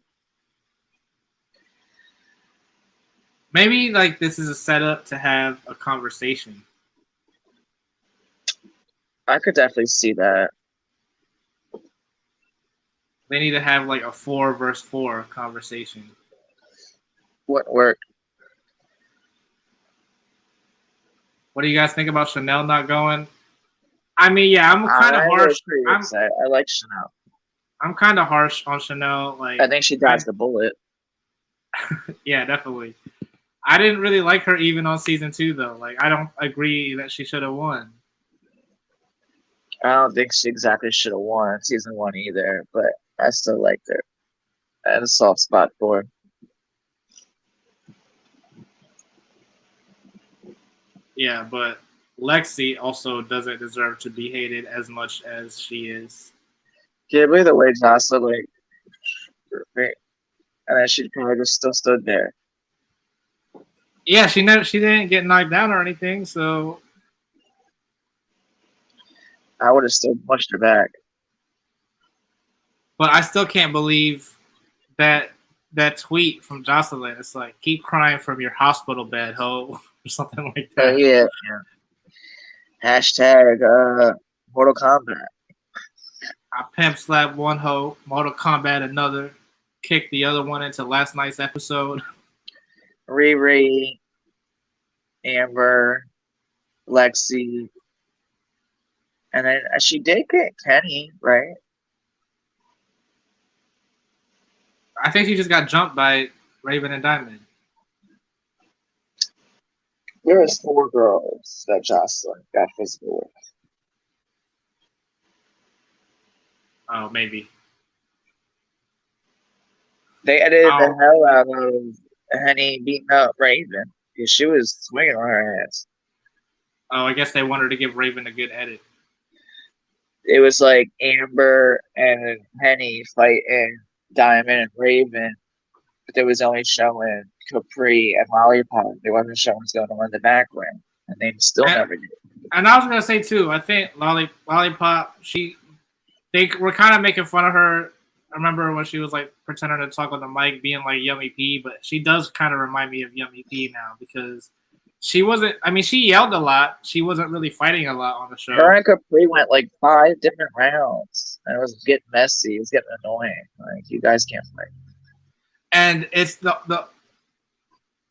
Maybe like this is a setup to have a conversation. I could definitely see that. They need to have like a 4-versus-4 conversation. What work? What do you guys think about Chanel not going? I mean, yeah, I'm kind of harsh. I like Chanel. I'm kind of harsh on Chanel. Like, I think she dodged the bullet. Yeah, definitely. I didn't really like her even on season 2, though. Like, I don't agree that she should have won. I don't think she exactly should have won season 1 either, but I still liked her. I had a soft spot for her. Yeah, but Lexi also doesn't deserve to be hated as much as she is. Yeah, but either way, Joseline, like, and then she probably just still stood there. Yeah, she didn't get knocked down or anything, so I would have still pushed her back. But I still can't believe that tweet from Joseline. It's like, keep crying from your hospital bed, ho, or something like that. Yeah. Hashtag Mortal Kombat. I pimp slapped one hoe, Mortal Kombat another, kicked the other one into last night's episode. Riri, Amber, Lexi, and then she did get Kenny, right? I think she just got jumped by Raven and Diamond. There was 4 girls that Joseline got physical with. Oh, maybe. They edited the hell out of Henny beating up Raven because she was swinging on her ass. Oh, I guess they wanted to give Raven a good edit. It was like Amber and Henny fighting Diamond and Raven, but they was only showing Capri and Lollipop. They wasn't showing what's going on in the background, and they still never did. And I was gonna say too, I think Lollipop, they were kind of making fun of her. I remember when she was like pretending to talk on the mic, being like Yummy P, but she does kind of remind me of Yummy P now because she wasn't. I mean, she yelled a lot. She wasn't really fighting a lot on the show. Her and Capri went like 5 different rounds, and it was getting messy. It was getting annoying. Like, you guys can't fight. And it's the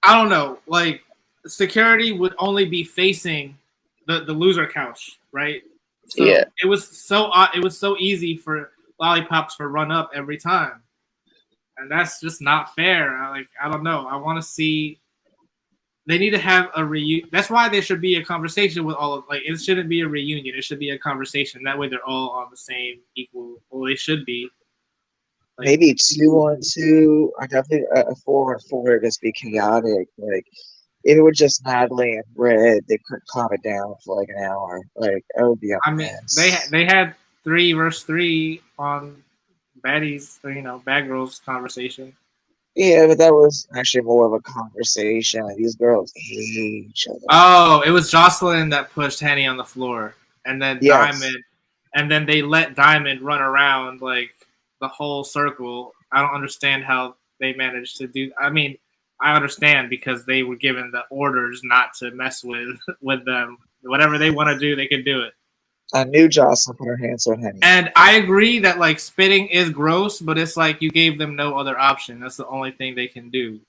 I don't know. Like, security would only be facing the loser couch, right? So yeah. It was so easy for Lollipops to run up every time, and that's just not fair. I don't know. I want to see. They need to have a reunion. That's why there should be a conversation with all of, like, it shouldn't be a reunion. It should be a conversation. That way they're all on the same equal. Well, they should be. Like, maybe 2-on-2. I definitely a 4-on-4 just be chaotic. Like, if it was just Natalie and Red, they couldn't calm it down for like an hour. Like, that would be a mess. They had 3 versus 3 on Baddies, Bad Girls conversation. Yeah, but that was actually more of a conversation. Like, these girls hate each other. Oh, it was Joseline that pushed Henny on the floor, and then Diamond, and then they let Diamond run around like the whole circle. I don't understand how they managed to do. I mean, I understand because they were given the orders not to mess with them. Whatever they want to do, they can do it. I knew Joseline put her hands on Henny. And I agree that, like, spitting is gross, but it's like you gave them no other option. That's the only thing they can do.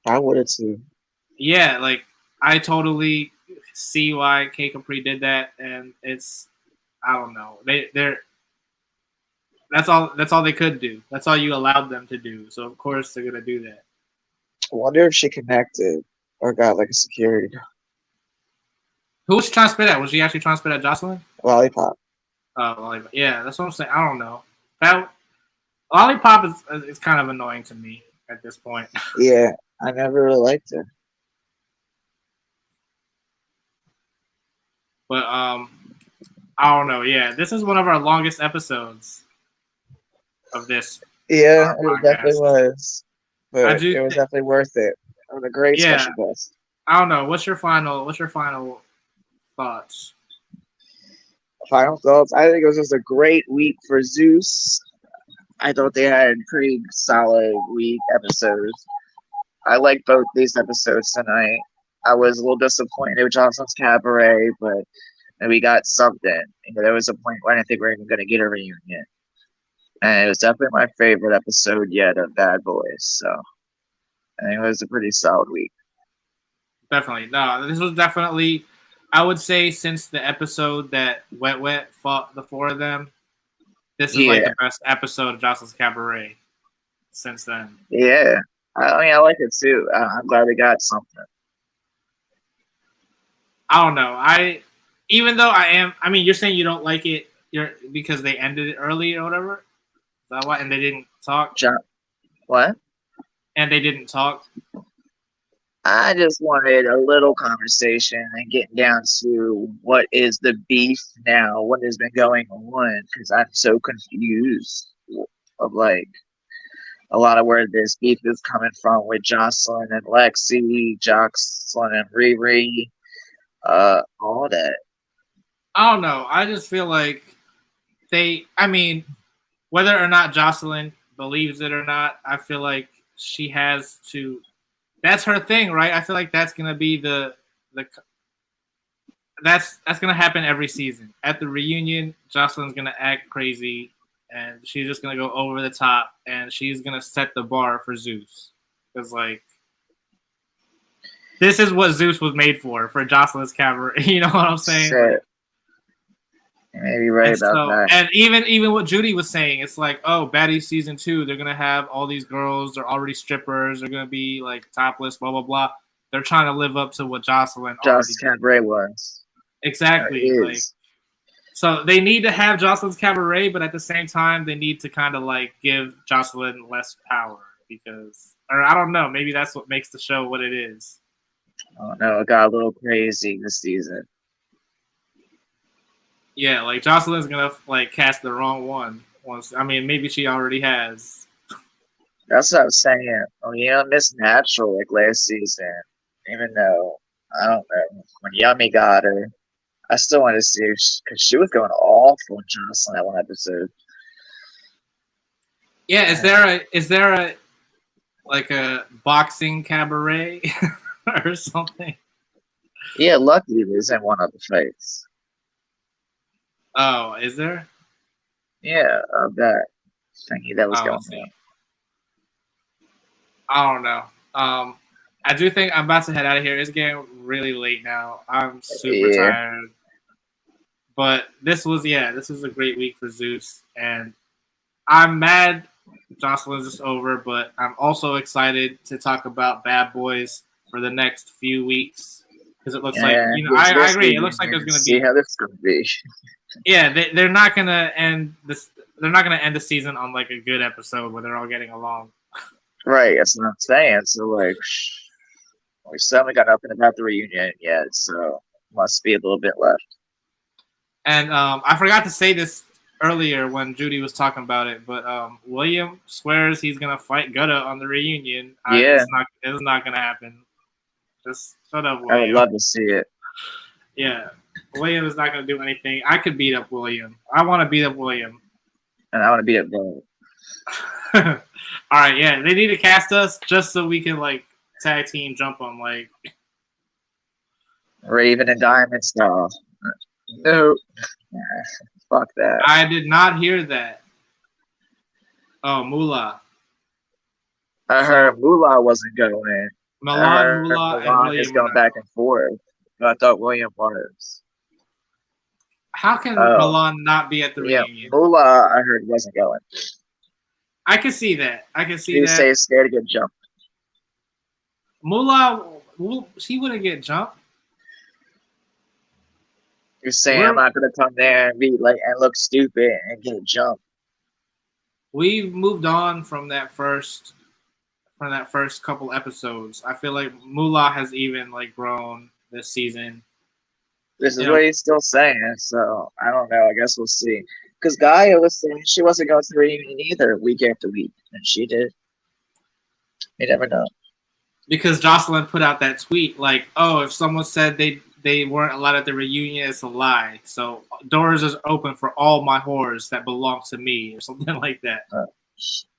I would have too. Yeah, like, I totally see why K Capri did that, and it's, I don't know. That's all they could do. That's all you allowed them to do. So of course they're gonna do that. I wonder if she connected or got like a security. Who was she trying to spit at? Was she actually trying to spit at Joseline? Lollipop. Oh, Lollipop. Yeah, that's what I'm saying. I don't know. That Lollipop is kind of annoying to me at this point. Yeah, I never really liked her. But I don't know. Yeah, this is one of our longest episodes of this. Yeah, it definitely was. But it was definitely worth it. It was a great special guest. I don't know. What's your final thoughts? Final thoughts. I think it was just a great week for Zeus. I thought they had pretty solid week episodes. I liked both these episodes tonight. I was a little disappointed with Johnson's Cabaret, but we got something. There was a point where I didn't think we were even going to get a reunion. And it was definitely my favorite episode yet of Bad Boys. So I think it was a pretty solid week. Definitely. No, this was definitely, I would say, since the episode that Wet Wet fought the 4 of them, this is like the best episode of Jocelyn's Cabaret since then. Yeah. I mean, I like it too. I'm glad they got something. I don't know. Even though you're saying you don't like it because they ended it early or whatever? Is that why? And they didn't talk? What? And they didn't talk? I just wanted a little conversation and getting down to what is the beef now, what has been going on, because I'm so confused of like a lot of where this beef is coming from with Joseline and Lexi, Joseline and Riri, all that. I don't know. I just feel like whether or not Joseline believes it or not, I feel like she has to. That's her thing, right? I feel like that's gonna be that's gonna happen every season. At the reunion, Joseline's gonna act crazy, and she's just gonna go over the top, and she's gonna set the bar for Zeus, because like this is what Zeus was made for Joseline's Cabaret. You know what I'm saying? Sure. Maybe right about that. And even what Judi was saying, it's like, oh, Baddies season 2, they're gonna have all these girls, they're already strippers, they're gonna be like topless, blah blah blah. they're trying to live up to what Joseline Jocelyn's Cabaret was. Exactly. Like, so they need to have Joseline's Cabaret, but at the same time, they need to kind of like give Joseline less power because, or I don't know, maybe that's what makes the show what it is. Oh no, it got a little crazy this season. Yeah, like Joseline's gonna like cast the wrong one. Once, I mean, maybe she already has. That's what I was saying. Oh, Miss Natural like last season. Even though I don't know when Yummy got her, I still wanted to see her because she was going awful in Joseline that one episode. Yeah, is there a like a boxing cabaret or something? Yeah, Lucky was in one of the fights. Oh, is there? Yeah, of that thingy that was going on. I don't know. I do think I'm about to head out of here. It's getting really late now. I'm super tired. But this was a great week for Zeus, and I'm mad Joseline's just over, but I'm also excited to talk about Bad Boys for the next few weeks because it looks like I agree. It looks like there's going to be. See how this is going to be. Yeah, they're not going to end this. They're not going to end the season on like a good episode where they're all getting along. Right, that's what I'm saying. So like, we certainly got nothing about the reunion yet, so must be a little bit left. And I forgot to say this earlier when Judi was talking about it, but William swears he's gonna fight Gutta on the reunion. It's not gonna happen. Just shut up, William. I would love to see it. Yeah, William is not gonna do anything. I could beat up William. I want to beat up William. And I want to beat up Bo. All right, yeah, they need to cast us just so we can like tag team jump on like Raven and Diamond style. No, fuck that. I did not hear that. Oh, Moolah. I heard Moolah wasn't going. Moolah, and William is going back and forth. But I thought William was. How can Milan not be at the reunion? Moolah, I heard wasn't going. I can see that. You say he's scared to get jumped. Moolah, she wouldn't get jumped. You're saying I'm not gonna come there and be like and look stupid and get jumped. We've moved on from that first couple episodes. I feel like Moolah has even like grown this season. This is what he's still saying, so I don't know. I guess we'll see. Because Gaia was saying she wasn't going to the reunion either week after week, and she did. You never know. Because Joseline put out that tweet like, "Oh, if someone said they weren't allowed at the reunion, it's a lie. So doors is open for all my whores that belong to me," or something like that.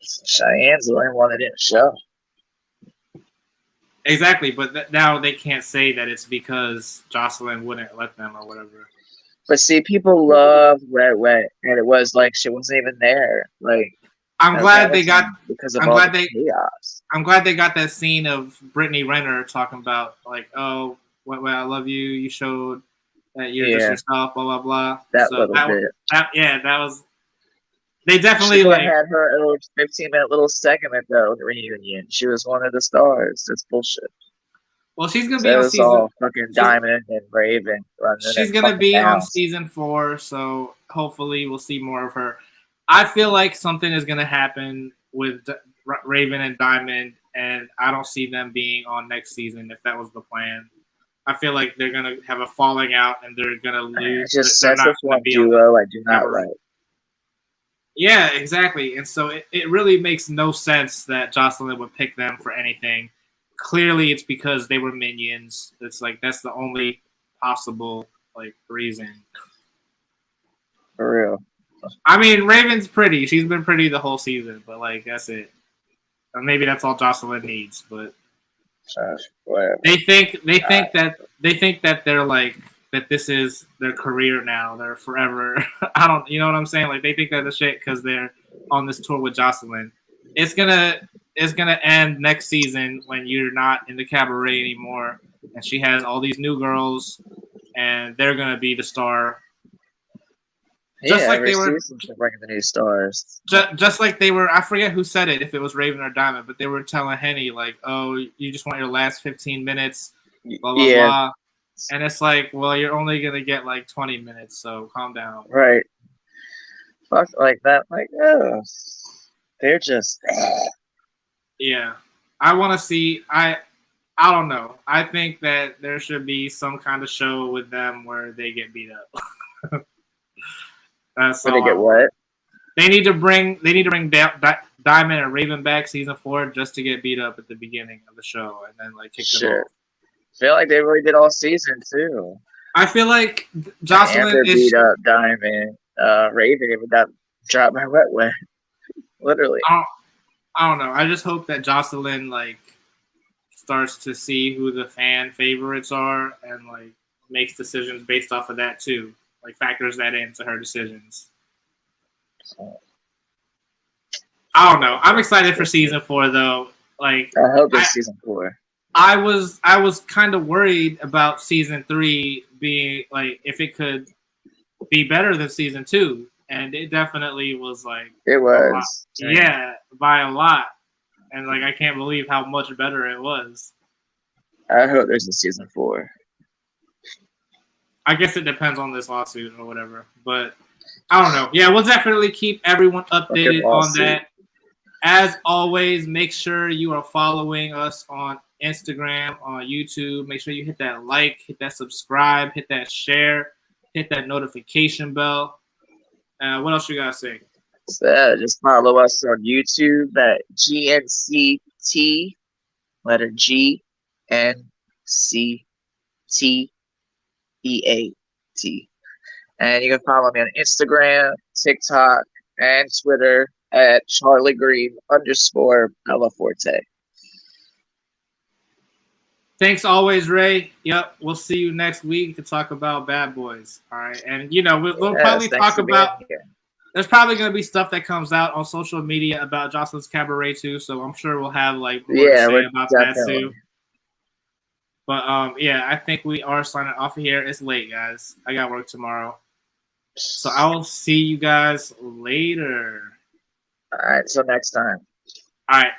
Cheyenne's the only one that didn't show. Exactly, but now they can't say that it's because Joseline wouldn't let them or whatever. But see, people love Wet Wet, and it was like she wasn't even there. Like, I'm glad they got because of all the chaos. I'm glad they got that scene of Brittany Renner talking about like, "Oh, Wet Wet, I love you. You showed that you're just yourself." Blah blah blah. That bit. That was. They definitely she had her little 15-minute little segment though in the reunion. She was one of the stars. That's bullshit. Well, she's gonna be on season. All fucking Diamond and Raven. She's gonna be on season 4, so hopefully we'll see more of her. I feel like something is gonna happen with Raven and Diamond, and I don't see them being on next season if that was the plan. I feel like they're gonna have a falling out and they're gonna lose. Just that's one duo I do not like. Yeah, exactly. And so it really makes no sense that Joseline would pick them for anything. Clearly, it's because they were minions. It's like that's the only possible like reason. For real. I mean, Raven's pretty. She's been pretty the whole season, but like that's it. Or maybe that's all Joseline needs. But they think that they're like that. This is their career now. They're forever. You know what I'm saying? Like they think they're the shit because they're on this tour with Joseline. It's gonna end next season when you're not in the cabaret anymore, and she has all these new girls, and they're gonna be the star. Just like every they were, season should bring in the new stars. just like they were. I forget who said it, if it was Raven or Diamond, but they were telling Henny like, "Oh, you just want your last 15 minminutes, blah blah blah," and it's like, well, you're only gonna get like 20 minutes, so calm down. Right. Fuck like that. Like, oh, they're just. Yeah, I want to see. I don't know. I think that there should be some kind of show with them where they get beat up. That's When all they get what? They need to bring Diamond and Raven back season 4 just to get beat up at the beginning of the show and then like kick them off. I feel like they really did all season too. I feel like Joseline is beat up Diamond, Raven even got dropped by wet. Literally. I don't know. I just hope that Joseline like starts to see who the fan favorites are and like makes decisions based off of that too. Like factors that into her decisions. I don't know. I'm excited for season 4 though. Like I hope it's season 4. I was kind of worried about season 3 being like if it could be better than season 2, and it definitely was like it was. Yeah, by a lot. And like I can't believe how much better it was. I hope there's a season 4. I guess it depends on this lawsuit or whatever, but I don't know. Yeah, we'll definitely keep everyone updated on that. As always, make sure you are following us on Instagram, on YouTube. Make sure you hit that like, hit that subscribe, hit that share, hit that notification bell. What else you guys say? So just follow us on YouTube at GNCT, letter G N C T EAT. And you can follow me on Instagram, TikTok, and Twitter at CharlieGreen_Bellaforte. Thanks always, Ray. Yep, we'll see you next week to talk about Bad Boys. All right, and you know we'll probably talk about. There's probably going to be stuff that comes out on social media about Joseline's Cabaret too, so I'm sure we'll have like more to say about that too. But yeah, I think we are signing off of here. It's late, guys. I got work tomorrow. So I will see you guys later. All right, till next time. All right.